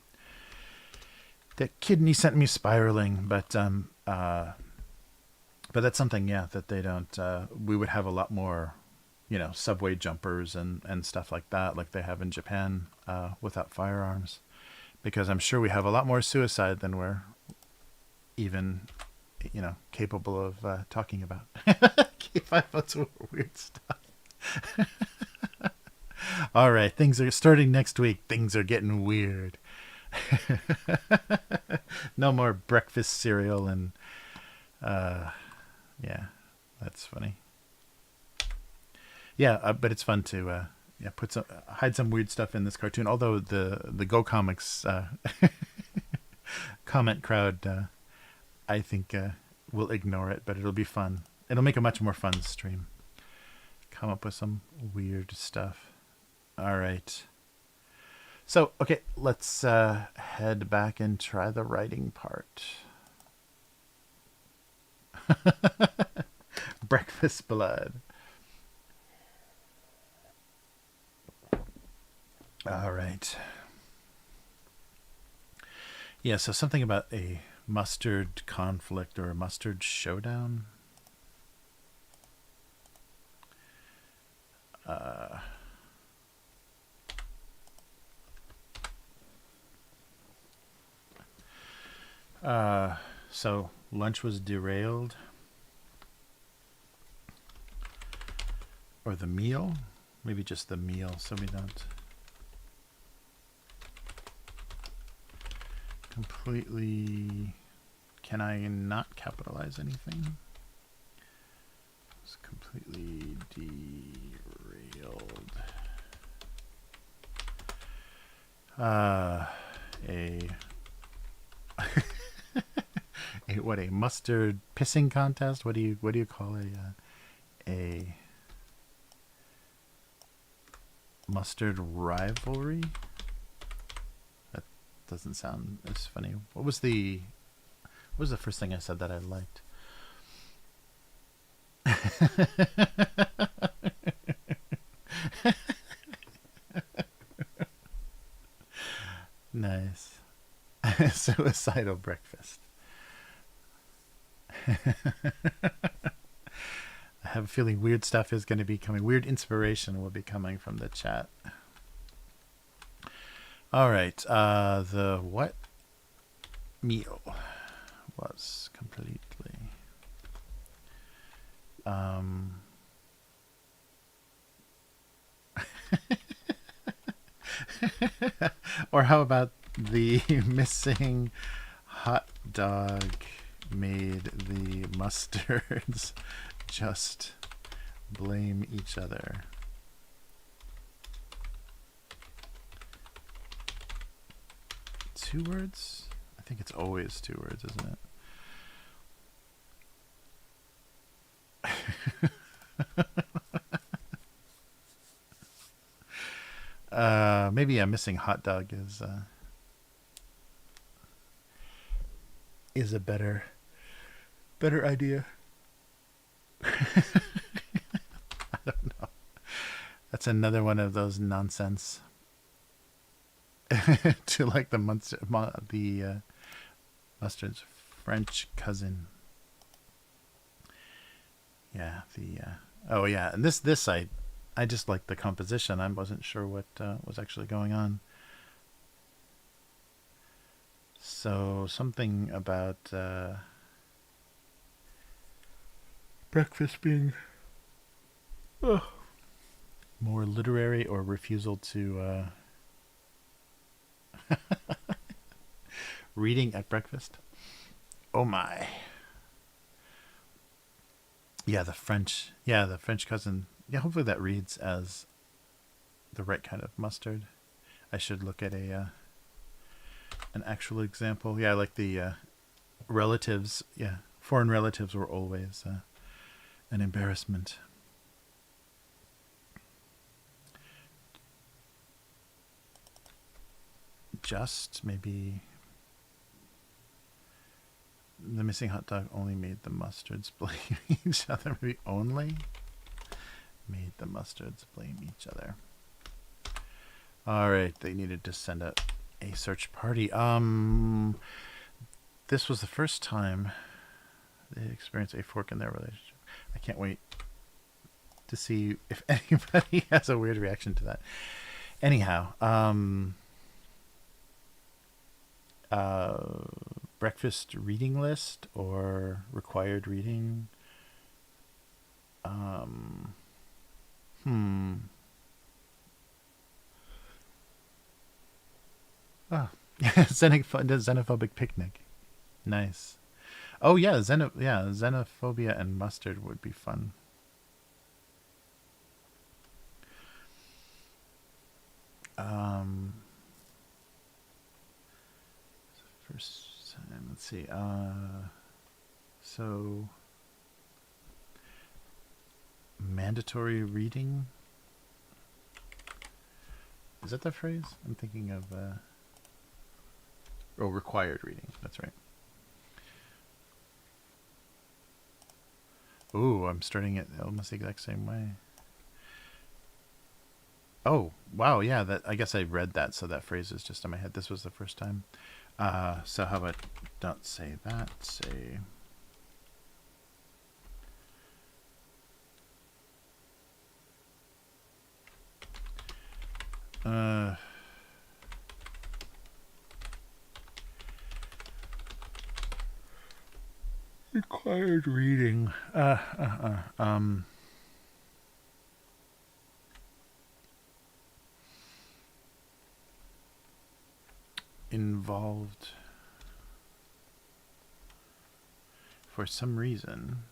sent me spiraling. But that's something, that they don't. We would have a lot more, subway jumpers and stuff like that, like they have in Japan, without firearms, because I'm sure we have a lot more suicide than we're even, capable of talking about. That's weird stuff. All right, things are starting next week. Things are getting weird. No more breakfast cereal and that's funny. But it's fun to hide some weird stuff in this cartoon. Although the Go Comics comment crowd, I think will ignore it, but it'll be fun. It'll make a much more fun stream. Come up with some weird stuff. All right. So, okay, let's head back and try the writing part. Breakfast blood. All right. Yeah, so something about a mustard conflict or a mustard showdown. So lunch was derailed, or the meal, maybe just the meal, so we don't completely. Can I not capitalize anything? It's completely derailed. A mustard pissing contest? What do you call a mustard rivalry? That doesn't sound as funny. What was the first thing I said that I liked? Nice. Suicidal breakfast. have a feeling weird stuff is going to be coming. Weird inspiration will be coming from the chat. All right. The what meal was completely... Or how about the missing hot dog made the mustards just blame each other? Two words? I think it's always two words, isn't it? Maybe a missing hot dog is a better idea. I don't know. That's another one of those nonsense. To like the mustard's French cousin. Yeah, oh yeah, and this I just liked the composition. I wasn't sure what was actually going on. So something about breakfast being more literary, or refusal to reading at breakfast. Oh my. Yeah, the French cousin. Yeah, hopefully that reads as the right kind of mustard. I should look at an actual example. Yeah, like the relatives. Yeah, foreign relatives were always an embarrassment. Just maybe the missing hot dog only made the mustards blame each other. Maybe only made the mustards blame each other. All right, they needed to send out a search party. This was the first time they experienced a fork in their relationship. I can't wait to see if anybody has a weird reaction to that. Anyhow, breakfast reading list or required reading. Xenophobic picnic. Nice. Oh yeah, xenophobia and mustard would be fun. First time, let's see. So mandatory reading. Is that the phrase? I'm thinking of required reading. That's right. Ooh, I'm starting it almost the exact same way. Oh, wow, yeah, that I guess I read that, so that phrase is just in my head. This was the first time. So how about don't say that, say required reading. Involved for some reason.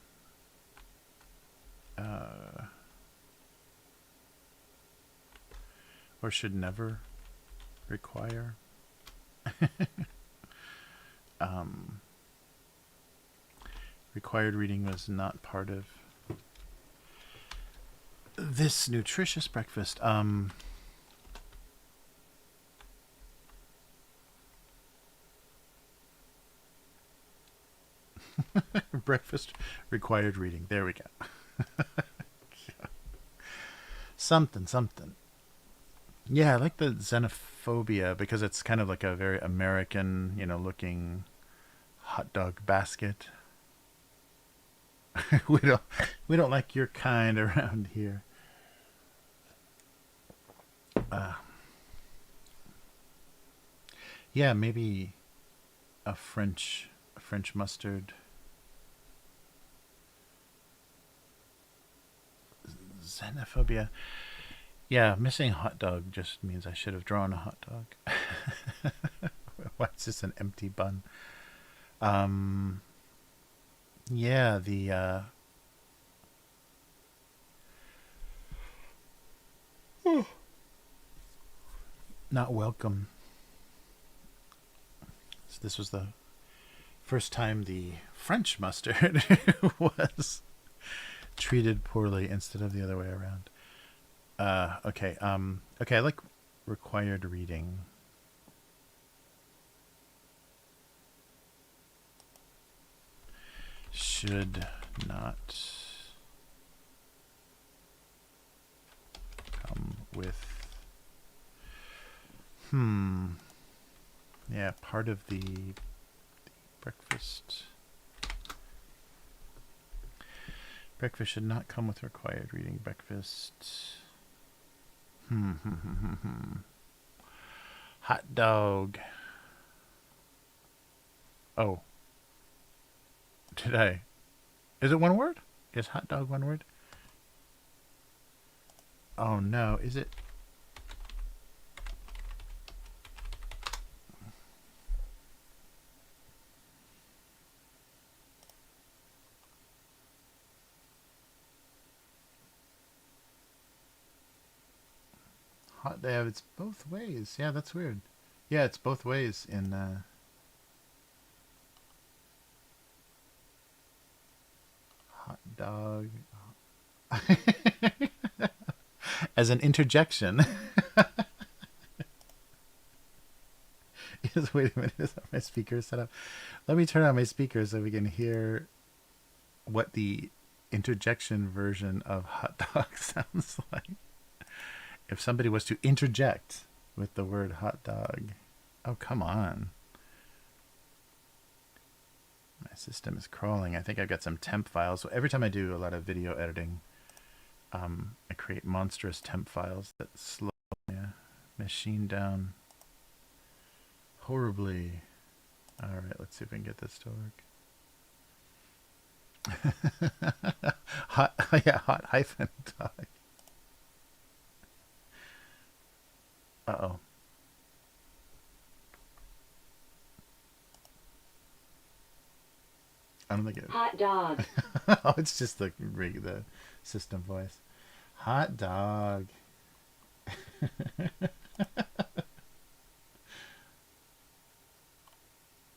Or should never require. Required reading was not part of this nutritious breakfast. Breakfast required reading. There we go. Something. Yeah, I like the xenophobia because it's kind of like a very American, looking hot dog basket. we don't we don't like your kind around here. Uh, yeah, maybe a French mustard. Xenophobia. Yeah, missing hot dog just means I should have drawn a hot dog. Why is this an empty bun? Um, yeah, the not welcome. So this was the first time the French mustard was treated poorly instead of the other way around. Okay. Okay. I like required reading. Should not come with. Yeah, part of the breakfast. Breakfast should not come with required reading. Breakfast. Hot dog. Oh. Did I? Is it one word? Is hot dog one word? Oh no, is it? Hot. Yeah, it's both ways. Yeah, that's weird. Yeah, it's both ways in hot dog as an interjection. Yes, wait a minute. Is my speaker set up? Let me turn on my speaker so we can hear what the interjection version of hot dog sounds like. If somebody was to interject with the word hot dog. Oh, come on. My system is crawling. I think I've got some temp files. So every time I do a lot of video editing, I create monstrous temp files that slow my machine down horribly. All right, let's see if we can get this to work. Hot, yeah, hot hyphen dog. Uh-oh. I don't think it. Hot dog. Oh, it's just the system voice. Hot dog.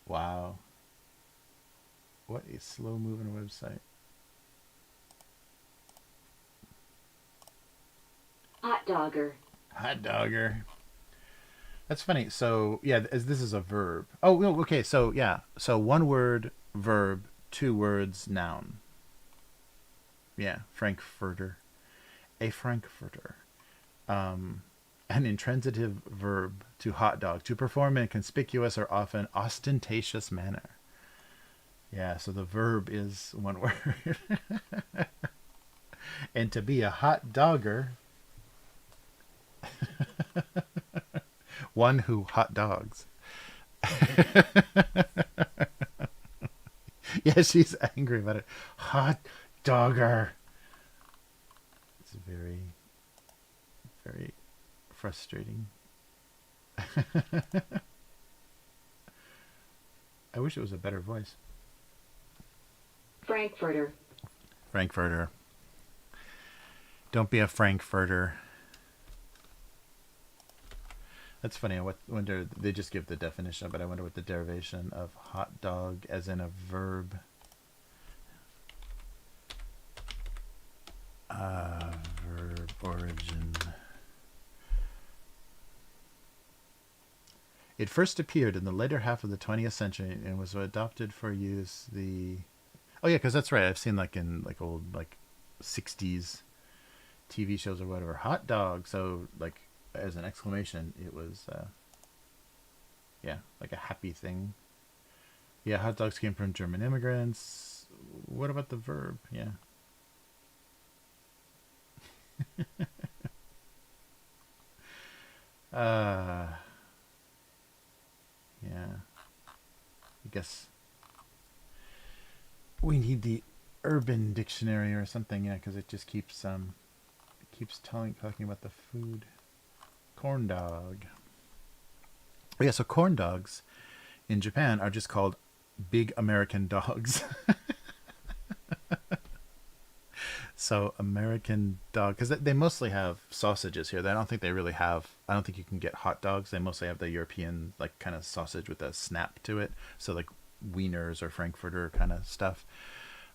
Wow. What a slow moving website. Hot dogger. Hot dogger. That's funny. So yeah, as this is a verb. Oh, no, okay. So yeah. So one word verb, two words noun. Yeah, Frankfurter. A Frankfurter. An intransitive verb to hot dog, to perform in a conspicuous or often ostentatious manner. Yeah, so the verb is one word. And to be a hot dogger, one who hot dogs. Yeah, she's angry about it. Hot dogger. It's very, very frustrating. I wish it was a better voice. Frankfurter. Frankfurter. Don't be a Frankfurter. That's funny. I wonder, they just give the definition, but I wonder what the derivation of hot dog as in a verb. Verb origin. It first appeared in the later half of the 20th century and was adopted for use the... Oh yeah, because that's right. I've seen like in like old like 60s TV shows or whatever. Hot dog. So like as an exclamation, it was yeah, like a happy thing. Yeah, hot dogs came from German immigrants. what about the verb? Yeah. Uh, yeah. I guess we need the urban dictionary or something, yeah, because it just keeps talking about the food. Corn dog. Oh, yeah, so corn dogs in Japan are just called big American dogs. So American dog, because they mostly have sausages here. I don't think they really have. I don't think you can get hot dogs. They mostly have the European like kind of sausage with a snap to it. So like wieners or Frankfurter kind of stuff.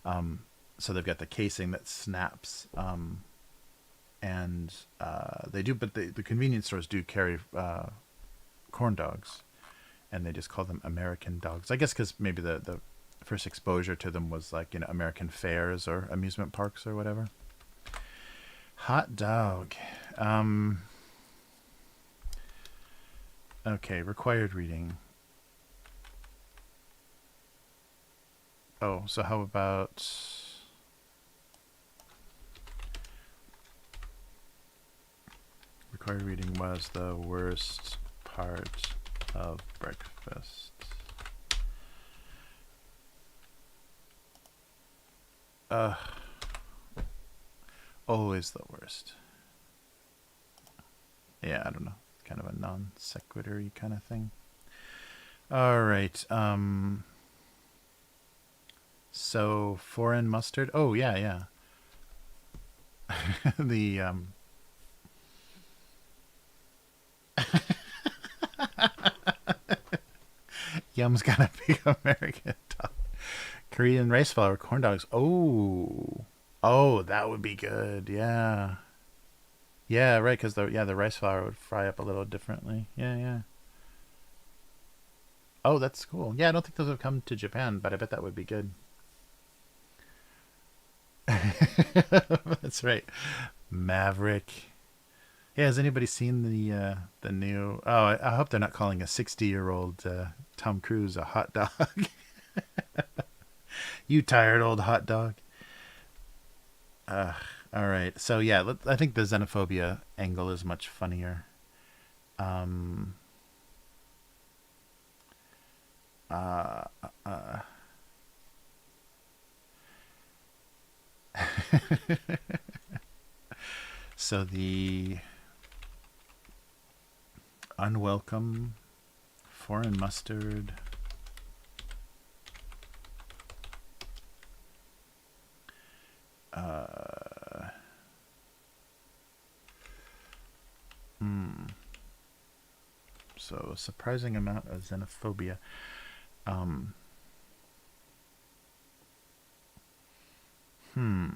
So they've got the casing that snaps, and they do. But the convenience stores do carry corn dogs, and they just call them American dogs. I guess because maybe the first exposure to them was like American fairs or amusement parks or whatever. Hot dog. Okay, required reading. Oh, so how about required reading was the worst part of breakfast. Always the worst. Yeah, I don't know. Kind of a non sequitur-y kind of thing. All right. So foreign mustard. Oh yeah. The Yum's got a big American dog. Korean rice flour corn dogs. Oh, that would be good. Yeah. Yeah, right. Because the rice flour would fry up a little differently. Yeah. Oh, that's cool. Yeah, I don't think those have come to Japan, but I bet that would be good. That's right. Maverick. Yeah, has anybody seen the new? Oh, I hope they're not calling a 60-year-old Tom Cruise a hot dog. You tired old hot dog. All right. So yeah, I think the xenophobia angle is much funnier. Um. Uh. uh. So the unwelcome foreign mustard. So a surprising amount of xenophobia. Um, hmm.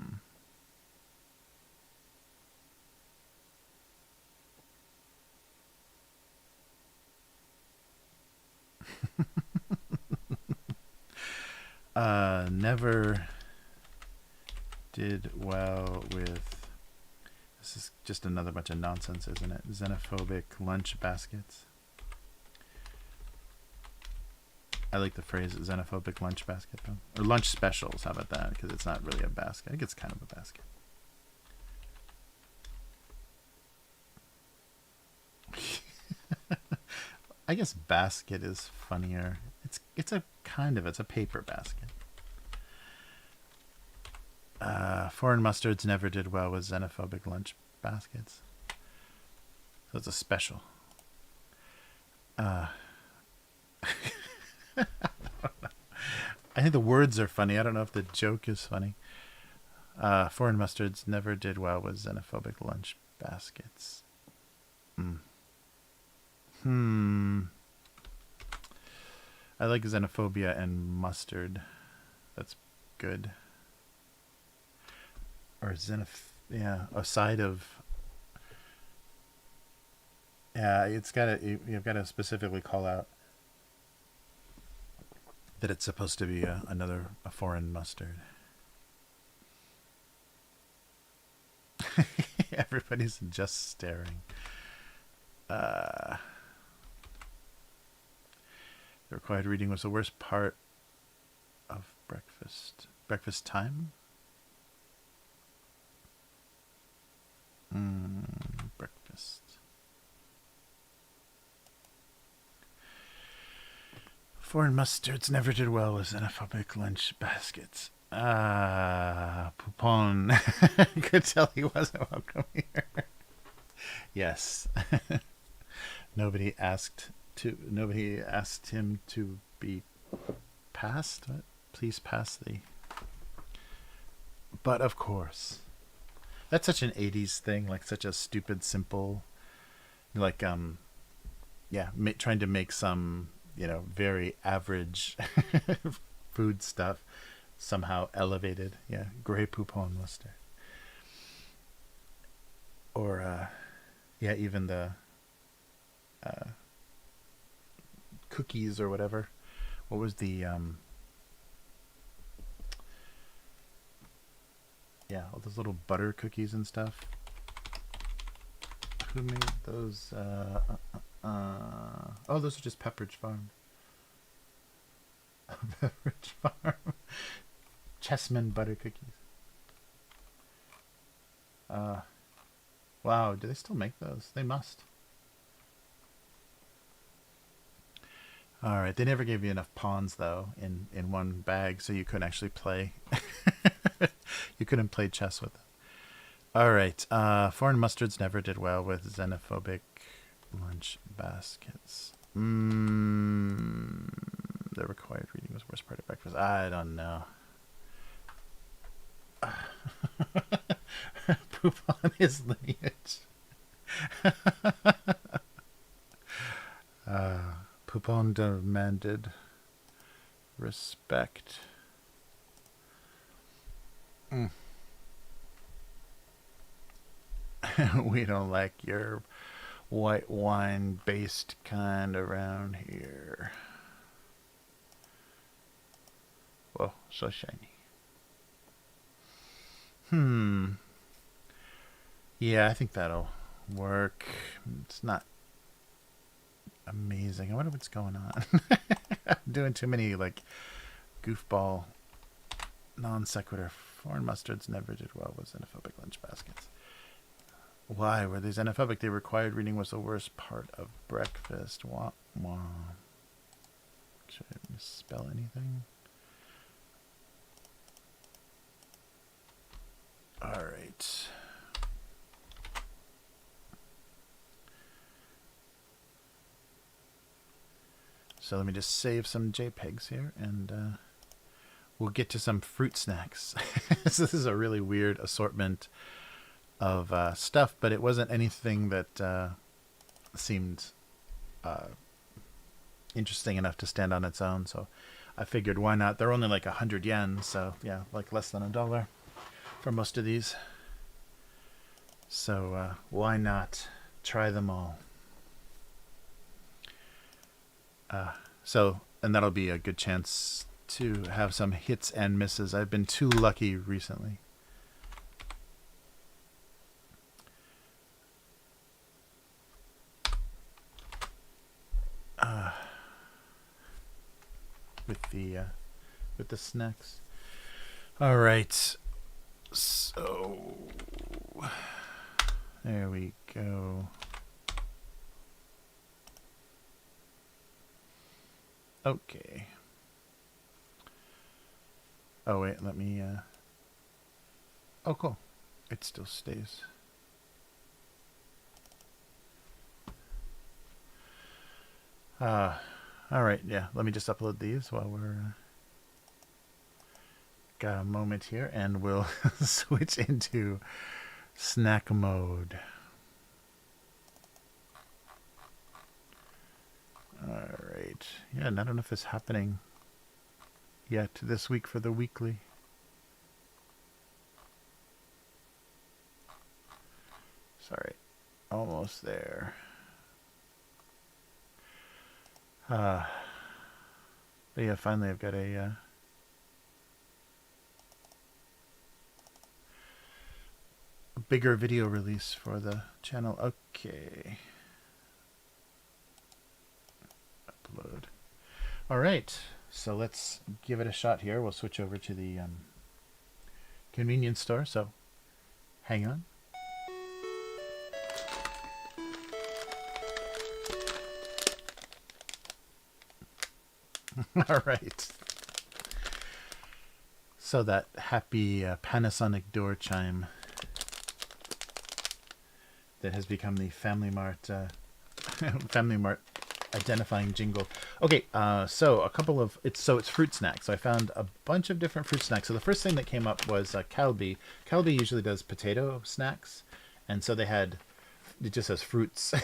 Never did well with. This is just another bunch of nonsense, isn't it? Xenophobic lunch baskets. I like the phrase xenophobic lunch basket, though. Or lunch specials, how about that? Because it's not really a basket. I think it's kind of a basket. I guess basket is funnier. It's a paper basket. Foreign mustards never did well with xenophobic lunch baskets. So it's a special. I think the words are funny. I don't know if the joke is funny. Foreign mustards never did well with xenophobic lunch baskets. I like xenophobia and mustard. That's good. Or yeah, a side of. Yeah, you've got to specifically call out that it's supposed to be a foreign mustard. Everybody's just staring. The required reading was the worst part of breakfast. Breakfast time? Breakfast. Foreign mustards never did well with xenophobic lunch baskets. Poupon could tell he wasn't welcome here. Yes. Nobody asked him to be passed. What? Please pass the. But of course. That's such an 80s thing, like such a stupid, simple, like, trying to make some, very average food stuff somehow elevated. Yeah, Grey Poupon mustard. Or, even the cookies or whatever. What was the, all those little butter cookies and stuff. Who made those? Those are just Pepperidge Farm. Pepperidge Farm. Chessman butter cookies. Wow, do they still make those? They must. Alright, they never gave you enough pawns, though, in one bag, so you couldn't actually play. You couldn't play chess with them. Alright, foreign mustards never did well with xenophobic lunch baskets. The required reading was worst part of breakfast. I don't know. Poop on his lineage. Poupon demanded respect. We don't like your white wine based kind around here. Whoa, so shiny. Yeah, I think that'll work. It's not amazing. I wonder what's going on. I'm doing too many, like, goofball non sequitur. Foreign mustards never did well with xenophobic lunch baskets. Why were they xenophobic? The required reading was the worst part of breakfast. Wah, wah. Should I misspell anything? Alright. So let me just save some JPEGs here, and we'll get to some fruit snacks. So this is a really weird assortment of stuff, but it wasn't anything that seemed interesting enough to stand on its own. So I figured, why not? They're only like 100 yen, so yeah, like less than $1 for most of these. So why not try them all? And that'll be a good chance to have some hits and misses. I've been too lucky recently. With the snacks. All right. So there we go. Okay. Oh wait, let me oh cool. It still stays. All right, yeah, let me just upload these while we're got a moment here, and we'll switch into snack mode. Alright. Yeah, and I don't know if it's happening yet this week for the weekly. Sorry. Almost there. But yeah, finally I've got a bigger video release for the channel. Okay. Upload. All right, so let's give it a shot here. We'll switch over to the convenience store, so hang on. All right. So that happy Panasonic door chime that has become the Family Mart Family Mart identifying jingle. Okay, so a couple of it's fruit snacks. So I found a bunch of different fruit snacks. So the first thing that came up was Calbee. Calbee usually does potato snacks, and so it just says fruits.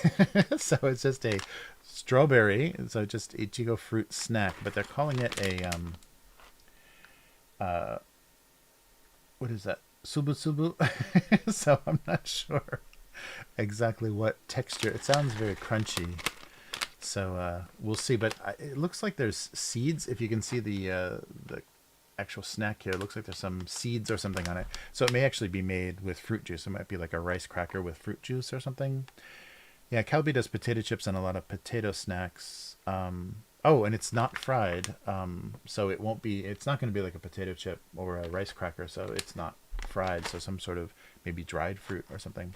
So it's just a strawberry. So just Ichigo fruit snack, but they're calling it a what is that? Subu subu. So I'm not sure exactly what texture. It sounds very crunchy. So we'll see, but it looks like there's seeds. If you can see the actual snack here, it looks like there's some seeds or something on it. So it may actually be made with fruit juice. It might be like a rice cracker with fruit juice or something. Yeah, Calbee does potato chips and a lot of potato snacks. Oh, and it's not fried, so it won't be. It's not going to be like a potato chip or a rice cracker. So it's not fried. So some sort of maybe dried fruit or something.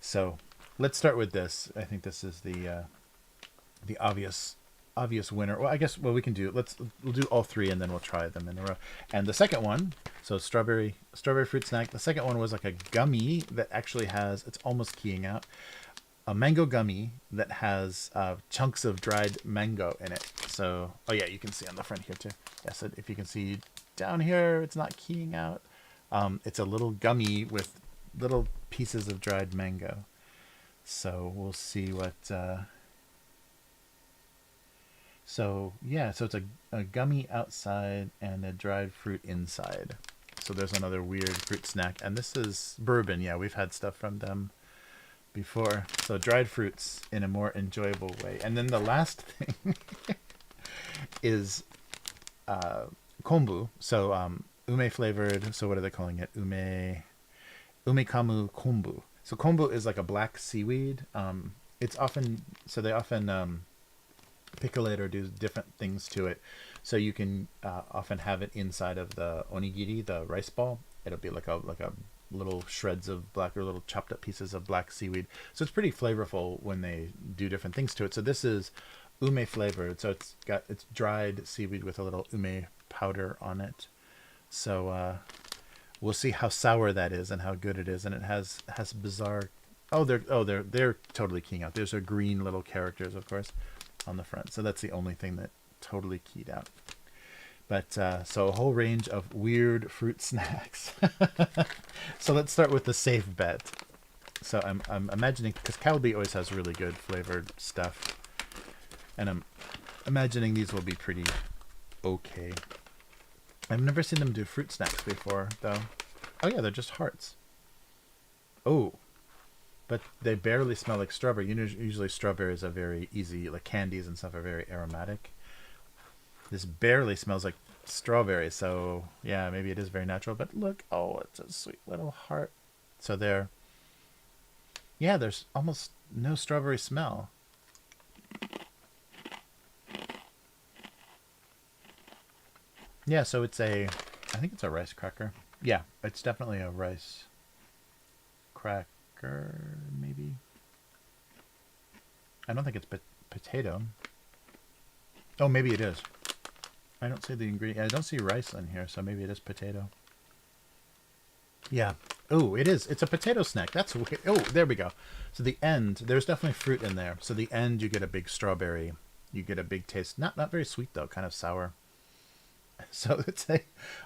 So let's start with this. I think this is the obvious winner. Well, I guess we can do. We'll do all three and then we'll try them in a row. And the second one, so strawberry fruit snack. The second one was like a gummy that actually has. It's almost keying out. A mango gummy that has chunks of dried mango in it. So, oh yeah, you can see on the front here too. Yeah, so if you can see down here, it's not keying out. It's a little gummy with little pieces of dried mango. So we'll see what. So yeah, so it's a gummy outside and a dried fruit inside. So there's another weird fruit snack, and this is bourbon. Yeah, we've had stuff from them before. So dried fruits in a more enjoyable way. And then the last thing is kombu. So ume flavored. So what are they calling it? Umekamu kombu. So kombu is like a black seaweed. It's often they often pickle it or do different things to it. So you can often have it inside of the onigiri, the rice ball. It'll be like a little shreds of black or little chopped up pieces of black seaweed. So it's pretty flavorful when they do different things to it. So this is ume flavored. So it's dried seaweed with a little ume powder on it. So we'll see how sour that is and how good it is. And it has bizarre. They're totally keying out. There's a green little characters, of course, on the front. So that's the only thing that totally keyed out. But so a whole range of weird fruit snacks. So let's start with the safe bet. So I'm imagining, because Calbee always has really good flavored stuff, and I'm imagining these will be pretty okay. I've never seen them do fruit snacks before, though. Oh yeah, they're just hearts. Oh, but they barely smell like strawberry. Usually strawberries are very easy, like candies and stuff are very aromatic. This barely smells like strawberry, so yeah, maybe it is very natural. But look, oh, it's a sweet little heart. So there's almost no strawberry smell. Yeah, so I think it's a rice cracker. Yeah, it's definitely a rice cracker, maybe. I don't think it's potato. Oh, maybe it is. I don't see the ingredient. I don't see rice in here, so maybe it is potato. Yeah. Oh, it is. It's a potato snack. That's weird. Oh, there we go. So the end, there's definitely fruit in there. So the end, you get a big strawberry. You get a big taste. Not very sweet though. Kind of sour. So it's a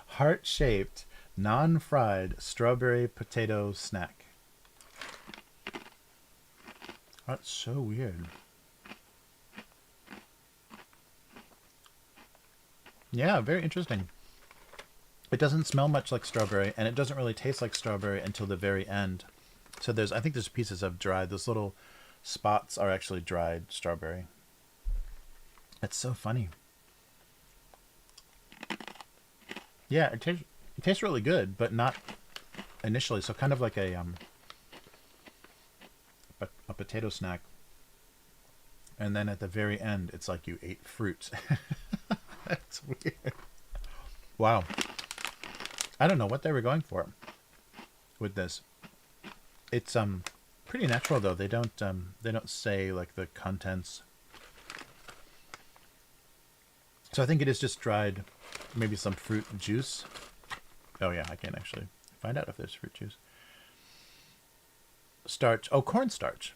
heart-shaped, non-fried strawberry potato snack. That's so weird. Yeah, very interesting. It doesn't smell much like strawberry, and it doesn't really taste like strawberry until the very end. So I think there's pieces of dried. Those little spots are actually dried strawberry. It's so funny. Yeah, it tastes really good, but not initially. So kind of like a potato snack. And then at the very end, it's like you ate fruit. That's weird. Wow. I don't know what they were going for with this. It's pretty natural though. They don't say like the contents. So I think it is just dried, maybe some fruit juice. Oh yeah, I can actually find out if there's fruit juice. Starch. Oh, cornstarch.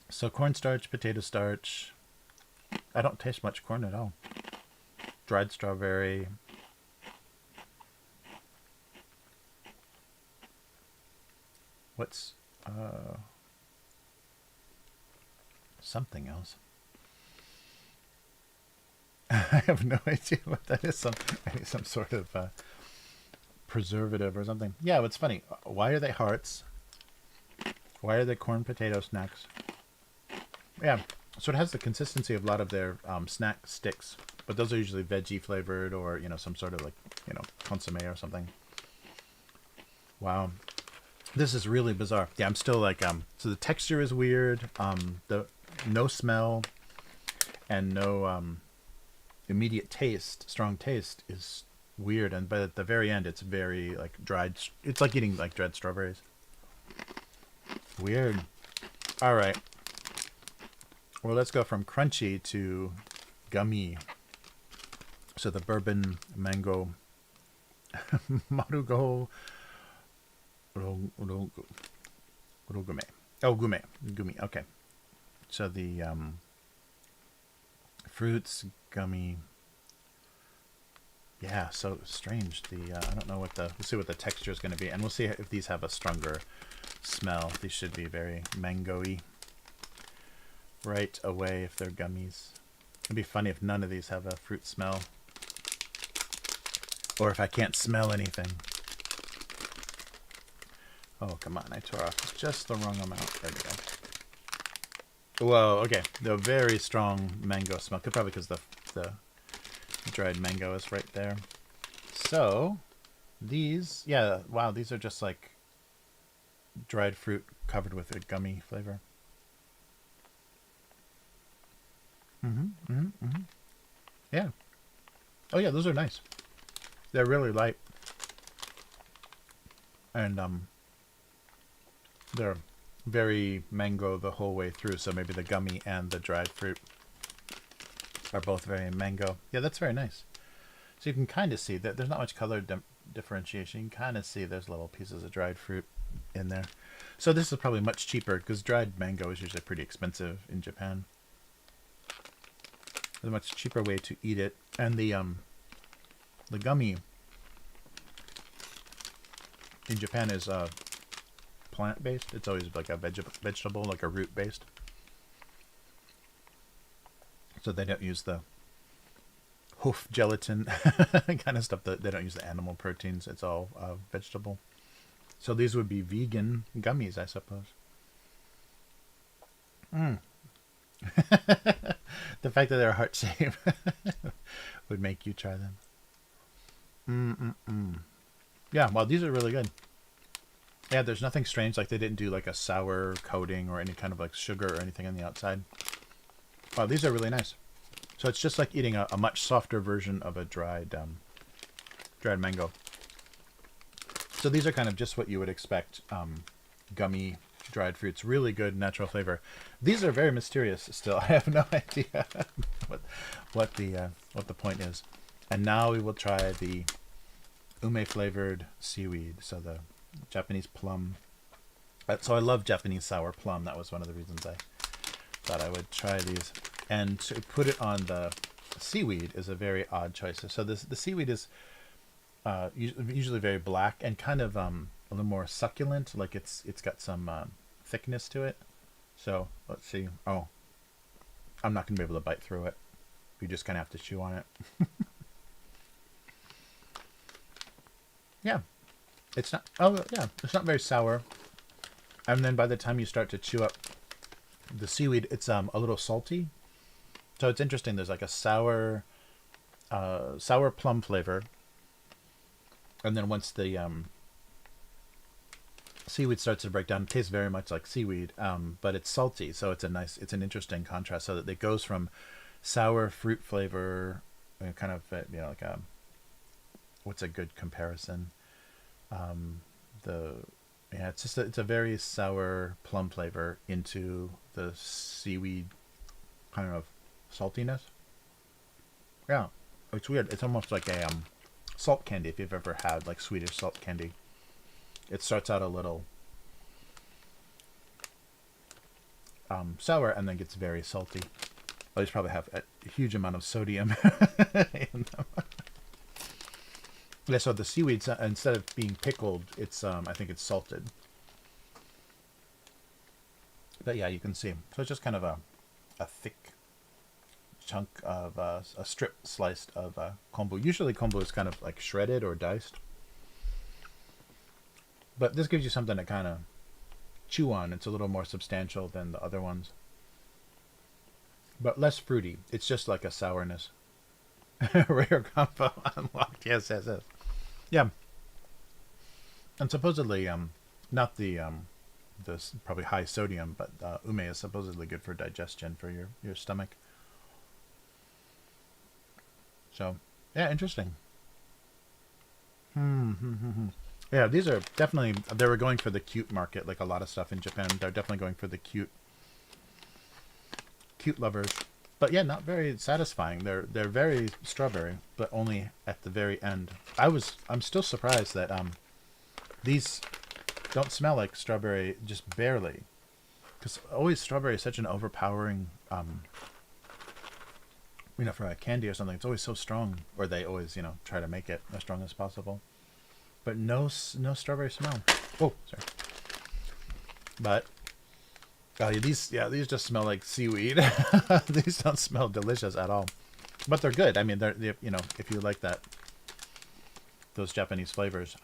So cornstarch, potato starch. I don't taste much corn at all. Dried strawberry. What's something else? I have no idea what that is. Some sort of preservative or something. Yeah, it's funny. Why are they hearts? Why are they corn potato snacks? Yeah, so it has the consistency of a lot of their snack sticks, but those are usually veggie flavored or some sort of like consomme or something. Wow, this is really bizarre. Yeah, I'm still like so the texture is weird. The no smell and no immediate taste, strong taste is weird, but at the very end it's very like dried. It's like eating like dried strawberries. Weird. All right. Well, let's go from crunchy to gummy. So the bourbon mango marugo rogume. Oh, gumi. Okay. So the fruits gummy. Yeah, so strange. The I don't know what the. We'll see what the texture is going to be, and we'll see if these have a stronger smell. These should be very mango-y right away if they're gummies. It'd be funny if none of these have a fruit smell, or if I can't smell anything. Oh, come on, I tore off just the wrong amount. There we go. Whoa, okay. The very strong mango smell. Probably because the dried mango is right there. So, these, yeah, wow, these are just like dried fruit covered with a gummy flavor. Yeah. Oh yeah, those are nice. They're really light. And they're very mango the whole way through, so maybe the gummy and the dried fruit are both very mango. Yeah, that's very nice. So you can kind of see that there's not much color differentiation. You can kind of see there's little pieces of dried fruit in there. So this is probably much cheaper because dried mango is usually pretty expensive in Japan. There's a much cheaper way to eat it, and the gummy in Japan is plant-based. It's always like a vegetable, like a root-based. So they don't use the hoof gelatin kind of stuff. They don't use the animal proteins. It's all vegetable. So these would be vegan gummies, I suppose. The fact that they're heart-shaped would make you try them. Yeah, well, these are really good. Yeah, there's nothing strange. Like they didn't do like a sour coating or any kind of like sugar or anything on the outside. Wow, these are really nice. So it's just like eating a much softer version of a dried mango. So these are kind of just what you would expect. Gummy dried fruits, really good natural flavor. These are very mysterious still. I have no idea what the point is. And now we will try the ume flavored seaweed. So the Japanese plum. So I love Japanese sour plum. That was one of the reasons I thought I would try these. And to put it on the seaweed is a very odd choice. So the seaweed is usually very black and kind of a little more succulent. Like it's got some thickness to it. So let's see. Oh, I'm not going to be able to bite through it. You just kind of have to chew on it. Yeah. It's not. Oh, yeah. It's not very sour. And then by the time you start to chew up the seaweed, it's a little salty. So it's interesting. There's like a sour plum flavor, and then once the seaweed starts to break down, it tastes very much like seaweed, but it's salty. So it's an interesting contrast. So that it goes from sour fruit flavor, kind of like a what's a good comparison? The Yeah, it's a very sour plum flavor into the seaweed kind of saltiness. Yeah, it's weird. It's almost like a salt candy. If you've ever had like Swedish salt candy, it starts out a little sour and then gets very salty. Oh, these probably have a huge amount of sodium in them. Yeah, so the seaweed, instead of being pickled, it's I think it's salted. But yeah, you can see. So it's just kind of a thick chunk of a strip sliced of kombu. Usually kombu is kind of like shredded or diced. But this gives you something to kind of chew on. It's a little more substantial than the other ones. But less fruity. It's just like a sourness. Rare combo unlocked. Yes, yes, yes. Yeah. And supposedly, not the probably high sodium, but ume is supposedly good for digestion for your stomach. So, yeah, interesting. Yeah, these are definitely, they were going for the cute market, like a lot of stuff in Japan. They're definitely going for the cute lovers. But yeah, not very satisfying. They're very strawberry, but only at the very end. I'm still surprised that these don't smell like strawberry, just barely. Because always strawberry is such an overpowering, for a candy or something. It's always so strong, or they always, try to make it as strong as possible. But no strawberry smell. Oh, sorry. But these just smell like seaweed. These don't smell delicious at all, but they're good. I mean, they're if you like those Japanese flavors,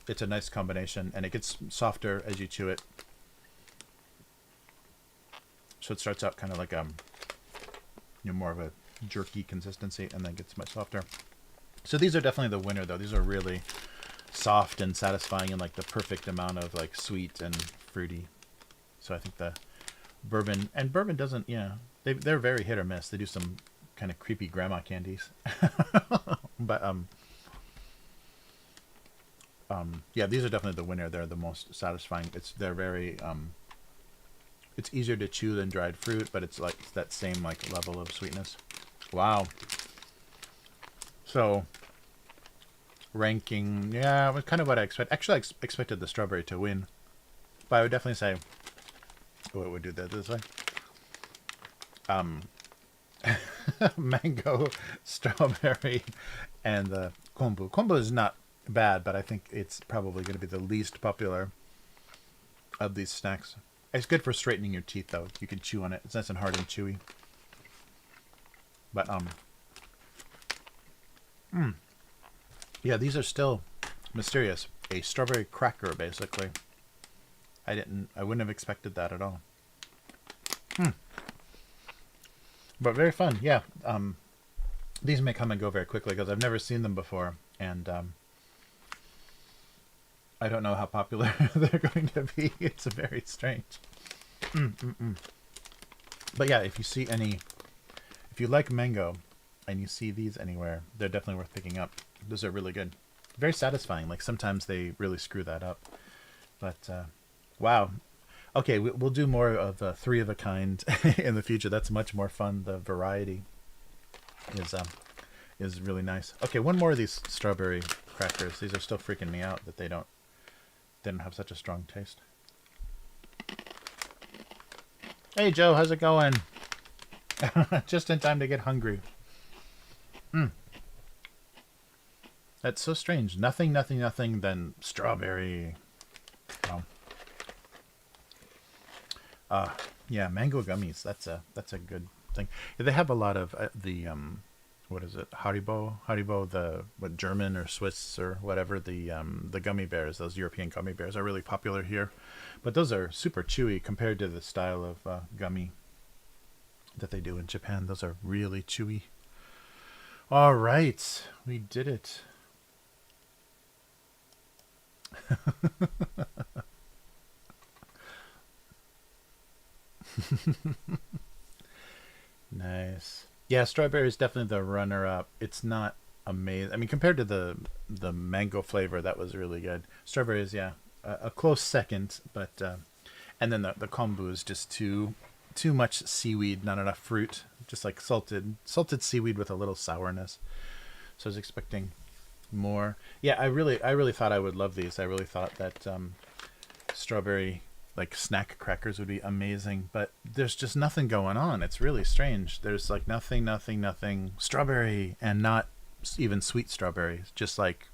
it's a nice combination, and it gets softer as you chew it. So it starts out kind of like more of a jerky consistency, and then gets much softer. So these are definitely the winner, though. These are really soft and satisfying, and like the perfect amount of like sweet and fruity. So I think the bourbon doesn't, they're very hit or miss. They do some kind of creepy grandma candies. But yeah, these are definitely the winner. They're the most satisfying. They're very it's easier to chew than dried fruit, but it's like that same like level of sweetness. Wow. So ranking, yeah, it was kind of what I expected. Actually, I expected the strawberry to win, but I would definitely say, what would do that this way? Mango, strawberry, and the kombu. Kombu is not bad, but I think it's probably going to be the least popular of these snacks. It's good for straightening your teeth, though. You can chew on it. It's nice and hard and chewy. But yeah, these are still mysterious. A strawberry cracker, basically. I wouldn't have expected that at all. But very fun, yeah. These may come and go very quickly because I've never seen them before, and I don't know how popular they're going to be. It's very strange. But yeah, if you like mango and you see these anywhere, they're definitely worth picking up. Those are really good. Very satisfying. Like sometimes they really screw that up. But wow. Okay, we'll do more of three of a kind in the future. That's much more fun. The variety is really nice. Okay, one more of these strawberry crackers. These are still freaking me out that they don't have such a strong taste. Hey Joe, how's it going? Just in time to get hungry. That's so strange. Nothing than strawberry. Well, yeah, mango gummies. That's a good thing. Yeah, they have a lot of the what is it? Haribo, the German or Swiss or whatever, the gummy bears. Those European gummy bears are really popular here, but those are super chewy compared to the style of gummy that they do in Japan. Those are really chewy. All right, we did it. Nice. Yeah, strawberry is definitely the runner-up. It's not amazing. I mean, compared to the mango flavor, that was really good. Strawberries, yeah, a close second, but and then the kombu is just too much seaweed, not enough fruit, just like salted seaweed with a little sourness. So I was expecting more. Yeah, I really thought I would love these. I really thought that strawberry like snack crackers would be amazing, but there's just nothing going on. It's really strange. There's like nothing strawberry, and not even sweet strawberries, just like,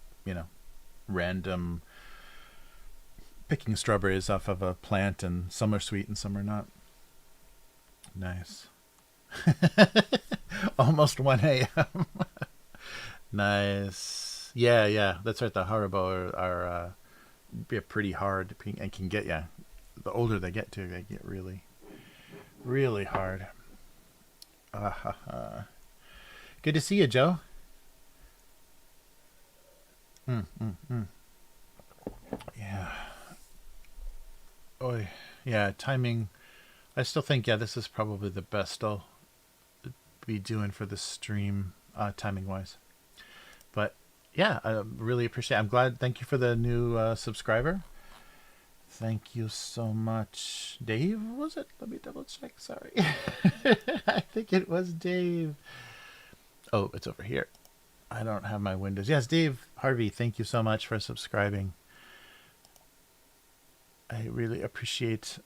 random picking strawberries off of a plant, and some are sweet and some are not. Nice. Almost 1 a.m. Nice. Yeah, that's right. The Haribo are pretty hard and can get, yeah, the older they get too, they get really, really hard. Good to see you, Joe. Yeah. Oh, yeah, timing. I still think, yeah, this is probably the best I'll be doing for the stream, timing wise. But yeah, I really appreciate it. I'm glad. Thank you for the new subscriber. Thank you so much. Dave, was it? Let me double check. Sorry. I think it was Dave. Oh, it's over here. I don't have my windows. Yes, Dave Harvey, thank you so much for subscribing. I really appreciate.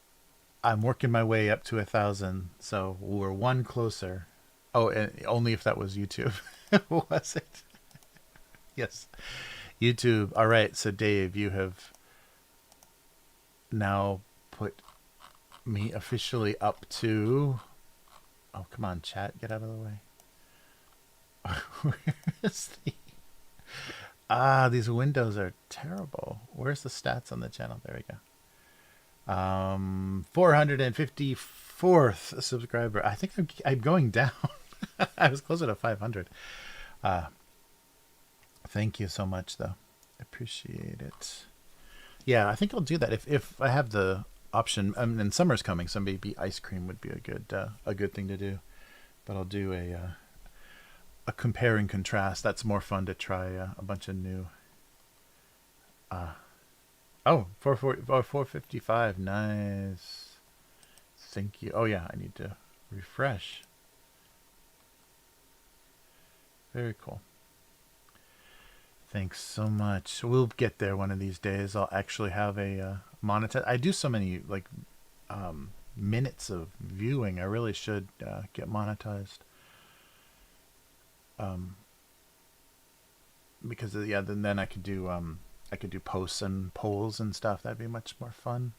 I'm working my way up to 1,000, so we're one closer. Oh, and only if that was YouTube. Was it? Yes. YouTube. All right, so Dave, you have now put me officially up to... Oh, come on, chat. Get out of the way. Where is the... these windows are terrible. Where's the stats on the channel? There we go. 454th subscriber. I think I'm going down. I was closer to 500. Thank you so much, though. Appreciate it. Yeah, I think I'll do that if I have the option. And summer's coming, so maybe ice cream would be a good thing to do. But I'll do a compare and contrast. That's more fun to try a bunch of new. 455. Nice. Thank you. Oh yeah, I need to refresh. Very cool. Thanks so much. We'll get there one of these days. I'll actually have a monetize. I do so many minutes of viewing. I really should get monetized. Because yeah, then I could do posts and polls and stuff. That'd be much more fun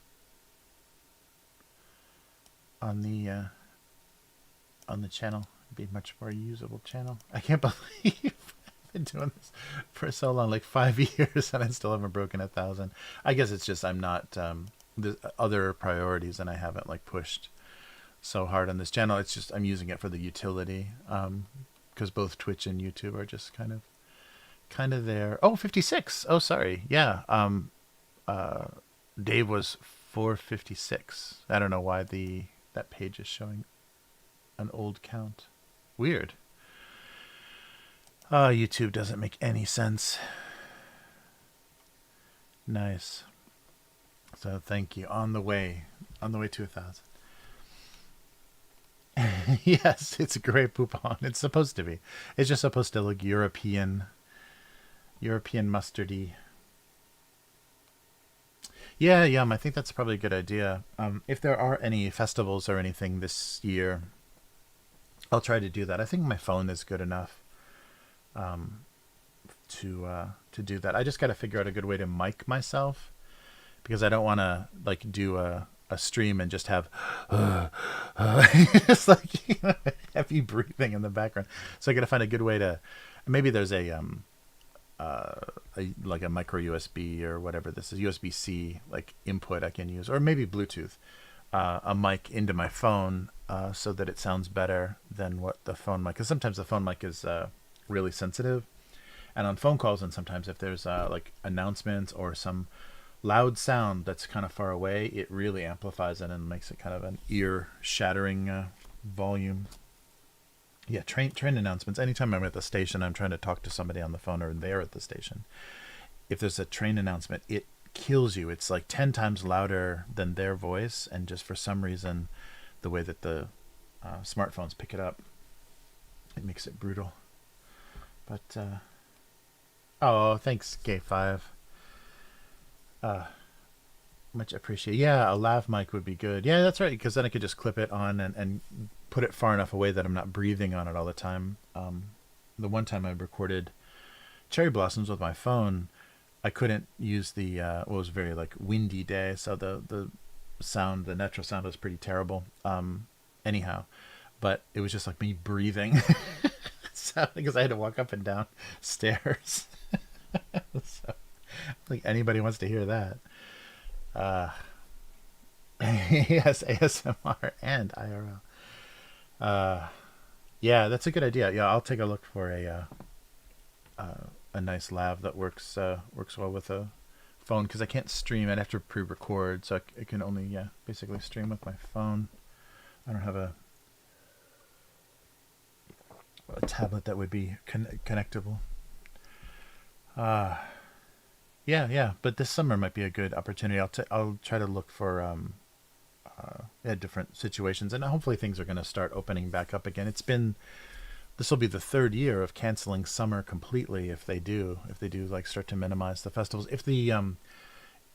on the channel. It'd be a much more usable channel. I can't believe been doing this for so long, like 5 years, and I still haven't broken 1,000. I guess it's just I'm not there's other priorities, and I haven't like pushed so hard on this channel. It's just I'm using it for the utility, because both Twitch and YouTube are just kind of there. Oh, 56. Oh, sorry. Yeah. Dave was 456. I don't know why that page is showing an old count. Weird. YouTube doesn't make any sense. Nice. So thank you. On the way to 1,000. Yes, it's a great poupon. It's supposed to be. It's just supposed to look European mustardy. Yeah, I think that's probably a good idea. If there are any festivals or anything this year, I'll try to do that. I think my phone is good enough to do that. I just got to figure out a good way to mic myself, because I don't want to like do a stream and just have it's like heavy breathing in the background. So I got to find a good way to. Maybe there's a like a micro USB or whatever this is, USB-C like input I can use, or maybe Bluetooth, a mic into my phone, so that it sounds better than what the phone mic. Because sometimes the phone mic is really sensitive, and on phone calls, and sometimes if there's like announcements or some loud sound that's kind of far away, it really amplifies it and makes it kind of an ear shattering volume. Yeah, train announcements. Anytime I'm at the station, I'm trying to talk to somebody on the phone, or they're at the station. If there's a train announcement, it kills you. It's like 10 times louder than their voice, and just for some reason, the way that the smartphones pick it up, it makes it brutal. But oh, thanks, Gay5. Much appreciated. Yeah, a lav mic would be good. Yeah, that's right, because then I could just clip it on and put it far enough away that I'm not breathing on it all the time. The one time I recorded cherry blossoms with my phone, I couldn't use the well, it was a very like windy day, so the sound, the natural sound was pretty terrible. Anyhow, but it was just like me breathing, so because I had to walk up and down stairs. So, like anybody wants to hear that. Yes, ASMR and IRL. Yeah, that's a good idea. Yeah, I'll take a look for a nice lav that works well with a phone, because I can't stream. I'd have to pre-record, so I can only basically stream with my phone. I don't have a tablet that would be connectable. Yeah, but this summer might be a good opportunity. I'll try to look for different situations, and hopefully things are going to start opening back up again. This will be the third year of canceling summer completely if they do like start to minimize the festivals. If the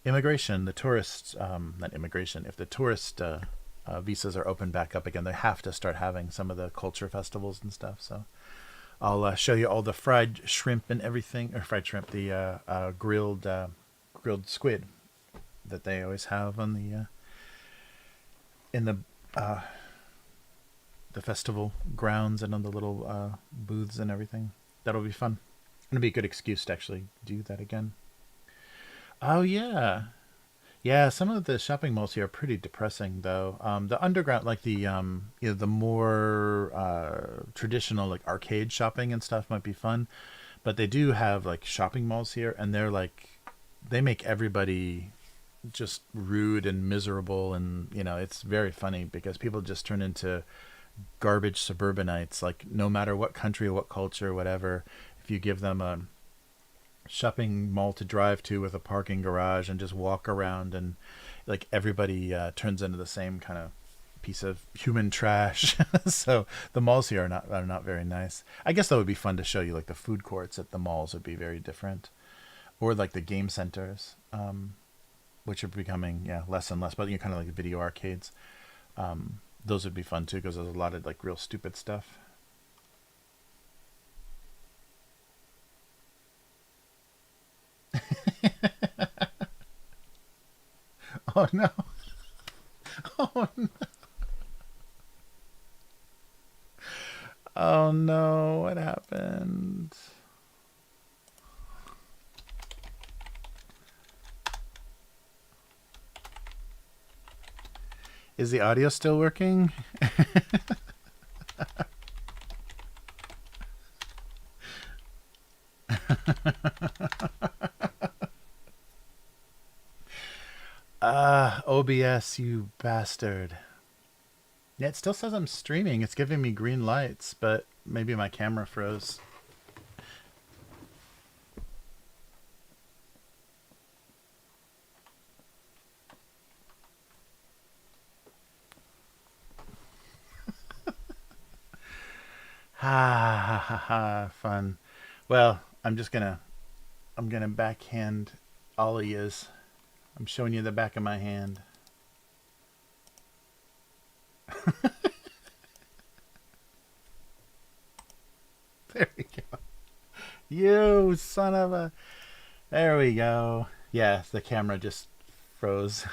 immigration, the tourist, not immigration, if the tourist visas are open back up again, they have to start having some of the culture festivals and stuff. So I'll show you all the fried shrimp and everything, or fried shrimp, the grilled squid that they always have on the in the festival grounds and on the little booths and everything. That'll be fun. It'll be a good excuse to actually do that again. Oh yeah, yeah. Some of the shopping malls here are pretty depressing, though. The underground, like the the more traditional like arcade shopping and stuff, might be fun, but they do have like shopping malls here, and they make everybody just rude and miserable, and it's very funny because people just turn into garbage suburbanites. Like no matter what country, what culture, whatever, if you give them a shopping mall to drive to with a parking garage and just walk around, and like everybody turns into the same kind of piece of human trash. So the malls here are not very nice. I guess that would be fun to show you. Like the food courts at the malls would be very different, or like the game centers, which are becoming less and less, but kind of like video arcades. Those would be fun too, because there's a lot of like real stupid stuff. Oh no. Oh no. Oh no, what happened? Is the audio still working? OBS, you bastard. Yeah, it still says I'm streaming. It's giving me green lights, but maybe my camera froze. Ha ha ha ha, fun. Well, I'm gonna backhand all of yous. I'm showing you the back of my hand. There we go. You son of a... There we go. Yeah, the camera just froze.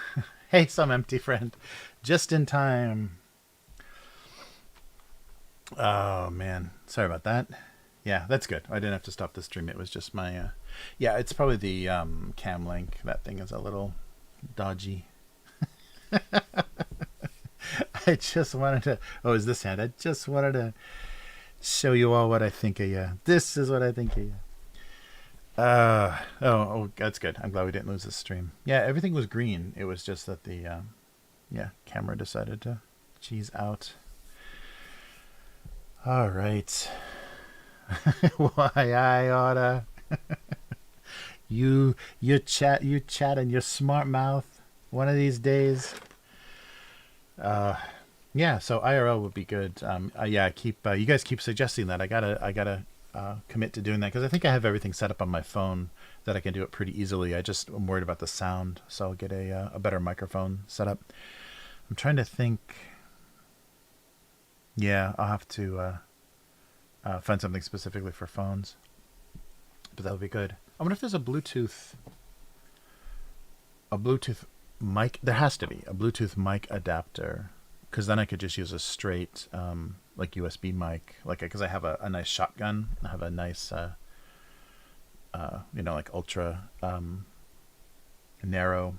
Hey, some empty friend. Just in time. Oh, man. Sorry about that. Yeah, that's good. I didn't have to stop the stream. It was just my... yeah, it's probably the cam link. That thing is a little dodgy. I just wanted to... Oh, is this hand? I just wanted to show you all what I think of you. This is what I think of you. Oh, that's good. I'm glad we didn't lose the stream. Yeah, everything was green. It was just that the camera decided to cheese out. All right. Why I oughta you chat in your smart mouth one of these days. Uh, yeah. So IRL would be good. Yeah. Keep you guys keep suggesting that. I gotta commit to doing that because I think I have everything set up on my phone that I can do it pretty easily. I just am worried about the sound, so I'll get a better microphone set up. I'm trying to think. Yeah, I'll have to find something specifically for phones, but that would be good. I wonder if there's a Bluetooth mic. There has to be a Bluetooth mic adapter, because then I could just use a straight like USB mic, like because I have a nice shotgun. I have a nice like ultra narrow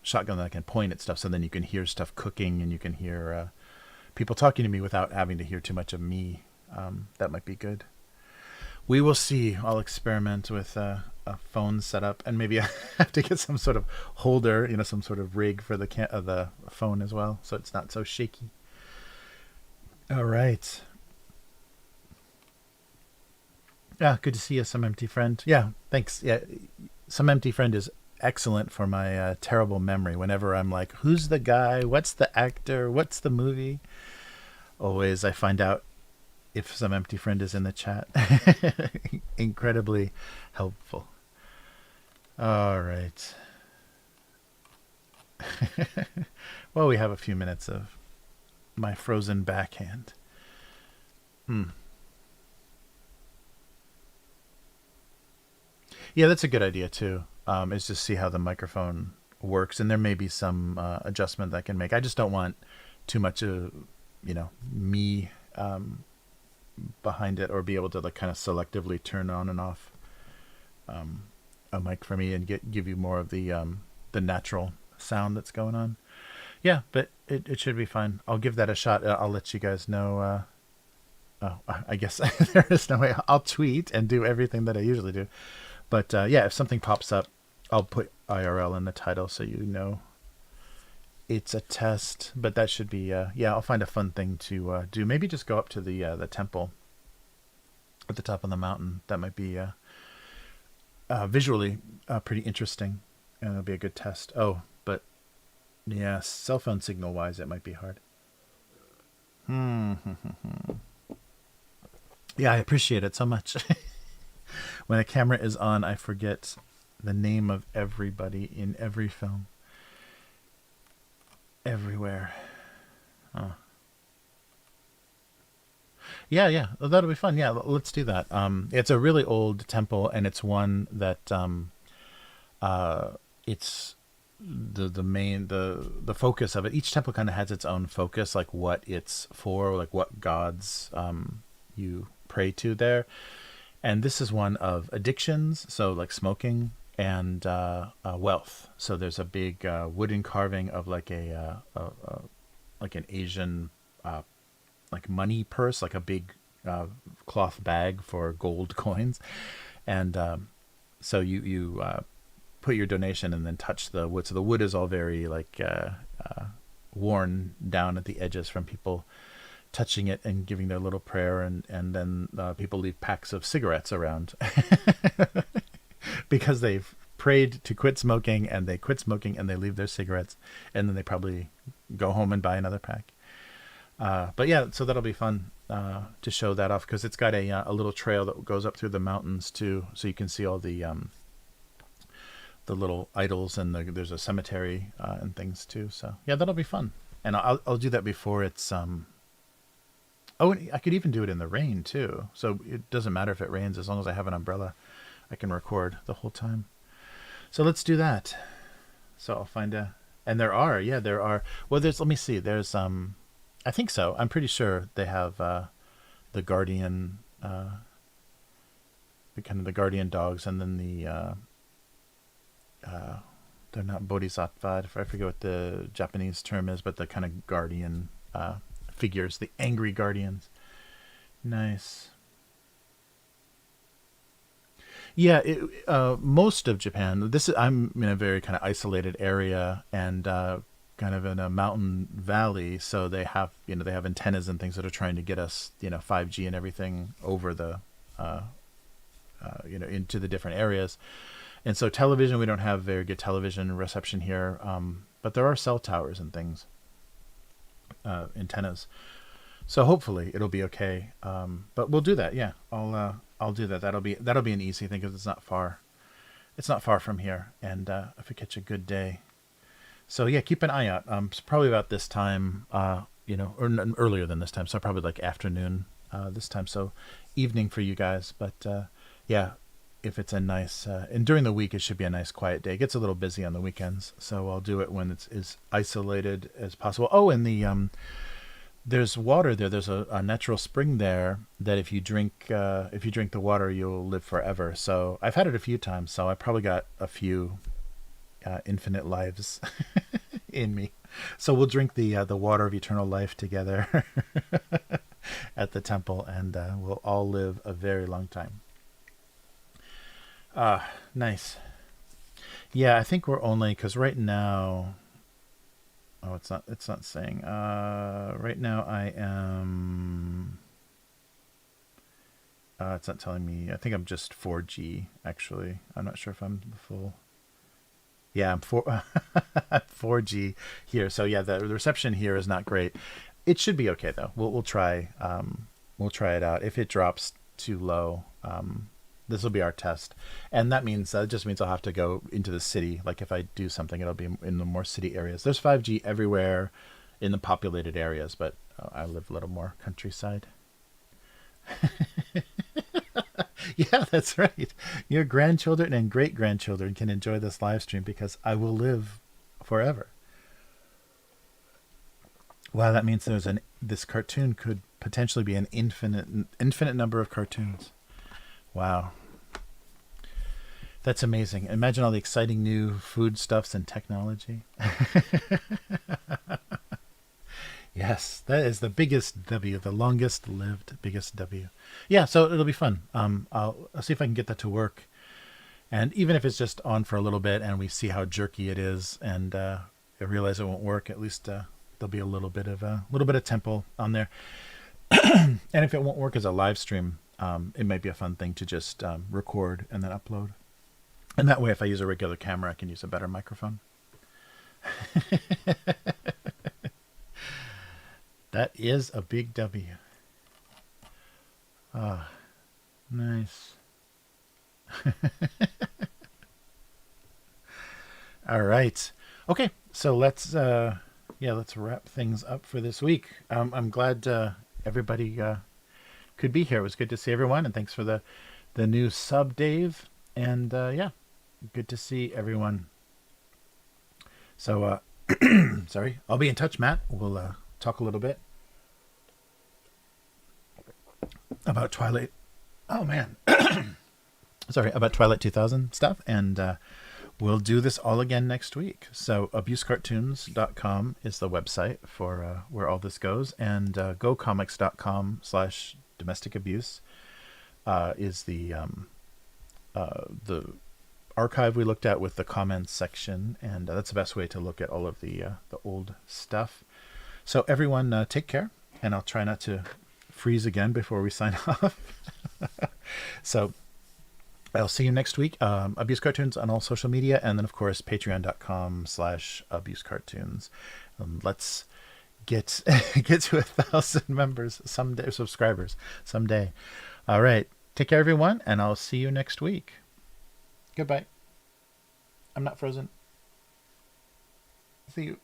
shotgun that I can point at stuff, so then you can hear stuff cooking and you can hear people talking to me without having to hear too much of me. That might be good. We will see. I'll experiment with a phone setup, and maybe I have to get some sort of holder, some sort of rig for the phone as well, so it's not so shaky. All right. Yeah, good to see you, some empty friend. Yeah, thanks. Yeah, some empty friend is excellent for my terrible memory. Whenever I'm like, who's the guy? What's the actor? What's the movie? Always I find out if some empty friend is in the chat. Incredibly helpful. All right. Well, we have a few minutes of my frozen backhand. Hmm. Yeah, that's a good idea too. Is just see how the microphone works, and there may be some adjustment that I can make. I just don't want too much of, me behind it, or be able to like kind of selectively turn on and off a mic for me and give you more of the natural sound that's going on. Yeah, but it should be fine. I'll give that a shot. I'll let you guys know. Oh, I guess there is no way. I'll tweet and do everything that I usually do. But yeah, if something pops up, I'll put IRL in the title so you know it's a test. But that should be yeah. I'll find a fun thing to do. Maybe just go up to the temple at the top of the mountain. That might be visually pretty interesting, and it'll be a good test. Oh, but yeah, cell phone signal wise, it might be hard. Hmm. Yeah, I appreciate it so much. When a camera is on, I forget the name of everybody in every film, everywhere. Oh. Yeah, yeah, well, that'll be fun. Yeah, let's do that. It's a really old temple, and it's one that uh, it's the main the focus of it. Each temple kind of has its own focus, like what it's for, like what gods you pray to there. And this is one of addictions, so like smoking, and wealth. So there's a big wooden carving of like like an Asian like money purse, like a big cloth bag for gold coins, and so you put your donation and then touch the wood. So the wood is all very like worn down at the edges from people touching it and giving their little prayer, and then people leave packs of cigarettes around because they've prayed to quit smoking, and they quit smoking and they leave their cigarettes, and then they probably go home and buy another pack. But yeah, so that'll be fun to show that off, because it's got a little trail that goes up through the mountains too, so you can see all the little idols, and there's a cemetery and things too. So yeah, that'll be fun, and I'll do that before it's Oh, and I could even do it in the rain too. So it doesn't matter if it rains, as long as I have an umbrella, I can record the whole time. So let's do that. So I'll find and there are. Well, let me see. There's I think so. I'm pretty sure they have the guardian, the kind of the guardian dogs, and then they're not bodhisattva. I forget what the Japanese term is, but the kind of guardian figures, the angry guardians. Nice. Yeah, most of Japan. I'm in a very kind of isolated area, and kind of in a mountain valley, so they have they have antennas and things that are trying to get us 5G and everything over the into the different areas. And so television, we don't have very good television reception here, but there are cell towers and things, antennas. So hopefully it'll be okay. But we'll do that. Yeah, I'll do that. That'll be an easy thing because it's not far. It's not far from here, and if we catch a good day. So yeah, keep an eye out. It's probably about this time, or earlier than this time. So probably like afternoon this time. So evening for you guys. But yeah, if it's a nice and during the week, it should be a nice quiet day. It gets a little busy on the weekends, so I'll do it when it's as isolated as possible. Oh, and there's water there. There's a natural spring there that if you drink the water, you'll live forever. So I've had it a few times. So I probably got a few infinite lives in me. So we'll drink the water of eternal life together at the temple, and we'll all live a very long time. Nice. Yeah, I think we're only because right now. Oh, it's not saying. Right now I am. It's not telling me. I think I'm just 4G actually. I'm not sure if I'm the full. Yeah, I'm 4G here. So yeah, the reception here is not great. It should be okay though. We'll try. We'll try it out. If it drops too low, this will be our test, and that just means I'll have to go into the city. Like if I do something, it'll be in the more city areas. There's 5G everywhere in the populated areas, but I live a little more countryside. Yeah, that's right. Your grandchildren and great grandchildren can enjoy this live stream because I will live forever. Wow, that means this cartoon could potentially be an infinite number of cartoons. Wow. That's amazing. Imagine all the exciting new foodstuffs and technology. Yes, that is the biggest W, the longest lived biggest W. Yeah, so it'll be fun. I'll see if I can get that to work. And even if it's just on for a little bit and we see how jerky it is and I realize it won't work, at least there'll be a little bit of tempo on there. And if it won't work as a live stream, it might be a fun thing to just record and then upload. And that way, if I use a regular camera, I can use a better microphone. That is a big W. Ah, nice. All right. Okay, so let's wrap things up for this week. I'm glad everybody could be here. It was good to see everyone, and thanks for the new sub, Dave. And yeah, good to see everyone. So sorry, I'll be in touch, Matt. We'll talk a little bit about Twilight. Oh man, sorry, about Twilight 2000 stuff, and we'll do this all again next week. So abusecartoons.com is the website for where all this goes, and gocomics.com/domestic abuse is the archive we looked at with the comments section, and that's the best way to look at all of the old stuff. So everyone, take care, and I'll try not to freeze again before we sign off. So I'll see you next week. Abuse Cartoons on all social media, and then of course patreon.com/abusecartoons. Let's get to 1,000 members someday, subscribers someday. All right, take care, everyone, and I'll see you next week. Goodbye. I'm not frozen. See you.